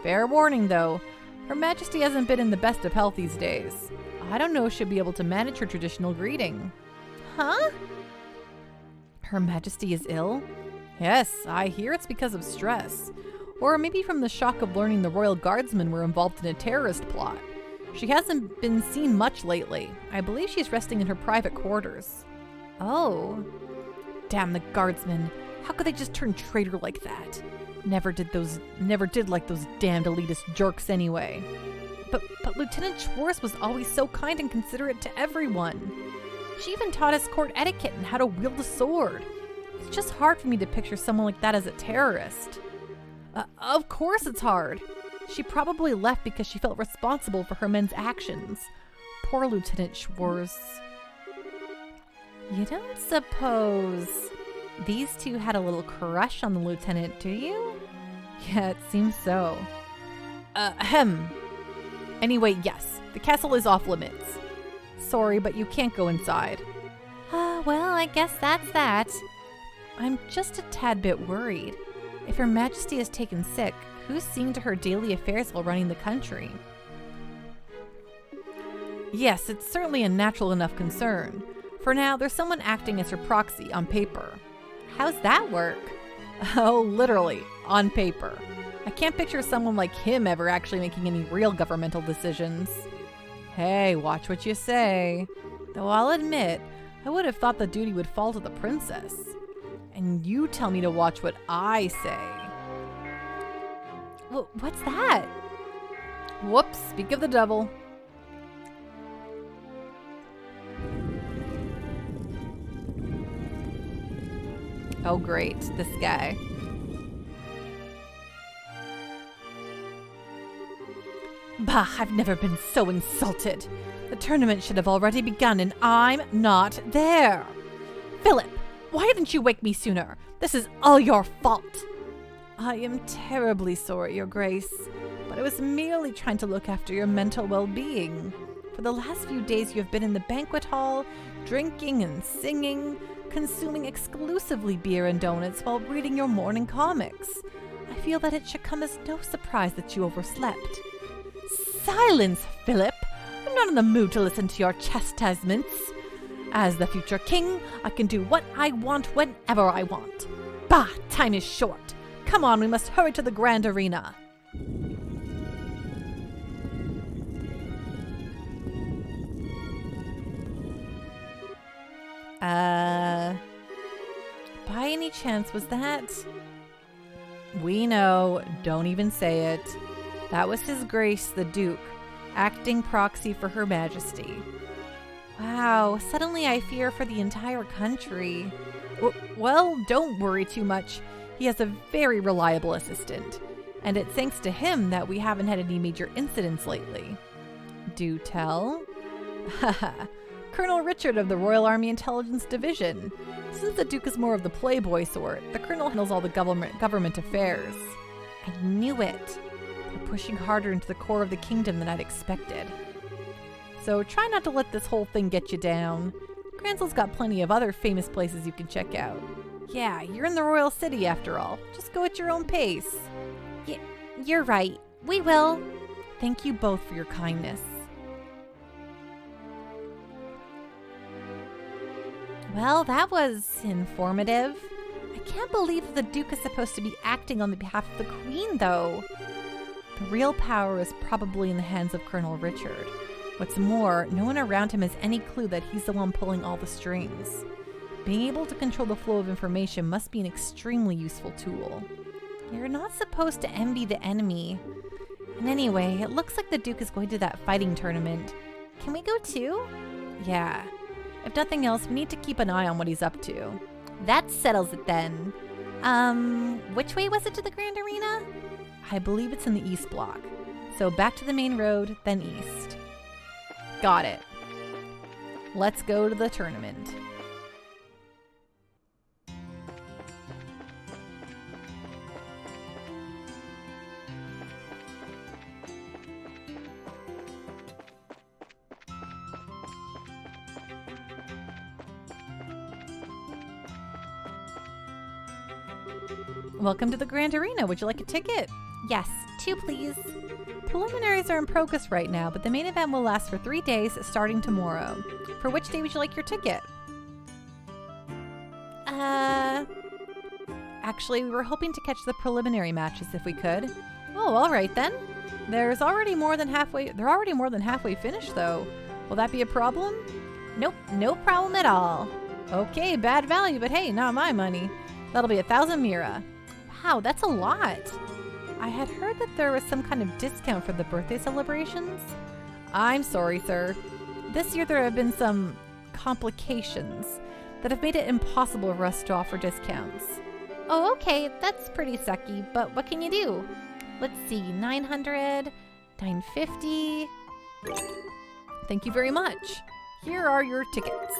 Fair warning, though. Her Majesty hasn't been in the best of health these days. I don't know if she'll be able to manage her traditional greeting. Huh? Her Majesty is ill? Yes, I hear it's because of stress. Or maybe from the shock of learning the Royal Guardsmen were involved in a terrorist plot. She hasn't been seen much lately. I believe she's resting in her private quarters. Oh. Damn the Guardsmen. How could they just turn traitor like that? Never did like those damned elitist jerks anyway. But Lieutenant Schwartz was always so kind and considerate to everyone. She even taught us court etiquette and how to wield a sword. It's just hard for me to picture someone like that as a terrorist. Of course it's hard. She probably left because she felt responsible for her men's actions. Poor Lieutenant Schwartz. You don't suppose these two had a little crush on the lieutenant, do you? Yeah, it seems so. Ahem. Anyway, yes, the castle is off limits. Sorry, but you can't go inside. Well, I guess that's that. I'm just a tad bit worried. If Her Majesty is taken sick, who's seeing to her daily affairs while running the country? Yes, it's certainly a natural enough concern. For now, there's someone acting as her proxy on paper. How's that work? Oh, literally, on paper. I can't picture someone like him ever actually making any real governmental decisions. Hey, watch what you say. Though I'll admit, I would have thought the duty would fall to the princess. And you tell me to watch what I say. What's that? Whoops, speak of the devil. Oh great, this guy. Bah, I've never been so insulted. The tournament should have already begun and I'm not there. Philip, why didn't you wake me sooner? This is all your fault. I am terribly sorry, Your Grace, but I was merely trying to look after your mental well-being. For the last few days you have been in the banquet hall, drinking and singing, consuming exclusively beer and donuts while reading your morning comics. I feel that it should come as no surprise that you overslept. Silence, Philip! I'm not in the mood to listen to your chastisements. As the future king, I can do what I want whenever I want. Bah, time is short. Come on, we must hurry to the grand arena. By any chance, was that? We know, don't even say it. That was His Grace the Duke, acting proxy for Her Majesty. Wow, suddenly I fear for the entire country. Well, don't worry too much. He has a very reliable assistant, and it's thanks to him that we haven't had any major incidents lately. Do tell? Haha, Colonel Richard of the Royal Army Intelligence Division. Since the Duke is more of the playboy sort, the Colonel handles all the government affairs. I knew it. They're pushing harder into the core of the kingdom than I'd expected. So try not to let this whole thing get you down. Gransel's got plenty of other famous places you can check out. Yeah, you're in the royal city after all. Just go at your own pace. You're right. We will. Thank you both for your kindness. Well, that was informative. I can't believe that the Duke is supposed to be acting on the behalf of the Queen, though. The real power is probably in the hands of Colonel Richard. What's more, no one around him has any clue that he's the one pulling all the strings. Being able to control the flow of information must be an extremely useful tool. You're not supposed to envy the enemy. And anyway, it looks like the Duke is going to that fighting tournament. Can we go too? Yeah. If nothing else, we need to keep an eye on what he's up to. That settles it then. Which way was it to the Grand Arena? I believe it's in the East Block. So back to the main road, then east. Got it. Let's go to the tournament. Welcome to the Grand Arena. Would you like a ticket? Yes, you, please? Preliminaries are in progress right now, but the main event will last for 3 days, starting tomorrow. For which day would you like your ticket? Actually, we were hoping to catch the preliminary matches if we could. Oh, all right then. They're already more than halfway finished, though. Will that be a problem? Nope, no problem at all. Okay, bad value, but hey, not my money. That'll be 1,000 Mira. Wow, that's a lot. I had heard that there was some kind of discount for the birthday celebrations. I'm sorry, sir. This year there have been some complications that have made it impossible for us to offer discounts. Oh, okay, that's pretty sucky, but what can you do? Let's see, 900, 950. Thank you very much. Here are your tickets.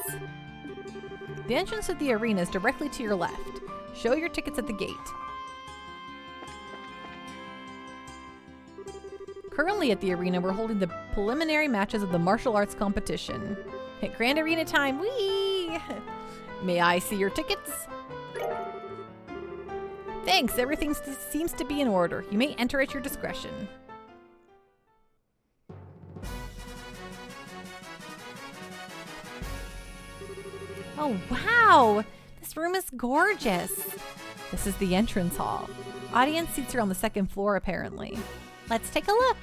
The entrance to the arena is directly to your left. Show your tickets at the gate. Currently at the arena, we're holding the preliminary matches of the martial arts competition. Hit Grand Arena time, whee! May I see your tickets? Thanks, everything seems to be in order. You may enter at your discretion. Oh, wow! This room is gorgeous. This is the entrance hall. Audience seats are on the second floor, apparently. Let's take a look.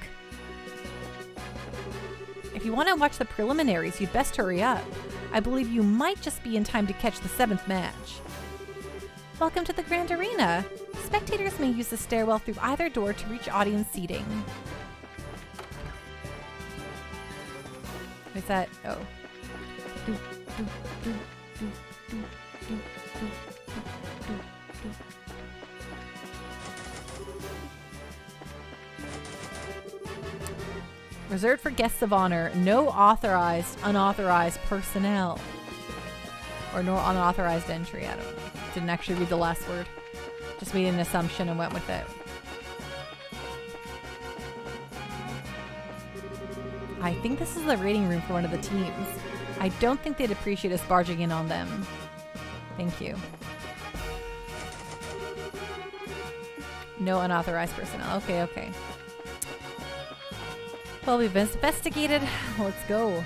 If you want to watch the preliminaries, you'd best hurry up. I believe you might just be in time to catch the 7th match. Welcome to the Grand Arena. Spectators may use the stairwell through either door to reach audience seating. Is that... oh. Reserved for guests of honor. No authorized, unauthorized personnel. Or no unauthorized entry. I don't know. Didn't actually read the last word. Just made an assumption and went with it. I think this is the rating room for one of the teams. I don't think they'd appreciate us barging in on them. Thank you. No unauthorized personnel. Okay, okay. Well, we've investigated. Let's go.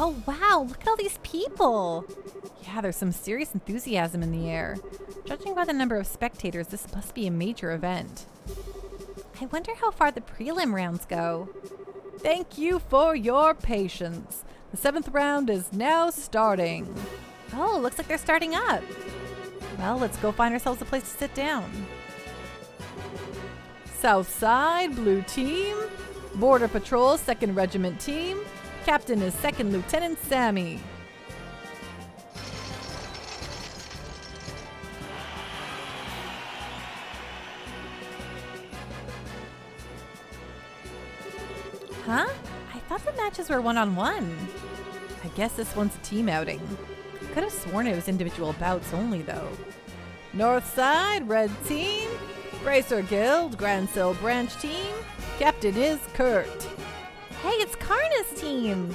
Oh, wow. Look at all these people. Yeah, there's some serious enthusiasm in the air. Judging by the number of spectators, this must be a major event. I wonder how far the prelim rounds go. Thank you for your patience. The 7th round is now starting. Oh, looks like they're starting up. Well, let's go find ourselves a place to sit down. South Side, Blue Team. Border Patrol, 2nd Regiment Team. Captain is 2nd Lieutenant Sammy. Huh? I thought the matches were one-on-one. I guess this one's a team outing. Could have sworn it was individual bouts only, though. North Side, Red Team. Bracer Guild, Grand Sill Branch Team. Captain is Kurt. Hey, it's Karna's team!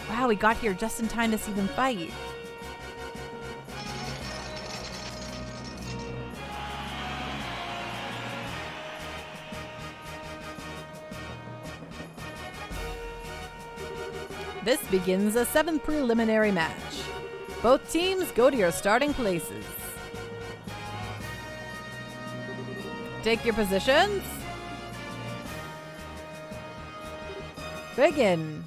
Wow, we got here just in time to see them fight. This begins a 7th preliminary match. Both teams go to your starting places. Take your positions. Begin.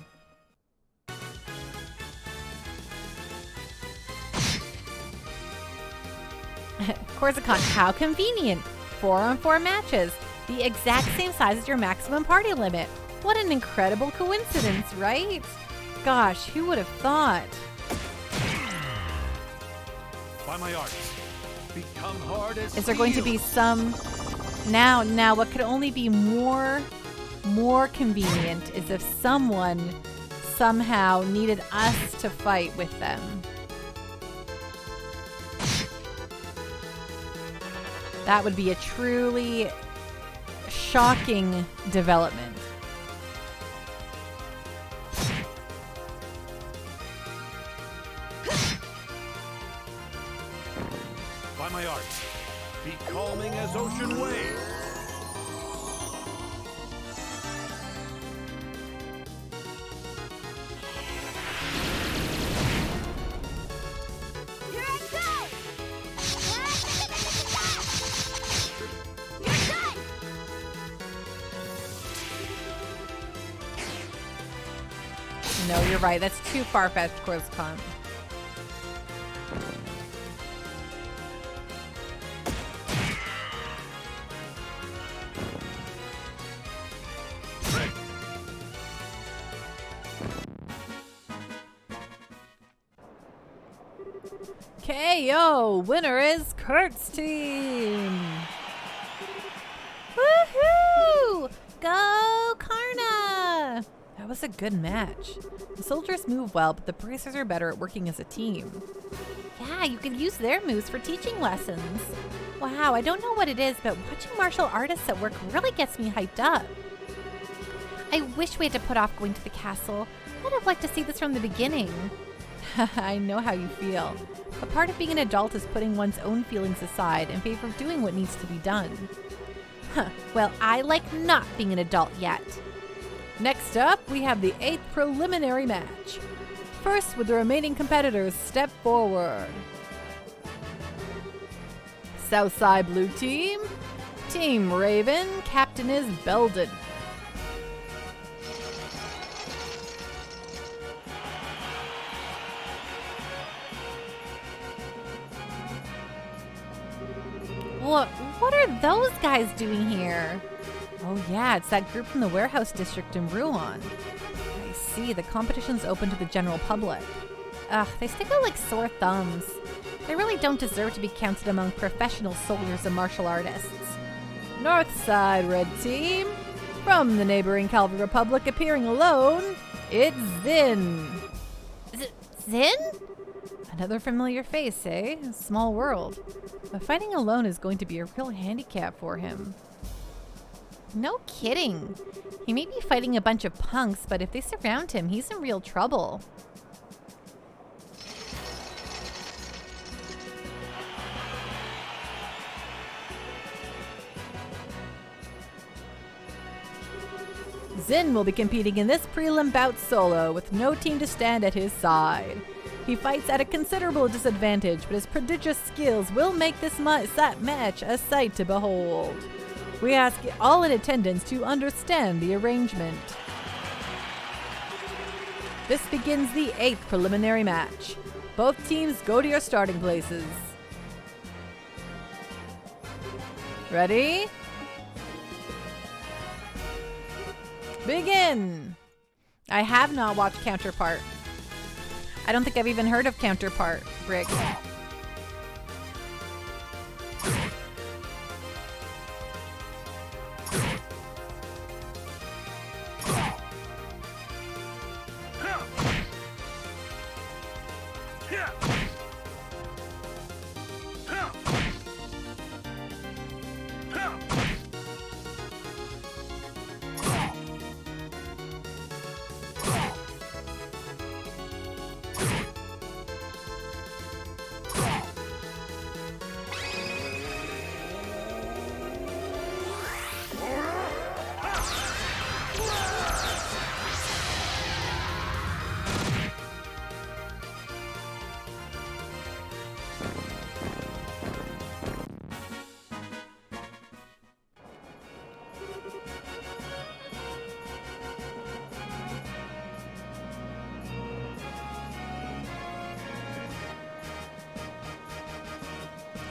Corsican, how convenient. 4-on-4 matches. The exact same size as your maximum party limit. What an incredible coincidence, right? Gosh, who would have thought? By my art, become hard as Is there going to be some... Now, what could only be more convenient is if someone somehow needed us to fight with them. That would be a truly shocking development. Be calming as ocean waves. Here I go! You're done! No, you're right. That's too far-fetched, Coruscant. KO! Winner is Kurt's team! Woohoo! Go Karna! That was a good match. The soldiers move well, but the bracers are better at working as a team. Yeah, you could use their moves for teaching lessons. Wow, I don't know what it is, but watching martial artists at work really gets me hyped up. I wish we had to put off going to the castle. I'd have liked to see this from the beginning. I know how you feel. A part of being an adult is putting one's own feelings aside in favor of doing what needs to be done. Well, I like not being an adult yet. Next up, we have the 8th preliminary match. First, would the remaining competitors step forward? Southside Blue Team, Team Raven, captain is Belden. What are those guys doing here? Oh yeah, it's that group from the warehouse district in Rouen. I see, the competition's open to the general public. Ugh, they stick out like sore thumbs. They really don't deserve to be counted among professional soldiers and martial artists. Northside Red Team, from the neighboring Calvary Republic appearing alone, it's Zin. Zin? Another familiar face, eh? Small world. But fighting alone is going to be a real handicap for him. No kidding. He may be fighting a bunch of punks, but if they surround him, he's in real trouble. Zin will be competing in this prelim bout solo with no team to stand at his side. He fights at a considerable disadvantage, but his prodigious skills will make this match a sight to behold. We ask all in attendance to understand the arrangement. This begins the 8th preliminary match. Both teams go to your starting places. Ready? Begin! I have not watched Counterpart. I don't think I've even heard of Counterpart, Brick.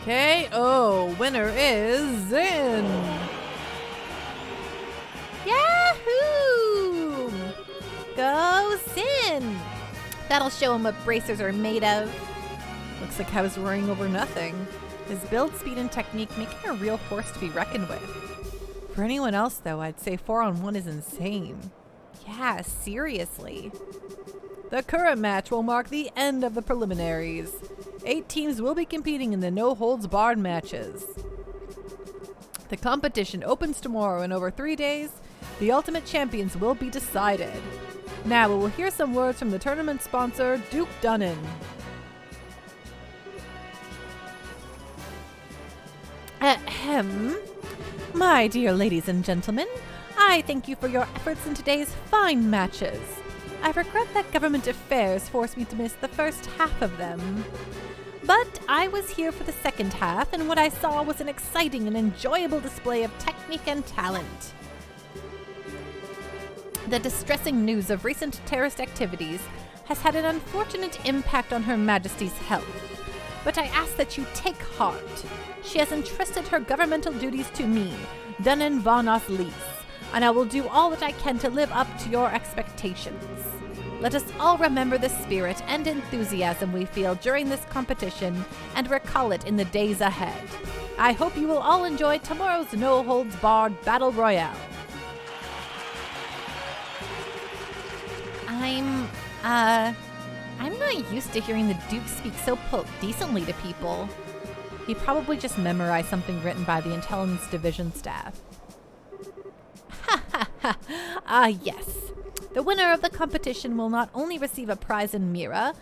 KO! Winner is Zin! Yahoo! Go Zin! That'll show him what bracers are made of. Looks like I was worrying over nothing. His build speed and technique make him a real force to be reckoned with. For anyone else, though, I'd say 4-on-1 is insane. Yeah, seriously. The current match will mark the end of the preliminaries. 8 teams will be competing in the no-holds-barred matches. The competition opens tomorrow, and over 3 days, the ultimate champions will be decided. Now we will hear some words from the tournament sponsor, Duke Dunnan. Ahem. My dear ladies and gentlemen, I thank you for your efforts in today's fine matches. I regret that government affairs forced me to miss the first half of them. But I was here for the second half, and what I saw was an exciting and enjoyable display of technique and talent. The distressing news of recent terrorist activities has had an unfortunate impact on Her Majesty's health. But I ask that you take heart. She has entrusted her governmental duties to me, Dunnen von Oslies, and I will do all that I can to live up to your expectations. Let us all remember the spirit and enthusiasm we feel during this competition and recall it in the days ahead. I hope you will all enjoy tomorrow's no-holds-barred Battle Royale. I'm not used to hearing the Duke speak so decently to people. He probably just memorized something written by the Intelligence Division staff. Ha ha ha! Ah, yes. The winner of the competition will not only receive a prize in Mira,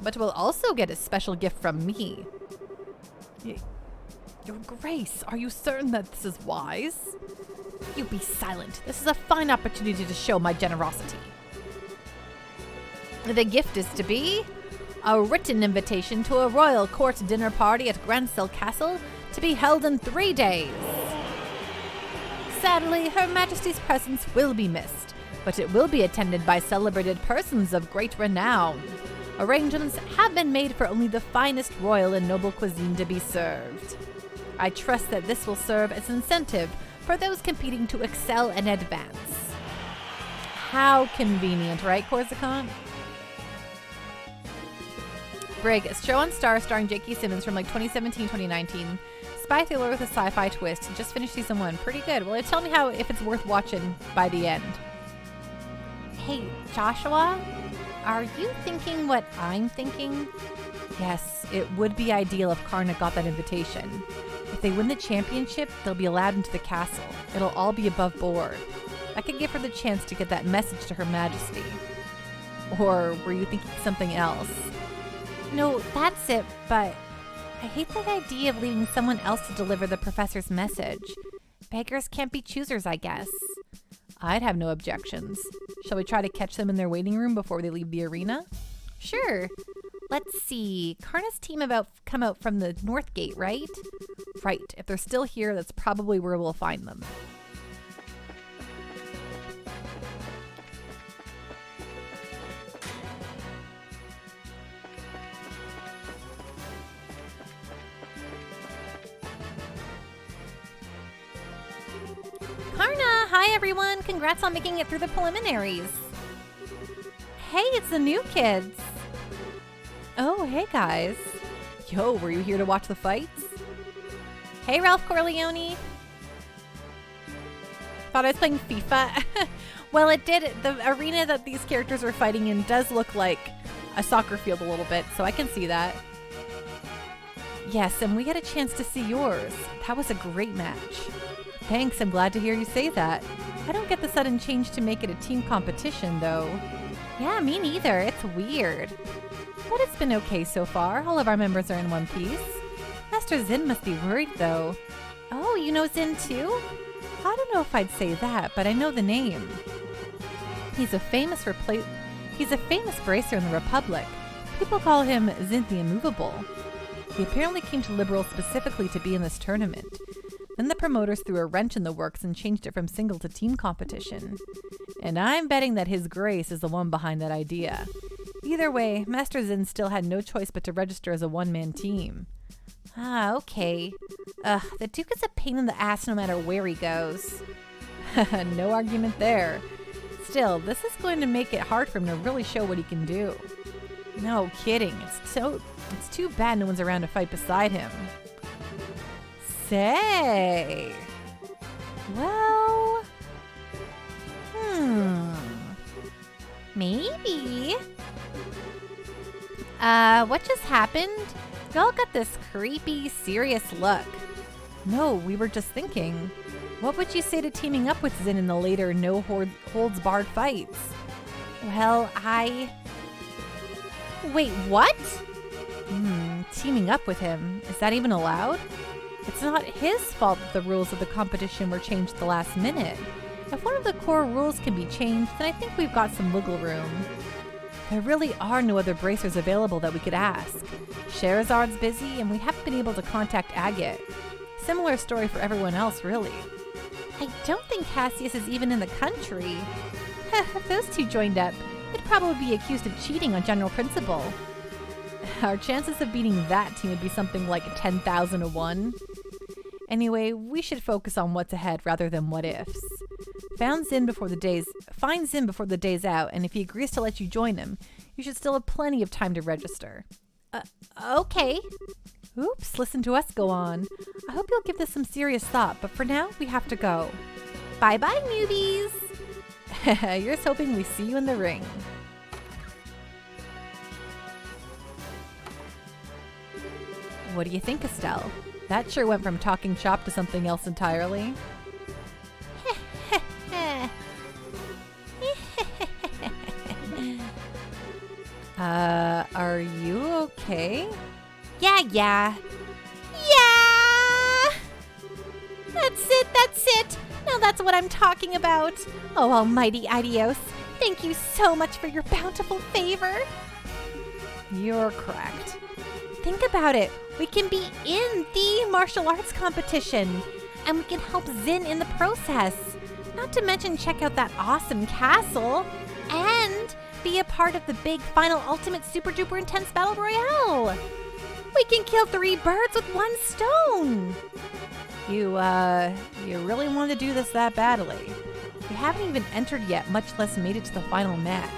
but will also get a special gift from me. Your Grace, are you certain that this is wise? You be silent. This is a fine opportunity to show my generosity. The gift is to be a written invitation to a royal court dinner party at Gransel Castle to be held in 3 days. Sadly, Her Majesty's presence will be missed, but it will be attended by celebrated persons of great renown. Arrangements have been made for only the finest royal and noble cuisine to be served. I trust that this will serve as incentive for those competing to excel and advance. How convenient, right, Corsican? Brig, a show on Star starring J.K. Simmons from like 2017, 2019. Spy thriller with a sci-fi twist. Just finished season 1. Pretty good. Well, tell me if it's worth watching by the end. Hey, Joshua, are you thinking what I'm thinking? Yes, it would be ideal if Karna got that invitation. If they win the championship, they'll be allowed into the castle. It'll all be above board. I could give her the chance to get that message to Her Majesty. Or were you thinking something else? No, that's it, but I hate that idea of leaving someone else to deliver the professor's message. Beggars can't be choosers, I guess. I'd have no objections. Shall we try to catch them in their waiting room before they leave the arena? Sure. Let's see. Karna's team come out from the North Gate, right? Right. If they're still here, that's probably where we'll find them. Karna, hi everyone. Congrats on making it through the preliminaries. Hey, it's the new kids. Oh, hey guys. Yo, were you here to watch the fights? Hey, Ralph Corleone. Thought I was playing FIFA. Well, it did. The arena that these characters are fighting in does look like a soccer field a little bit, so I can see that. Yes, and we had a chance to see yours. That was a great match. Thanks, I'm glad to hear you say that. I don't get the sudden change to make it a team competition, though. Yeah, me neither. It's weird. But it's been okay so far. All of our members are in one piece. Master Zin must be worried, though. Oh, you know Zin too? I don't know if I'd say that, but I know the name. He's a famous bracer in the Republic. People call him Zin the Immovable. He apparently came to Liberal specifically to be in this tournament. Then the promoters threw a wrench in the works and changed it from single to team competition. And I'm betting that His Grace is the one behind that idea. Either way, Master Zin still had no choice but to register as a one-man team. Ah, okay. The Duke is a pain in the ass no matter where he goes. No argument there. Still, this is going to make it hard for him to really show what he can do. No kidding. It's too bad no one's around to fight beside him. Say. Well. Maybe. What just happened? Y'all got this creepy, serious look. No, we were just thinking. What would you say to teaming up with Zin in the later no-holds-barred fights? Well, Wait, what? Teaming up with him. Is that even allowed? It's not his fault that the rules of the competition were changed at the last minute. If one of the core rules can be changed, then I think we've got some wiggle room. There really are no other bracers available that we could ask. Scheherazad's busy, and we haven't been able to contact Agate. Similar story for everyone else, really. I don't think Cassius is even in the country. If those two joined up, they'd probably be accused of cheating on general principle. Our chances of beating that team would be something like 10,000 to 1. Anyway, we should focus on what's ahead rather than what ifs. Find Zin before the day's out, and if he agrees to let you join him, you should still have plenty of time to register. Okay. Oops, listen to us go on. I hope you'll give this some serious thought, but for now, we have to go. Bye-bye, newbies. Here's hoping we see you in the ring. What do you think, Estelle? That sure went from talking shop to something else entirely. Are you okay? Yeah. That's it. Now that's what I'm talking about. Oh, almighty Idios. Thank you so much for your bountiful favor. You're correct. Think about it. We can be in the martial arts competition, and we can help Zin in the process. Not to mention check out that awesome castle, and be a part of the big final ultimate super duper intense battle royale. We can kill 3 birds with 1 stone. You really want to do this that badly. We haven't even entered yet, much less made it to the final match.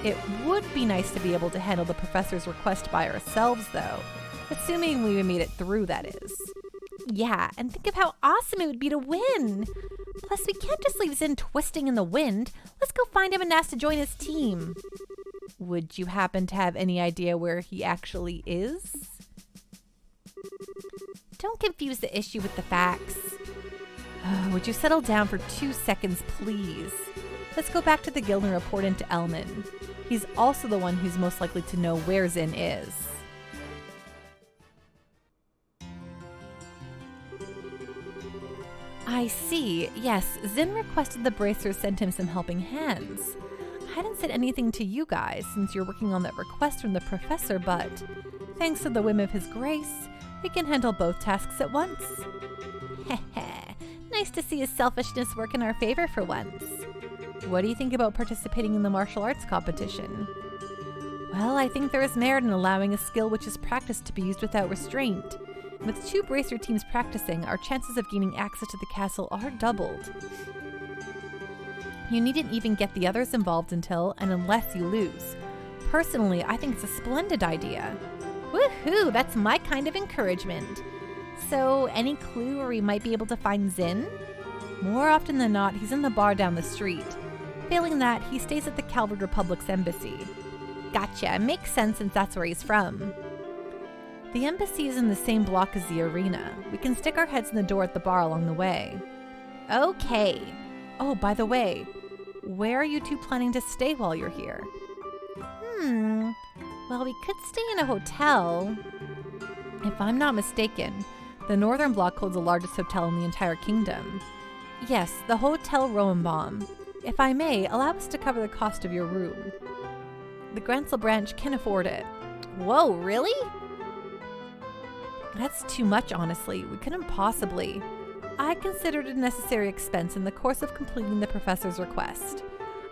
It would be nice to be able to handle the professor's request by ourselves, though. Assuming we made it through, that is. Yeah, and think of how awesome it would be to win. Plus, we can't just leave Zin twisting in the wind. Let's go find him and ask to join his team. Would you happen to have any idea where he actually is? Don't confuse the issue with the facts. Would you settle down for 2 seconds, please? Let's go back to the guild and report into Elman. He's also the one who's most likely to know where Zin is. I see. Yes, Zin requested the bracers send him some helping hands. I hadn't said anything to you guys since you're working on that request from the professor, but thanks to the whim of his grace, we can handle both tasks at once. Heh. Nice to see his selfishness work in our favor for once. What do you think about participating in the martial arts competition? Well, I think there is merit in allowing a skill which is practiced to be used without restraint. With 2 bracer teams practicing, our chances of gaining access to the castle are doubled. You needn't even get the others involved until and unless you lose. Personally, I think it's a splendid idea. Woohoo, that's my kind of encouragement. So, any clue where we might be able to find Zin? More often than not, he's in the bar down the street. Failing that, he stays at the Calvard Republic's embassy. Gotcha, makes sense since that's where he's from. The embassy is in the same block as the arena. We can stick our heads in the door at the bar along the way. Okay. Oh, by the way, where are you 2 planning to stay while you're here? Well, we could stay in a hotel. If I'm not mistaken, the Northern Block holds the largest hotel in the entire kingdom. Yes, the Hotel Roenbaum. If I may, allow us to cover the cost of your room. The Gransel branch can afford it. Whoa, really? That's too much, honestly. We couldn't possibly. I considered it a necessary expense in the course of completing the professor's request.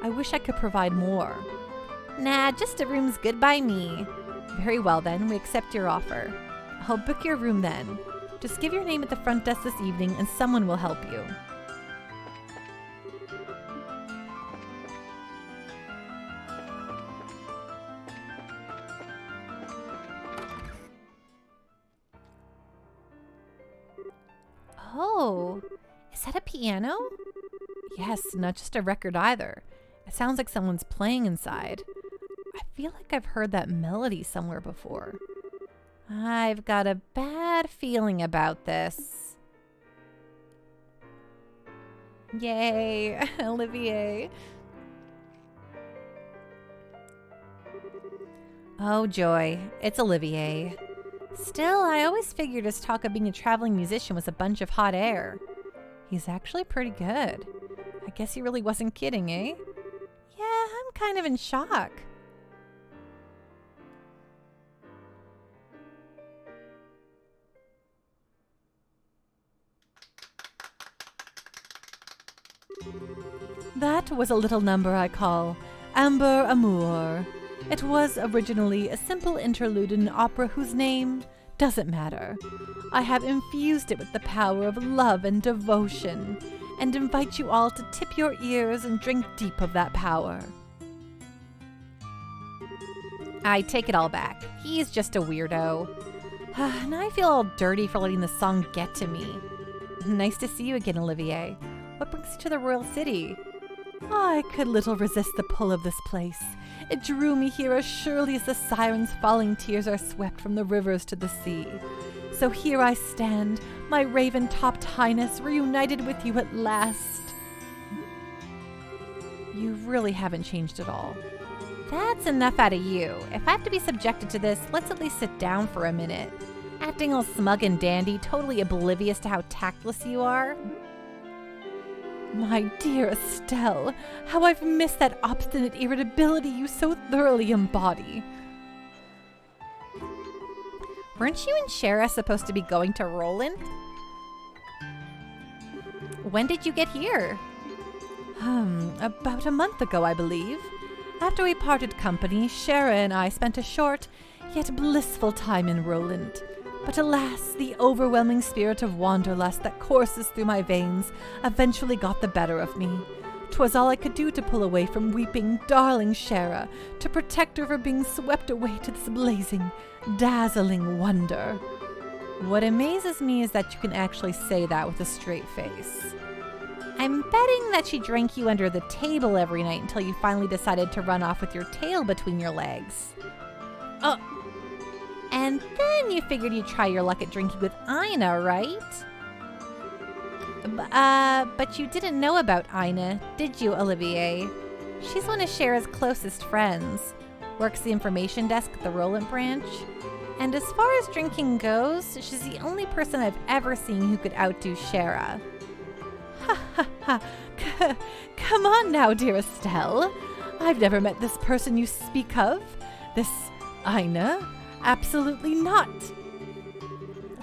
I wish I could provide more. Nah, just a room's good by me. Very well then, we accept your offer. I'll book your room then. Just give your name at the front desk this evening and someone will help you. Oh, is that a piano? Yes, not just a record either. It sounds like someone's playing inside. I feel like I've heard that melody somewhere before. I've got a bad feeling about this. Yay, Olivier. Oh joy, it's Olivier. Still, I always figured his talk of being a traveling musician was a bunch of hot air. He's actually pretty good. I guess he really wasn't kidding, eh? Yeah, I'm kind of in shock. That was a little number I call Amber Amour. It was originally a simple interlude in an opera whose name doesn't matter. I have infused it with the power of love and devotion, and invite you all to tip your ears and drink deep of that power. I take it all back. He's just a weirdo. And I feel all dirty for letting the song get to me. Nice to see you again, Olivier. What brings you to the royal city? I could little resist the pull of this place. It drew me here as surely as the sirens' falling tears are swept from the rivers to the sea. So here I stand, my raven-topped highness, reunited with you at last. You really haven't changed at all. That's enough out of you. If I have to be subjected to this, let's at least sit down for a minute. Acting all smug and dandy, totally oblivious to how tactless you are. My dear Estelle, how I've missed that obstinate irritability you so thoroughly embody. Weren't you and Shara supposed to be going to Roland? When did you get here? About a month ago, I believe. After we parted company, Shara and I spent a short, yet blissful time in Roland. But alas, the overwhelming spirit of wanderlust that courses through my veins eventually got the better of me. 'Twas all I could do to pull away from weeping, darling Shara, to protect her from being swept away to this blazing, dazzling wonder. What amazes me is that you can actually say that with a straight face. I'm betting that she drank you under the table every night until you finally decided to run off with your tail between your legs. Oh. And then you figured you'd try your luck at drinking with Ina, right? But you didn't know about Ina, did you, Olivier? She's one of Shara's closest friends. Works the information desk at the Roland branch. And as far as drinking goes, she's the only person I've ever seen who could outdo Shara. Ha ha ha. Come on now, dear Estelle. I've never met this person you speak of. This Ina. Absolutely not.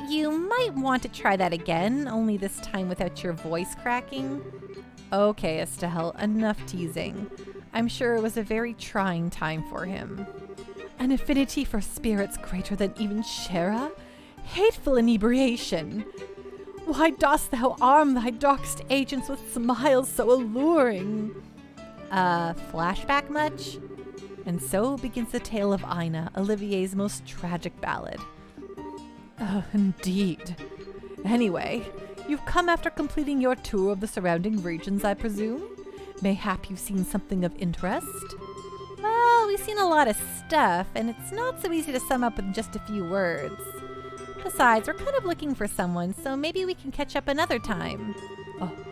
You might want to try that again, only this time without your voice cracking. Okay, Estelle, enough teasing. I'm sure it was a very trying time for him. An affinity for spirits greater than even Shara? Hateful inebriation! Why dost thou arm thy darkest agents with smiles so alluring? Flashback much? And so begins the tale of Ina, Olivier's most tragic ballad. Oh, indeed. Anyway, you've come after completing your tour of the surrounding regions, I presume? Mayhap you've seen something of interest? Well, we've seen a lot of stuff, and it's not so easy to sum up in just a few words. Besides, we're kind of looking for someone, so maybe we can catch up another time.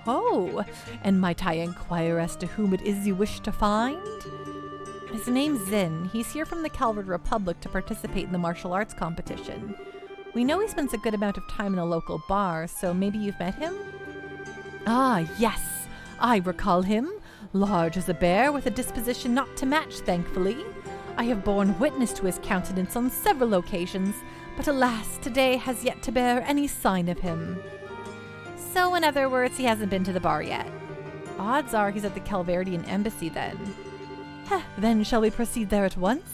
Oh, and might I inquire as to whom it is you wish to find? His name's Zin. He's here from the Calvard Republic to participate in the martial arts competition. We know he spends a good amount of time in a local bar, so maybe you've met him? Ah, yes, I recall him. Large as a bear, with a disposition not to match, thankfully. I have borne witness to his countenance on several occasions, but alas, today has yet to bear any sign of him. So, in other words, he hasn't been to the bar yet. Odds are he's at the Calvardian embassy then. Then shall we proceed there at once?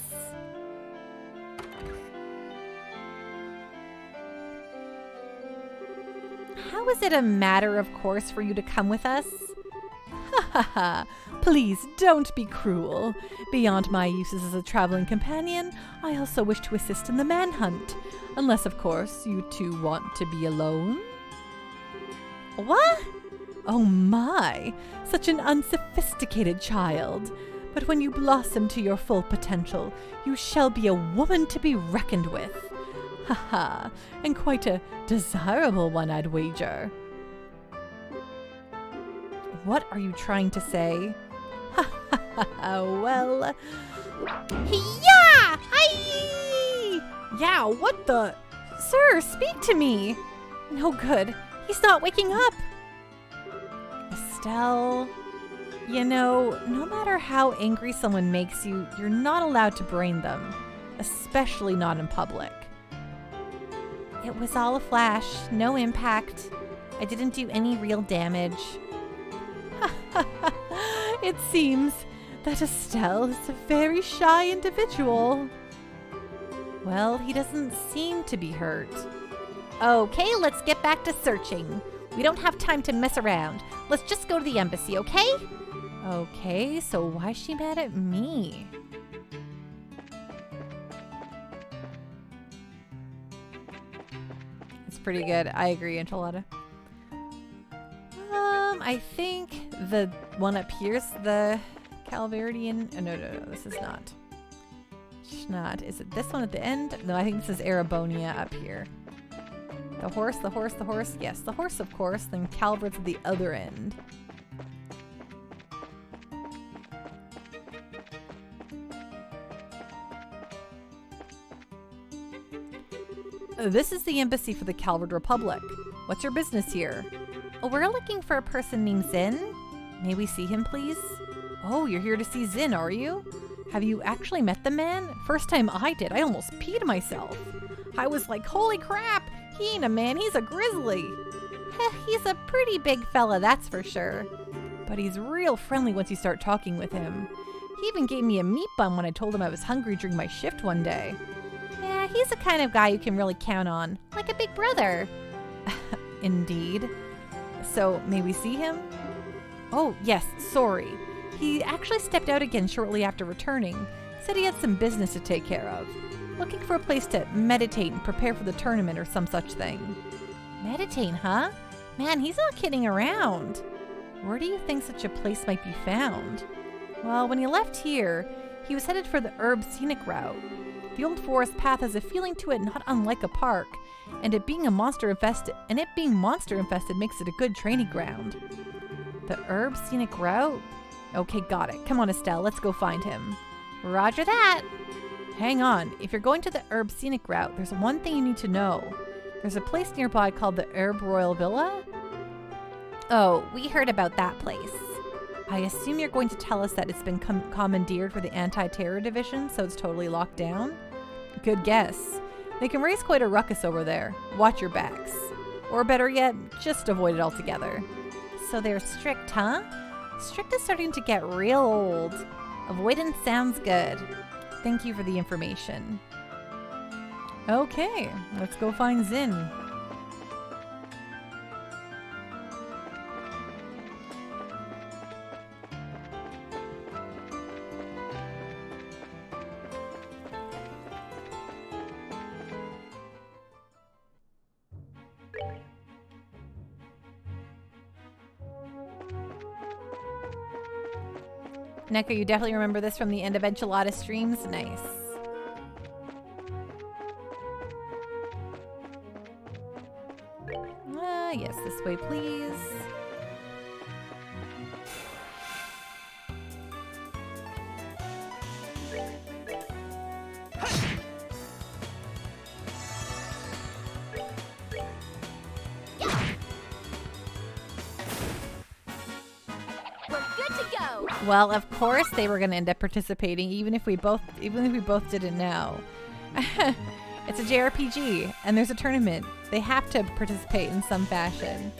How is it a matter of course for you to come with us? Ha ha ha! Please don't be cruel. Beyond my uses as a traveling companion, I also wish to assist in the manhunt. Unless, of course, you two want to be alone. What? Oh my! Such an unsophisticated child. But when you blossom to your full potential, you shall be a woman to be reckoned with. Ha ha, and quite a desirable one, I'd wager. What are you trying to say? Ha ha ha, well... Yeah! Hi! Yeah, what the... Sir, speak to me! No good. He's not waking up. Estelle, you know, no matter how angry someone makes you, you're not allowed to brain them, especially not in public. It was all a flash, no impact. I didn't do any real damage. It seems that Estelle is a very shy individual. Well, he doesn't seem to be hurt. Okay, let's get back to searching. We don't have time to mess around. Let's just go to the embassy, okay? Okay, so why is she mad at me? It's pretty good. I agree, Enchilada. I think the one up here's the Calvaridian. Oh, no, this is not. Schnott. Is it this one at the end? No, I think this is Arabonia up here. The horse, the horse, the horse. Yes, the horse, of course. Then Calvert's at the other end. This is the embassy for the Calvert Republic. What's your business here? Oh, we're looking for a person named Zin. May we see him, please? Oh, you're here to see Zin, are you? Have you actually met the man? First time I did, I almost peed myself. I was like, holy crap, he ain't a man, he's a grizzly. He's a pretty big fella, that's for sure. But he's real friendly once you start talking with him. He even gave me a meat bun when I told him I was hungry during my shift one day. Yeah, he's the kind of guy you can really count on, like a big brother. Indeed. So, may we see him? Oh, yes, sorry. He actually stepped out again shortly after returning. Said he had some business to take care of. Looking for a place to meditate and prepare for the tournament or some such thing. Meditate, huh? Man, he's not kidding around. Where do you think such a place might be found? Well, when he left here, he was headed for the herb scenic route. The old forest path has a feeling to it not unlike a park, and it being monster infested makes it a good training ground. The herb scenic route? Okay, got it. Come on, Estelle, let's go find him. Roger that. Hang on. If you're going to the herb scenic route, there's one thing you need to know. There's a place nearby called the Herb Royal Villa. Oh, we heard about that place. I assume you're going to tell us that it's been commandeered for the anti-terror division, so it's totally locked down? Good guess. They can raise quite a ruckus over there. Watch your backs. Or better yet, just avoid it altogether. So they're strict, huh? Strict is starting to get real old. Avoidance sounds good. Thank you for the information. Okay, let's go find Zin. Neko, you definitely remember this from the end of Enchilada streams? Nice. Yes, this way, please. Well, of course they were going to end up participating, even if we both didn't know. It's a JRPG, and there's a tournament. They have to participate in some fashion.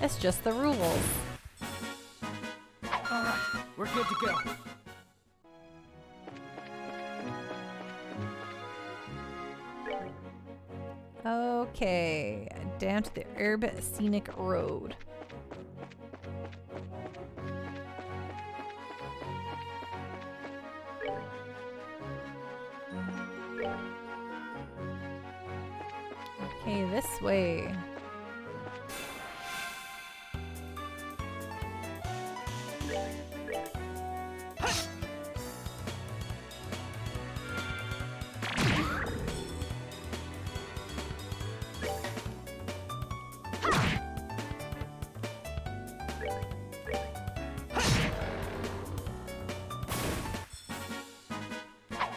It's just the rules. All right, we're good to go. Okay, down to the Herb Scenic Road. Okay, this way.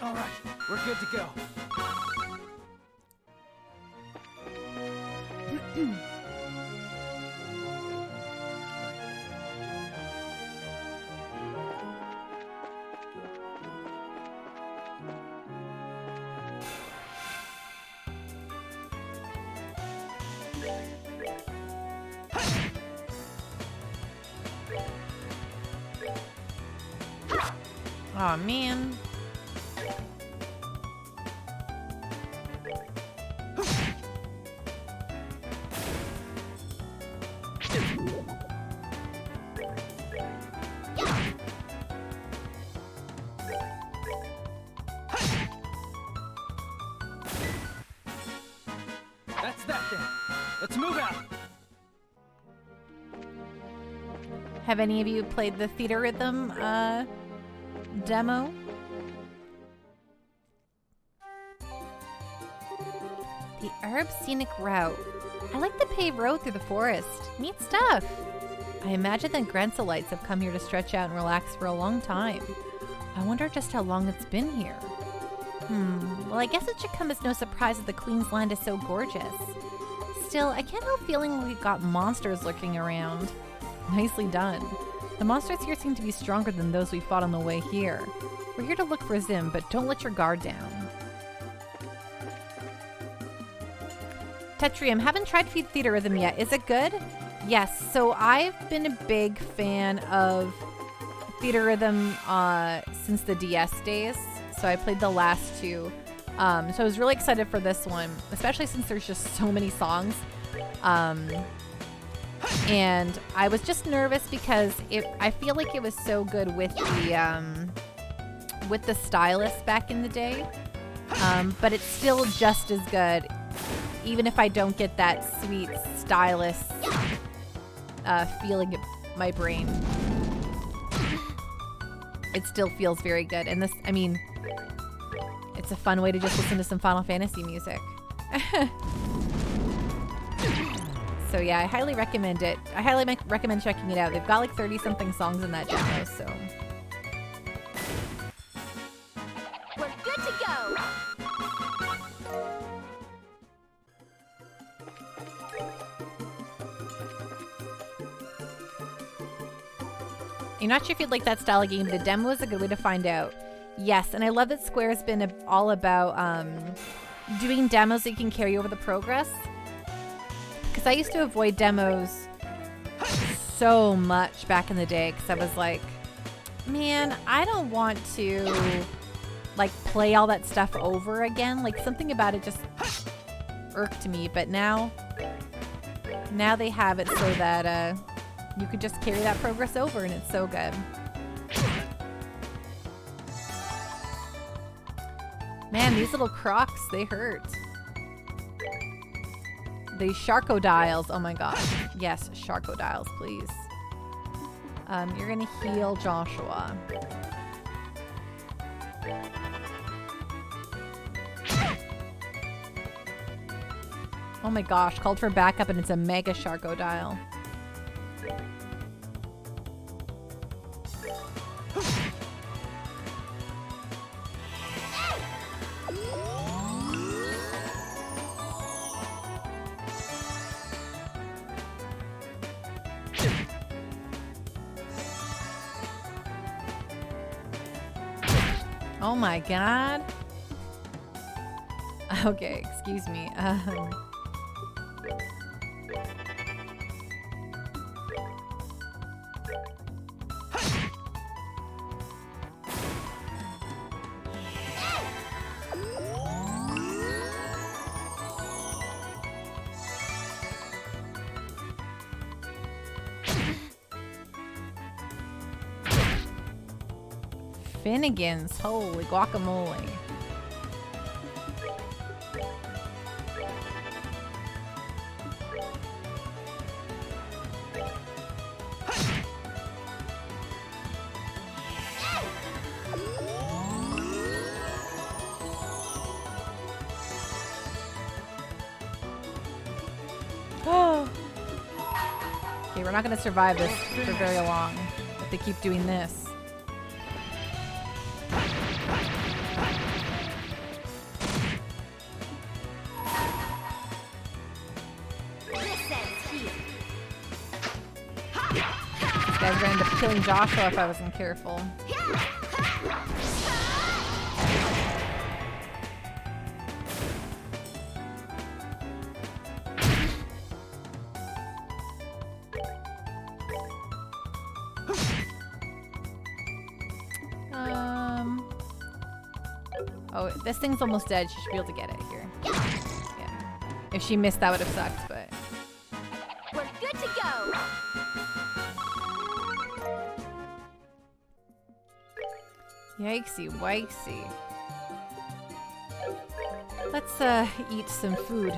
All right, we're good to go. Oh man. That's that then. Let's move out. Have any of you played the Theater Rhythm demo? The Herb Scenic Route. I like the paved road through the forest. Neat stuff. I imagine the Grenselites have come here to stretch out and relax for a long time. I wonder just how long it's been here. Well, I guess it should come as no surprise that the Queen's Land is so gorgeous. Still, I can't help feeling we've got monsters lurking around. Nicely done. The monsters here seem to be stronger than those we fought on the way here. We're here to look for Zim, but don't let your guard down. Tetrium, haven't tried Theater Rhythm yet. Is it good? Yes, so I've been a big fan of Theater Rhythm since the DS days. So I played the last two. So I was really excited for this one, especially since there's just so many songs. And I was just nervous because I feel like it was so good with the stylus back in the day. But it's still just as good, even if I don't get that sweet stylus feeling in my brain. It still feels very good. And this, I mean, it's a fun way to just listen to some Final Fantasy music. So yeah, I highly recommend it. I highly recommend checking it out. They've got like 30-something songs in that demo, so. We're good to go. You're not sure if you'd like that style of game, but the demo is a good way to find out. Yes, and I love that Square's been all about doing demos that you can carry over the progress. Because I used to avoid demos so much back in the day because I was like, man, I don't want to like play all that stuff over again. Like something about it just irked me, but now they have it so that you could just carry that progress over and it's so good. Man, these little crocs, they hurt. The Sharkodiles. Oh my gosh. Yes, Sharkodiles, please. You're gonna heal Joshua. Oh my gosh, called for backup and it's a mega Sharkodile. Oh my god. Okay, excuse me. Finnegan's, holy guacamole. Okay, we're not gonna survive this for very long if they keep doing this. guys are gonna end up killing Joshua if I wasn't careful. Oh, this thing's almost dead. She should be able to get it here. Yeah. If she missed, that would have sucked, but... We're good to go. Yikesy, wikesy. Let's, eat some food.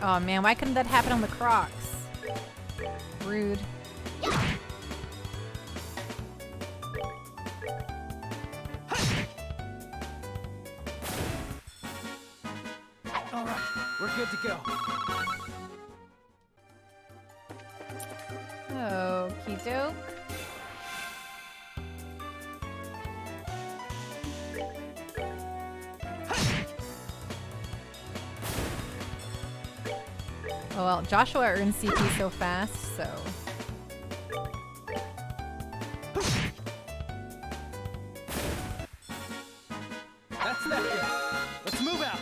Oh man, why couldn't that happen on the Crocs? Rude. All right, we're good to go. Okie doke. Oh well, Joshua earns CP so fast, so... That's that guy. Let's move out.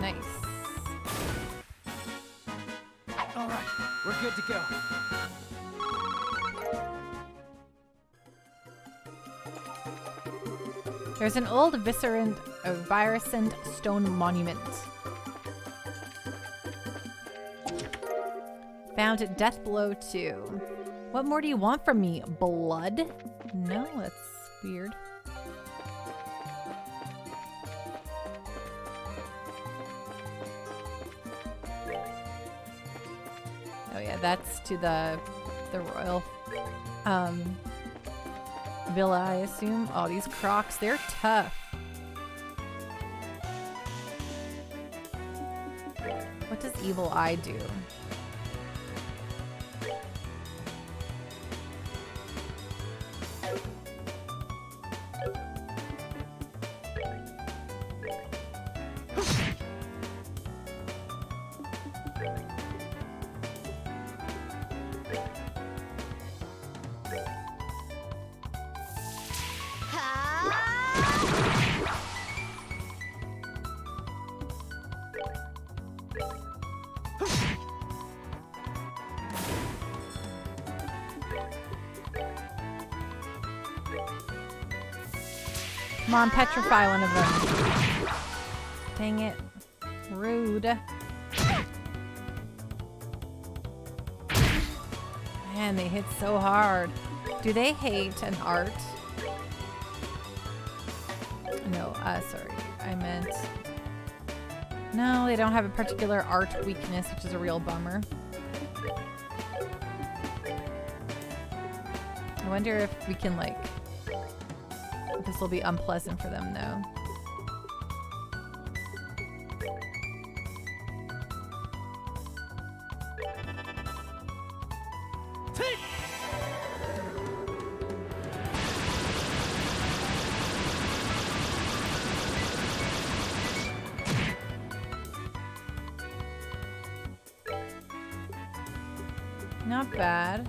Nice. All right, we're good to go. There's an old Viscerant stone monument. Found at Death Below 2. What more do you want from me? Blood? No, that's weird. Oh yeah, that's to the royal villa, I assume. Oh, these Crocs, they're tough. What does Evil Eye do? Come on, petrify one of them. Dang it. Rude. Man, they hit so hard. Do they hate an art? No, sorry. I meant... No, they don't have a particular art weakness, which is a real bummer. I wonder if we can, like... This will be unpleasant for them, though. Not bad.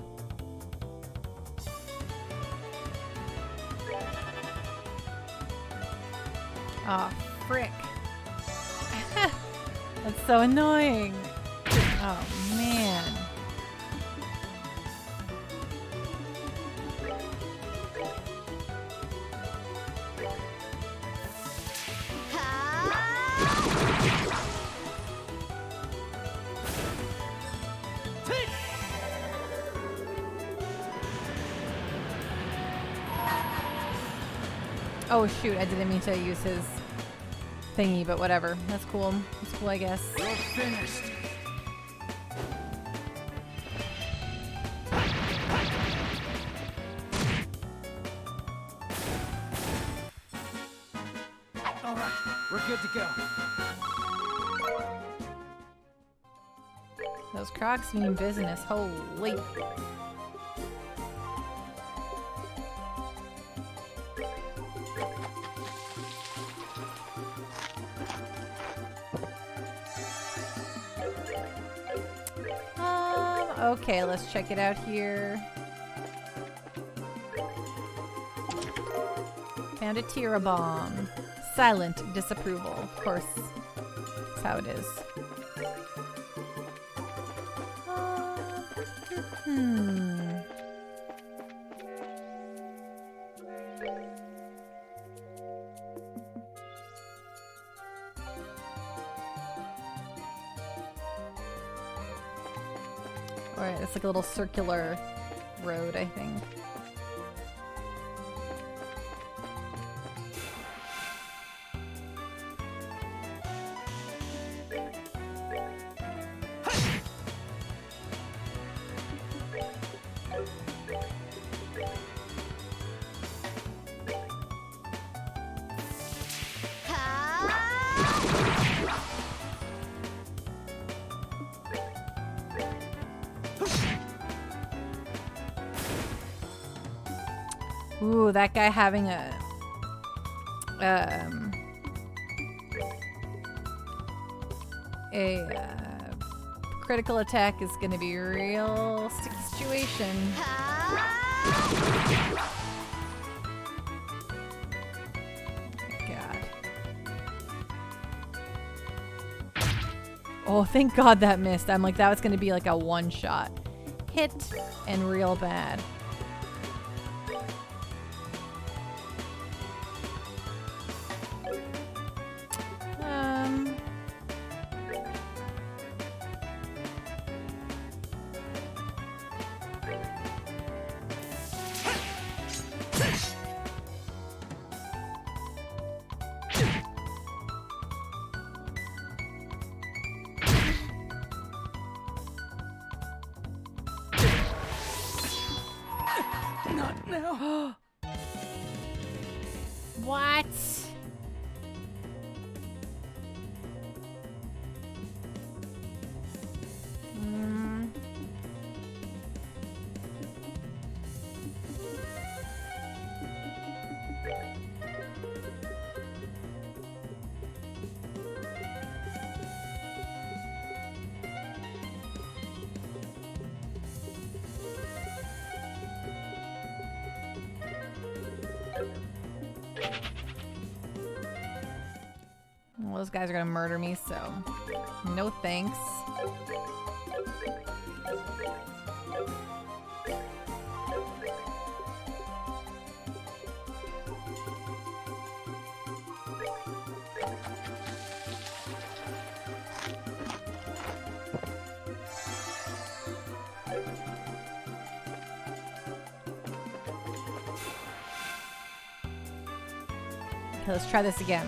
Oh, frick. That's so annoying. Oh, man. Oh shoot, I didn't mean to use his thingy, but whatever. That's cool. That's cool, I guess. You're finished. All right, we're good to go. Those Crocs mean business. Holy. Okay, let's check it out here. Found a Tira bomb. Silent disapproval. Of course. That's how it is. Alright, it's like a little circular road, I think. Ooh, that guy having a critical attack is gonna be a real sticky situation. God. Oh, thank God that missed. I'm like, that was gonna be like a one-shot hit and real bad. Not now. What? Well, those guys are gonna murder me, so no thanks. Okay, let's try this again.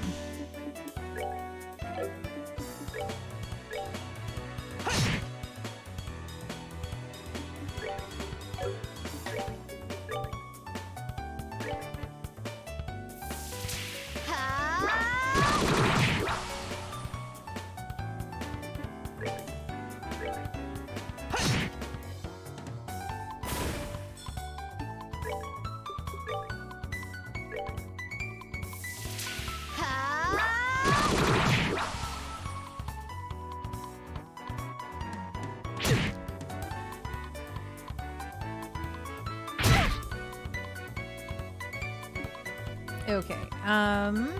Okay. Can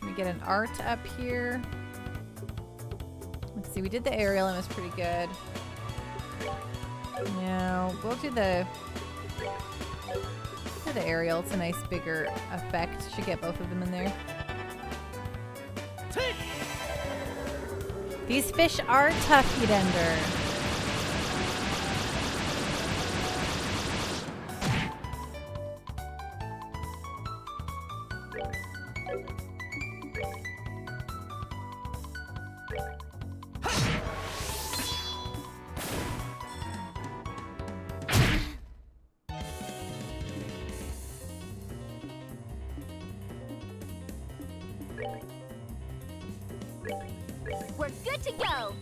we get an art up here? Let's see. We did the aerial and it was pretty good. Now we'll do the aerial. It's a nice bigger effect. Should get both of them in there. These fish are tough, Edender. We're good to go.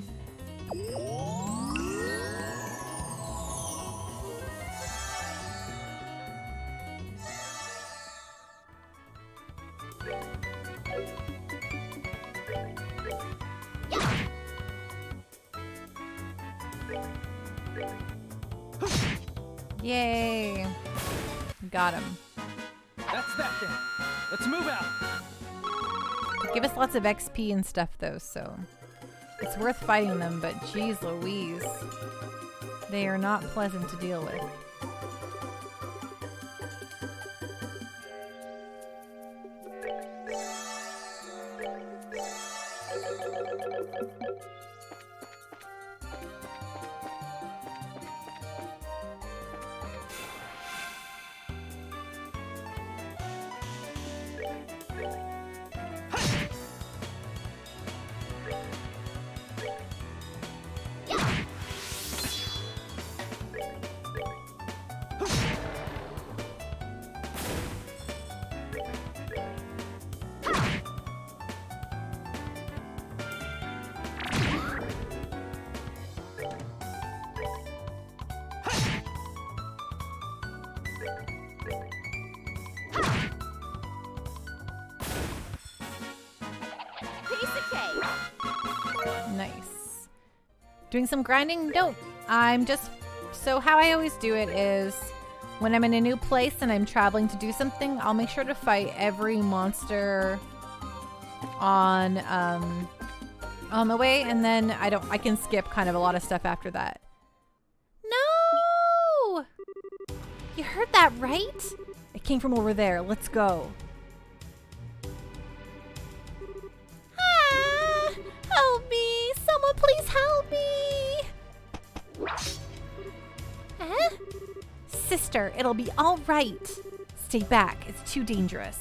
Yay. Got him. That's that then. Let's move out. Give us lots of XP and stuff though, so it's worth fighting them, but geez Louise. They are not pleasant to deal with. Nice. Doing some grinding? No. So how I always do it is when I'm in a new place and I'm traveling to do something, I'll make sure to fight every monster on the way, and then I can skip kind of a lot of stuff after that. No! You heard that right? It came from over there. Let's go. Help me! Someone please help me! Huh? Sister, it'll be all right. Stay back. It's too dangerous.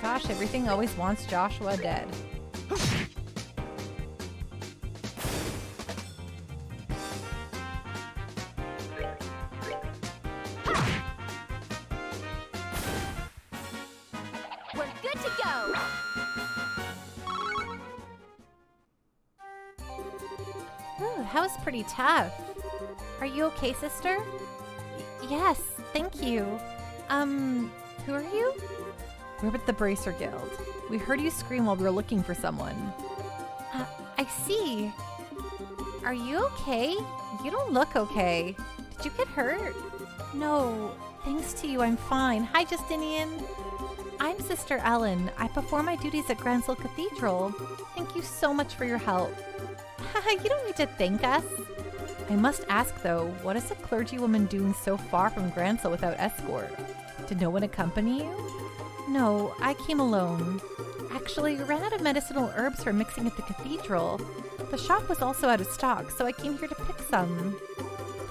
Gosh, everything always wants Joshua dead. We're good to go. Ooh, that was pretty tough. Are you okay, sister? Yes, thank you. Who are you? We're with the Bracer Guild. We heard you scream while we were looking for someone. I see. Are you okay? You don't look okay. Did you get hurt? No, thanks to you, I'm fine. Hi, Justinian. I'm Sister Ellen. I perform my duties at Gransel Cathedral. Thank you so much for your help. You don't need to thank us. I must ask though, what is a clergywoman doing so far from Gransel without escort? Did no one accompany you? No, I came alone. Actually, ran out of medicinal herbs for mixing at the cathedral. The shop was also out of stock, so I came here to pick some.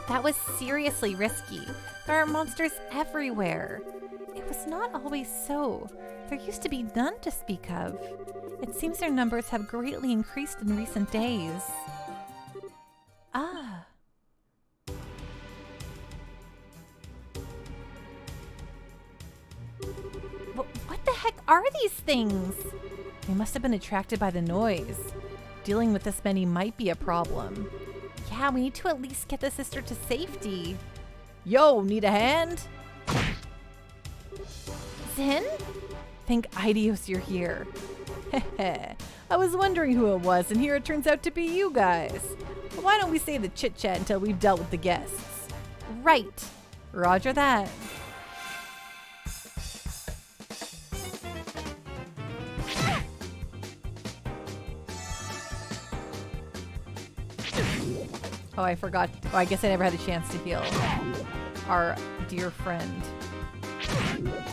That was seriously risky. There are monsters everywhere. It was not always so. There used to be none to speak of. It seems their numbers have greatly increased in recent days. Ah. What the heck are these things? They must have been attracted by the noise. Dealing with this many might be a problem. Yeah, we need to at least get the sister to safety. Yo, need a hand? Zin? Thank Idios you're here. Heh. I was wondering who it was, and here it turns out to be you guys. Well, why don't we save the chit-chat until we've dealt with the guests? Right. Roger that. Oh, I forgot. Oh, I guess I never had a chance to heal our dear friend.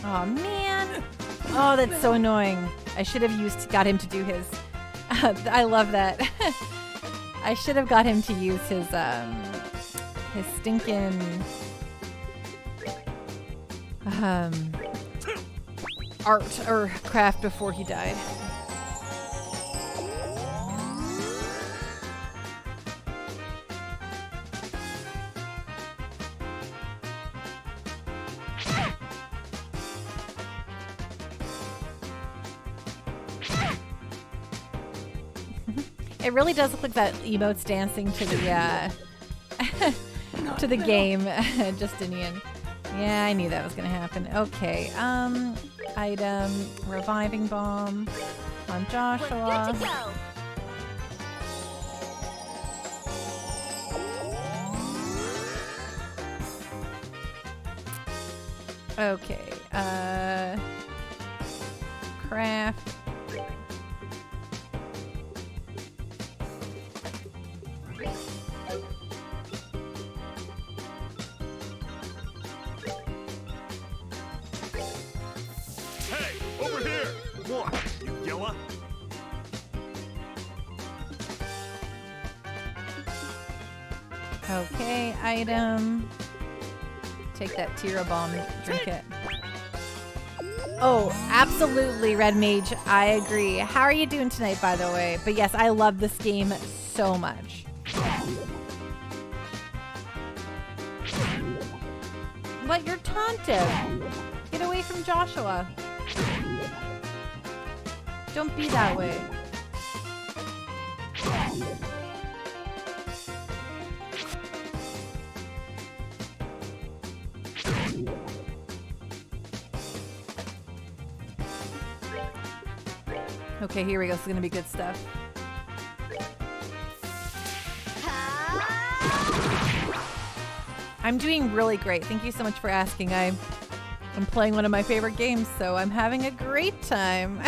Oh, man. Oh, that's so annoying. I should have got him to do his... I love that. I should have got him to use his stinking... art or craft before he died. It really does look like that emote's dancing to the to the game, Justinian. Yeah, I knew that was gonna happen. Okay, item, reviving bomb on Joshua. We're good to go. Okay, craft. Hey, over here! What, you yella? Okay, item. Take that Tira bomb and drink it. Oh, absolutely, Red Mage. I agree. How are you doing tonight, by the way? But yes, I love this game so much. But you're taunted. Get away from Joshua. Don't be that way. Okay, here we go. This is gonna be good stuff. I'm doing really great. Thank you so much for asking. I'm playing one of my favorite games, so I'm having a great time.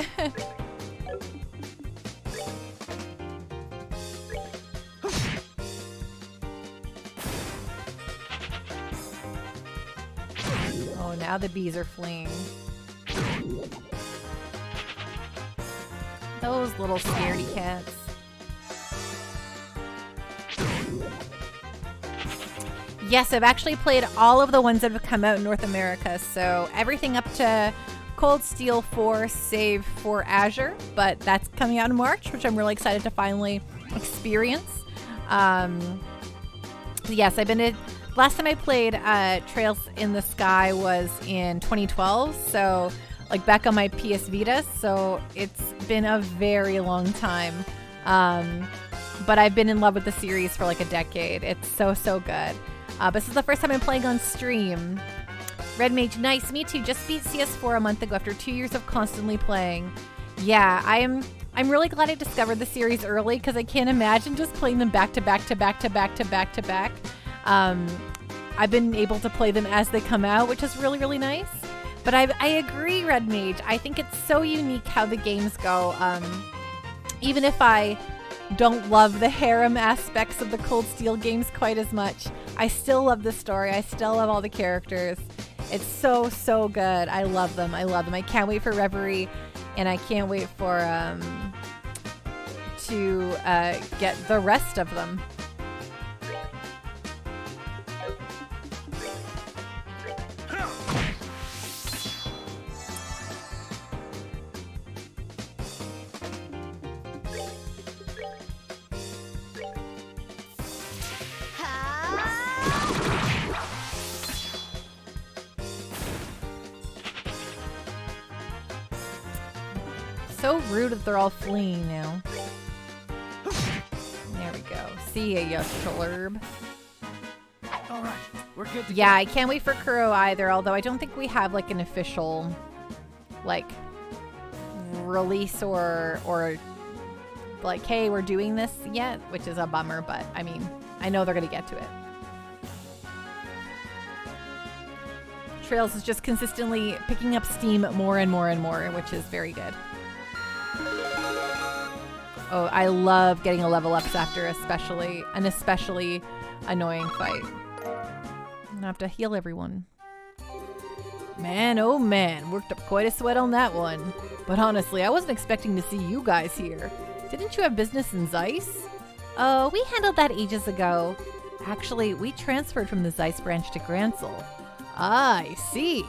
Oh, now the bees are fleeing. Those little scaredy cats. Yes, I've actually played all of the ones that have come out in North America. So everything up to Cold Steel 4, save for Azure. But that's coming out in March, which I'm really excited to finally experience. Yes, last time I played Trails in the Sky was in 2012. So like back on my PS Vita. So it's been a very long time. But I've been in love with the series for like a decade. It's so, so good. This is the first time I'm playing on stream. Red Mage, nice. Me too. Just beat CS4 a month ago after 2 years of constantly playing. Yeah, I'm really glad I discovered the series early because I can't imagine just playing them back to back to back to back to back to back. I've been able to play them as they come out, which is really, really nice. But I agree, Red Mage. I think it's so unique how the games go. Even if I don't love the harem aspects of the Cold Steel games quite as much, I still love the story. I still love all the characters. It's so, so good. I love them. I love them. I can't wait for Reverie, and I can't wait for to get the rest of them. So rude that they're all fleeing now. There we go. See ya, you schlurb. All right, we're good to Yeah, I can't wait for Kuro either, although I don't think we have like an official like release or like, hey, we're doing this yet, which is a bummer, but I mean, I know they're gonna get to it. Trails is just consistently picking up steam more and more and more, which is very good. Oh, I love getting a level ups after especially annoying fight. I'm gonna have to heal everyone. Man, oh man, worked up quite a sweat on that one. But honestly, I wasn't expecting to see you guys here. Didn't you have business in Zeiss? Oh, we handled that ages ago. Actually, we transferred from the Zeiss branch to Gransel. Ah, I see.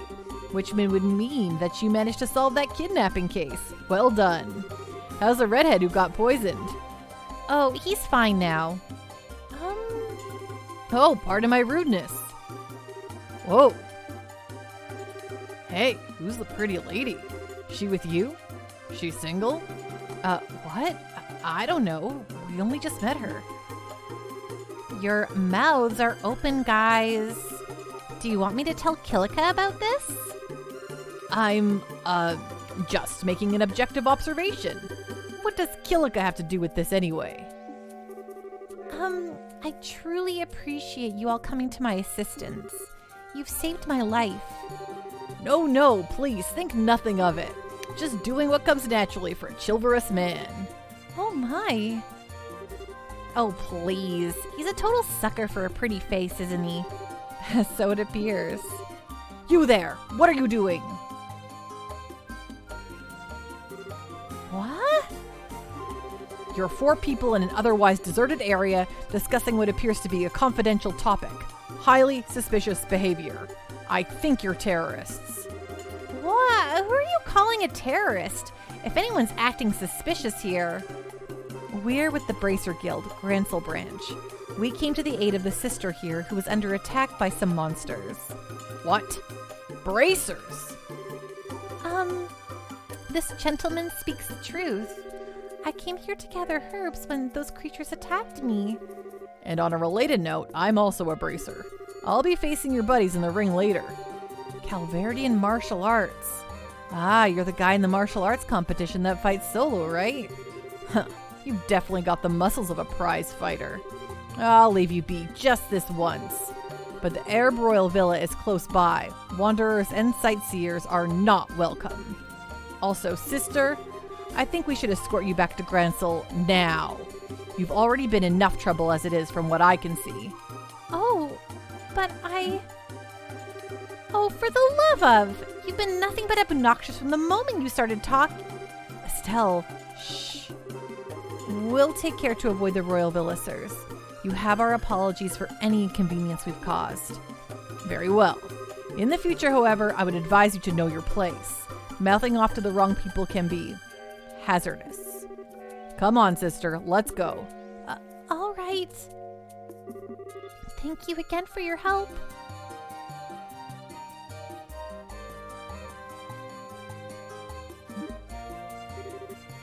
Which would mean that you managed to solve that kidnapping case. Well done. How's the redhead who got poisoned? Oh, he's fine now. Oh, pardon my rudeness. Whoa. Hey, who's the pretty lady? She with you? She single? What? I don't know. We only just met her. Your mouths are open, guys. Do you want me to tell Kilika about this? I'm, just making an objective observation. What does Kilika have to do with this anyway? I truly appreciate you all coming to my assistance. You've saved my life. No, please, think nothing of it. Just doing what comes naturally for a chivalrous man. Oh my. Oh, please. He's a total sucker for a pretty face, isn't he? So it appears. You there! What are you doing? What? You're 4 people in an otherwise deserted area discussing what appears to be a confidential topic. Highly suspicious behavior. I think you're terrorists. What? Who are you calling a terrorist? If anyone's acting suspicious here... We're with the Bracer Guild, Gransel branch. We came to the aid of the sister here who was under attack by some monsters. What? Bracers? This gentleman speaks the truth. I came here to gather herbs when those creatures attacked me. And on a related note, I'm also a bracer. I'll be facing your buddies in the ring later. Calverdian martial arts. Ah, you're the guy in the martial arts competition that fights solo, right? Huh, you've definitely got the muscles of a prize fighter. I'll leave you be just this once. But the Arab Royal Villa is close by. Wanderers and sightseers are not welcome. Also, sister, I think we should escort you back to Gransel now. You've already been enough trouble as it is from what I can see. Oh, but Oh, for the love of! You've been nothing but obnoxious from the moment you started talking. Estelle, shh. We'll take care to avoid the Royal Villa, sirs. You have our apologies for any inconvenience we've caused. Very well. In the future, however, I would advise you to know your place. Mouthing off to the wrong people can be hazardous. Come on, sister, let's go. All right. Thank you again for your help.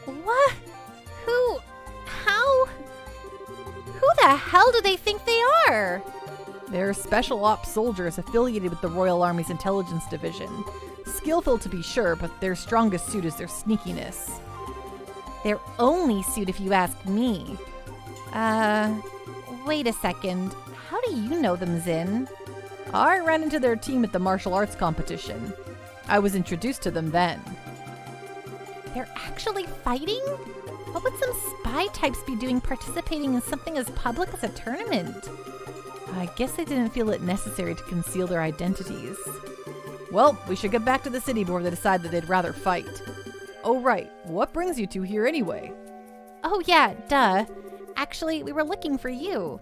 What? Who? How? Who the hell do they think they are? They're special ops soldiers affiliated with the Royal Army's Intelligence Division. Skillful to be sure, but their strongest suit is their sneakiness. Their only suit, if you ask me. Wait a second. How do you know them, Zin? I ran into their team at the martial arts competition. I was introduced to them then. They're actually fighting? What would some spy types be doing participating in something as public as a tournament? I guess they didn't feel it necessary to conceal their identities. Well, we should get back to the city before they decide that they'd rather fight. Oh, right. What brings you two here anyway? Oh, yeah, duh. Actually, we were looking for you.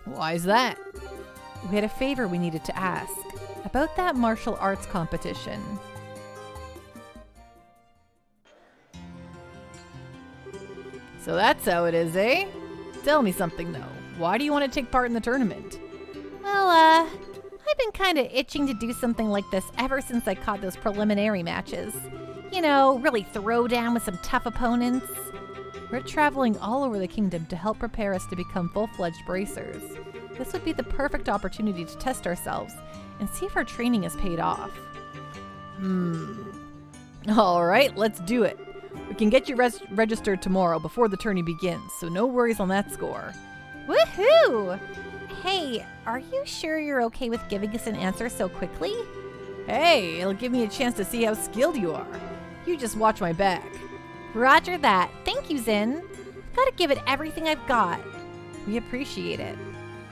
Why's that? We had a favor we needed to ask about that martial arts competition. So that's how it is, eh? Tell me something, though. Why do you want to take part in the tournament? Well, I've been kind kind of itching to do something like this ever since I caught those preliminary matches. You know, really throw down with some tough opponents. We're traveling all over the kingdom to help prepare us to become full-fledged bracers. This would be the perfect opportunity to test ourselves and see if our training has paid off. All right, let's do it. We can get you registered tomorrow before the tourney begins, so no worries on that score. Woohoo! Hey, are you sure you're okay with giving us an answer so quickly? Hey, it'll give me a chance to see how skilled you are. You just watch my back. Roger that. Thank you, Zin. Gotta give it everything I've got. We appreciate it.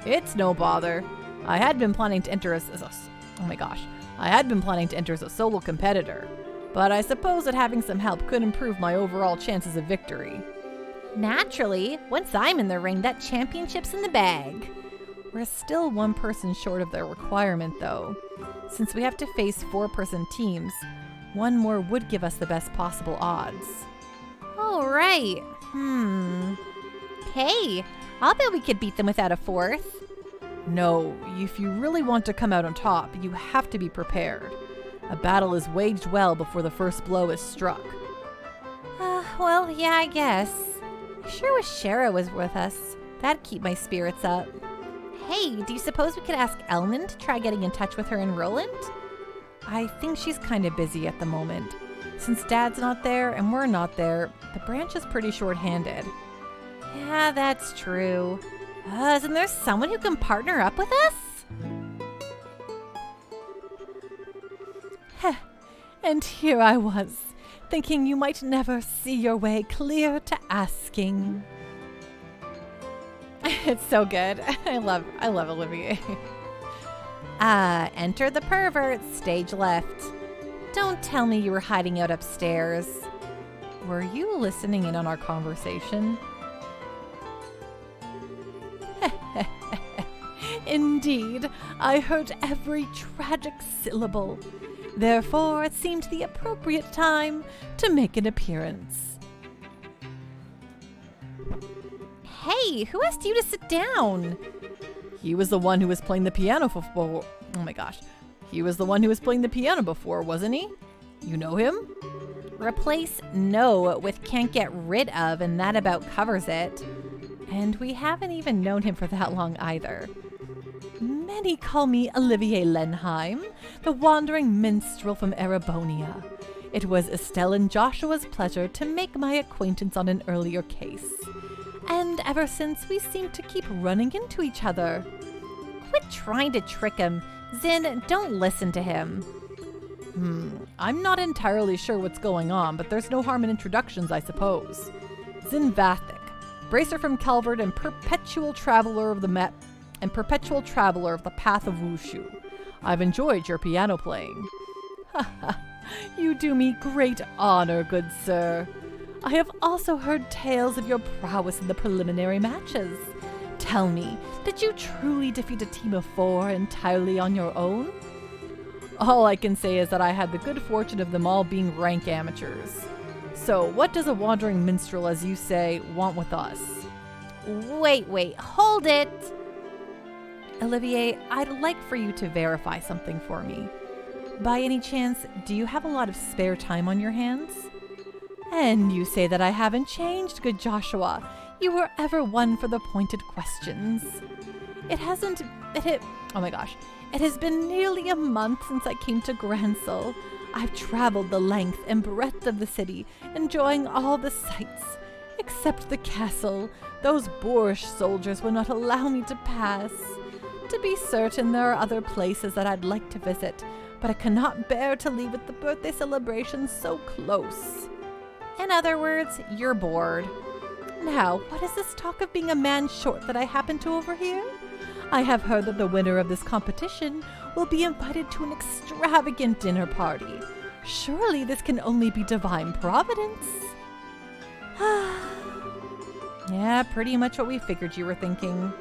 It's no bother. I had been planning to enter as a solo competitor, but I suppose that having some help could improve my overall chances of victory. Naturally, once I'm in the ring, that championship's in the bag. We're still one person short of their requirement, though. Since we have to face 4-person teams, one more would give us the best possible odds. All right. Hey, I'll bet we could beat them without a fourth. No, if you really want to come out on top, you have to be prepared. A battle is waged well before the first blow is struck. Well, yeah, I guess. I sure wish Shara was with us. That'd keep my spirits up. Hey, do you suppose we could ask Elman to try getting in touch with her and Roland? I think she's kind of busy at the moment. Since Dad's not there and we're not there, the branch is pretty short-handed. Yeah, that's true. Isn't there someone who can partner up with us? And here I was, thinking you might never see your way clear to asking. It's so good. I love Olivier. Enter the pervert, stage left. Don't tell me you were hiding out upstairs. Were you listening in on our conversation? Indeed, I heard every tragic syllable. Therefore, it seemed the appropriate time to make an appearance. Hey, who asked you to sit down? He was the one who was playing the piano before. Oh my gosh. He was the one who was playing the piano before, wasn't he? You know him? Replace no with can't get rid of, and that about covers it. And we haven't even known him for that long either. Many call me Olivier Lenheim, the wandering minstrel from Erebonia. It was Estelle and Joshua's pleasure to make my acquaintance on an earlier case. And ever since, we seem to keep running into each other. Quit trying to trick him. Zin, don't listen to him. I'm not entirely sure what's going on, but there's no harm in introductions, I suppose. Zin Vathic, bracer from Calvert and perpetual traveler of the path of Wushu. I've enjoyed your piano playing. You do me great honor, good sir. I have also heard tales of your prowess in the preliminary matches. Tell me, did you truly defeat a team of 4 entirely on your own? All I can say is that I had the good fortune of them all being rank amateurs. So, what does a wandering minstrel, as you say, want with us? Wait, hold it! Olivier, I'd like for you to verify something for me. By any chance, do you have a lot of spare time on your hands? And you say that I haven't changed, good Joshua. You were ever one for the pointed questions. It has been nearly a month since I came to Gransel. I've traveled the length and breadth of the city, enjoying all the sights. Except the castle. Those boorish soldiers would not allow me to pass. To be certain, there are other places that I'd like to visit, but I cannot bear to leave with the birthday celebration so close. In other words, you're bored. Now, what is this talk of being a man short that I happen to overhear? I have heard that the winner of this competition will be invited to an extravagant dinner party. Surely this can only be divine providence. Yeah, pretty much what we figured you were thinking.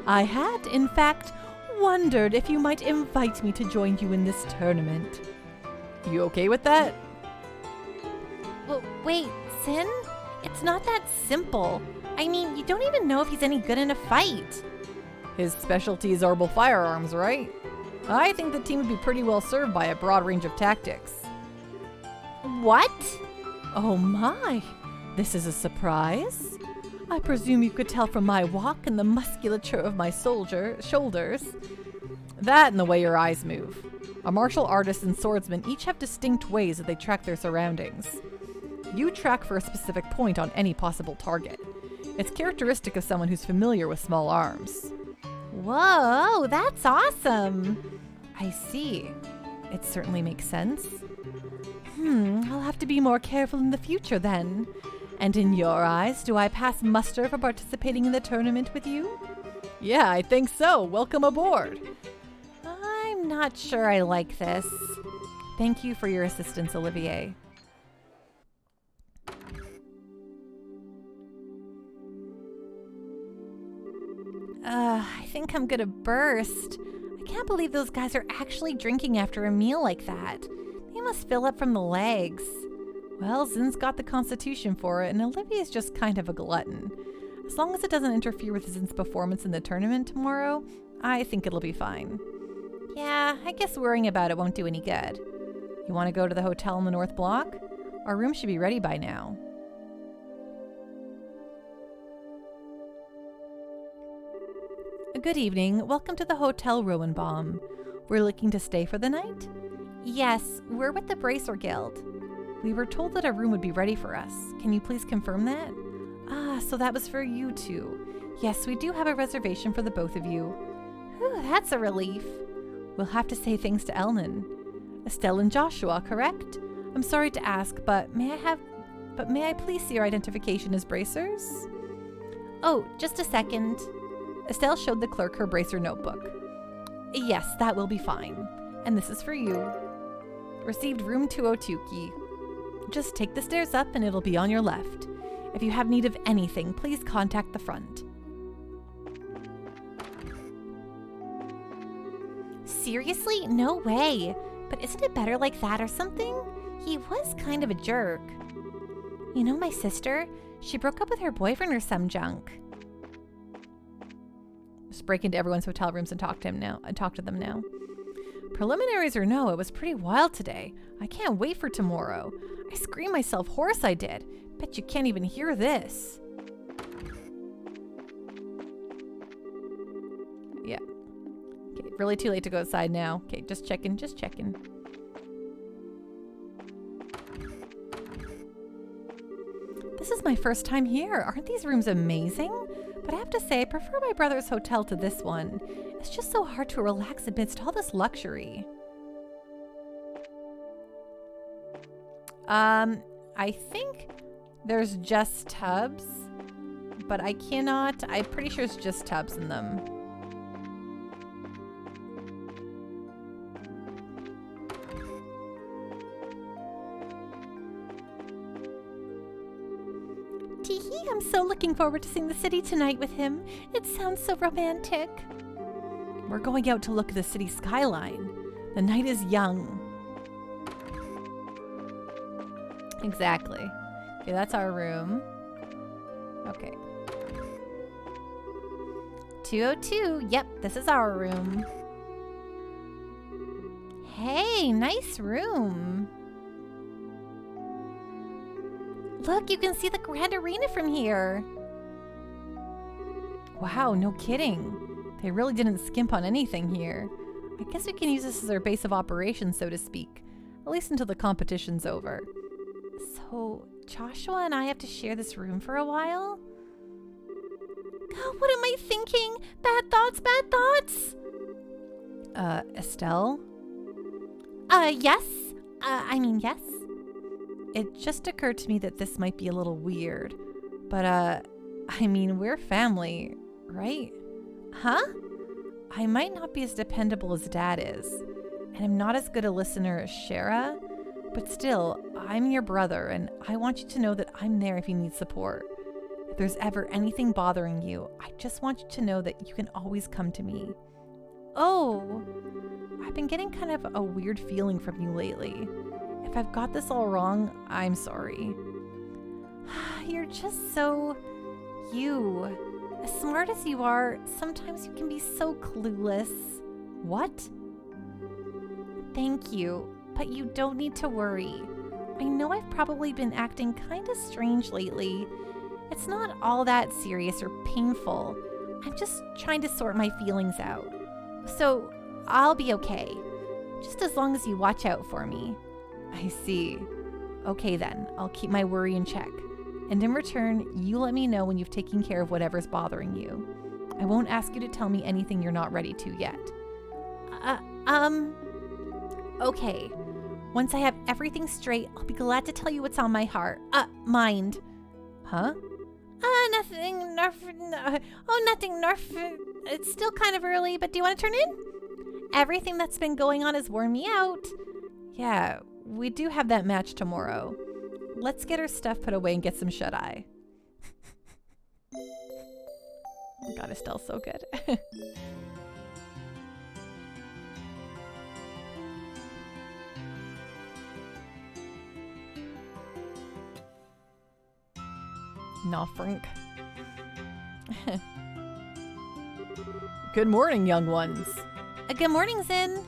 I had, in fact, wondered if you might invite me to join you in this tournament. You okay with that? Well, wait, Sin? It's not that simple. I mean, you don't even know if he's any good in a fight. His specialty is orbital firearms, right? I think the team would be pretty well served by a broad range of tactics. What? Oh my, this is a surprise. I presume you could tell from my walk and the musculature of my shoulders. That and the way your eyes move. A martial artist and swordsman each have distinct ways that they track their surroundings. You track for a specific point on any possible target. It's characteristic of someone who's familiar with small arms. Whoa, that's awesome. I see. It certainly makes sense. I'll have to be more careful in the future then. And in your eyes, do I pass muster for participating in the tournament with you? Yeah, I think so. Welcome aboard. I'm not sure I like this. Thank you for your assistance, Olivier. I think I'm gonna burst. I can't believe those guys are actually drinking after a meal like that. They must fill up from the legs. Well, Zin's got the constitution for it, and Olivier's just kind of a glutton. As long as it doesn't interfere with Zin's performance in the tournament tomorrow, I think it'll be fine. Yeah, I guess worrying about it won't do any good. You want to go to the hotel in the North Block? Our room should be ready by now. Good evening. Welcome to the Hotel Rowenbaum. We're looking to stay for the night? Yes, we're with the Bracer Guild. We were told that a room would be ready for us. Can you please confirm that? Ah, so that was for you two. Yes, we do have a reservation for the both of you. Whew, that's a relief. We'll have to say thanks to Elnan. Estelle and Joshua, correct? I'm sorry to ask, but may I please see your identification as bracers? Oh, just a second. Estelle showed the clerk her bracer notebook. Yes, that will be fine. And this is for you. Received room 202 key. Just take the stairs up and it'll be on your left. If you have need of anything, please contact the front. Seriously? No way. But isn't it better like that or something? He was kind of a jerk. You know my sister? She broke up with her boyfriend or some junk. Just break into everyone's hotel rooms and talk to them now. Preliminaries or no, it was pretty wild today. I can't wait for tomorrow. I screamed myself hoarse, I did. Bet you can't even hear this. Yeah. Okay, really too late to go outside now. Okay, just checking. This is my first time here. Aren't these rooms amazing? But I have to say, I prefer my brother's hotel to this one. It's just so hard to relax amidst all this luxury. I think there's just tubs, but I'm pretty sure it's just tubs in them. Teehee, I'm so looking forward to seeing the city tonight with him. It sounds so romantic. We're going out to look at the city skyline. The night is young. Exactly. Okay, that's our room. Okay. 202. Yep, this is our room. Hey, nice room. Look, you can see the Grand Arena from here. Wow, no kidding. They really didn't skimp on anything here. I guess we can use this as our base of operations, so to speak. At least until the competition's over. So, Joshua and I have to share this room for a while? God, what am I thinking? Bad thoughts, bad thoughts! Estelle? Yes. Yes. It just occurred to me that this might be a little weird. But, we're family, right? Huh? I might not be as dependable as Dad is, and I'm not as good a listener as Shara, but still, I'm your brother, and I want you to know that I'm there if you need support. If there's ever anything bothering you, I just want you to know that you can always come to me. Oh, I've been getting kind of a weird feeling from you lately. If I've got this all wrong, I'm sorry. You're just so... you. As smart as you are, sometimes you can be so clueless. What? Thank you, but you don't need to worry. I know I've probably been acting kinda strange lately. It's not all that serious or painful. I'm just trying to sort my feelings out. So, I'll be okay. Just as long as you watch out for me. I see. Okay then, I'll keep my worry in check. And in return, you let me know when you've taken care of whatever's bothering you. I won't ask you to tell me anything you're not ready to yet. Okay. Once I have everything straight, I'll be glad to tell you what's on my heart. Mind. Huh? Nothing, nothing, It's still kind of early, but do you want to turn in? Everything that's been going on has worn me out. Yeah, we do have that match tomorrow. Let's get our stuff put away and get some shut-eye. God, Estelle's so good. Nah, Frank. Good morning, young ones. Good morning, Zin.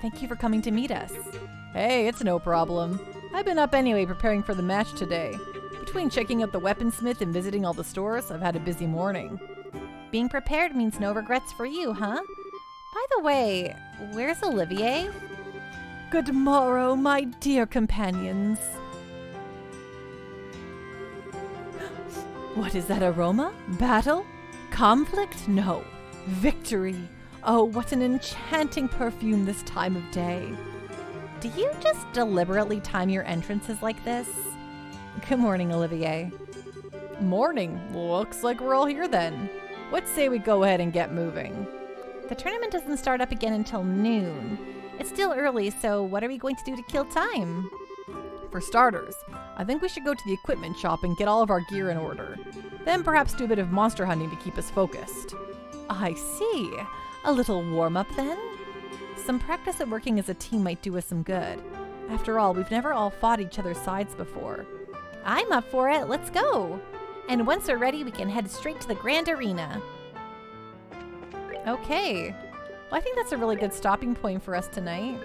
Thank you for coming to meet us. Hey, it's no problem. I've been up anyway preparing for the match today. Between checking out the weaponsmith and visiting all the stores, I've had a busy morning. Being prepared means no regrets for you, huh? By the way, where's Olivier? Good morrow, my dear companions. What is that aroma? Battle? Conflict? No. Victory. Oh, what an enchanting perfume this time of day. Do you just deliberately time your entrances like this? Good morning, Olivier. Morning. Looks like we're all here then. What say we go ahead and get moving? The tournament doesn't start up again until noon. It's still early, so what are we going to do to kill time? For starters, I think we should go to the equipment shop and get all of our gear in order. Then perhaps do a bit of monster hunting to keep us focused. I see. A little warm-up then? Some practice at working as a team might do us some good. After all, we've never all fought each other's sides before. I'm up for it. Let's go. And once we're ready, we can head straight to the Grand Arena. Okay. Well, I think that's a really good stopping point for us tonight.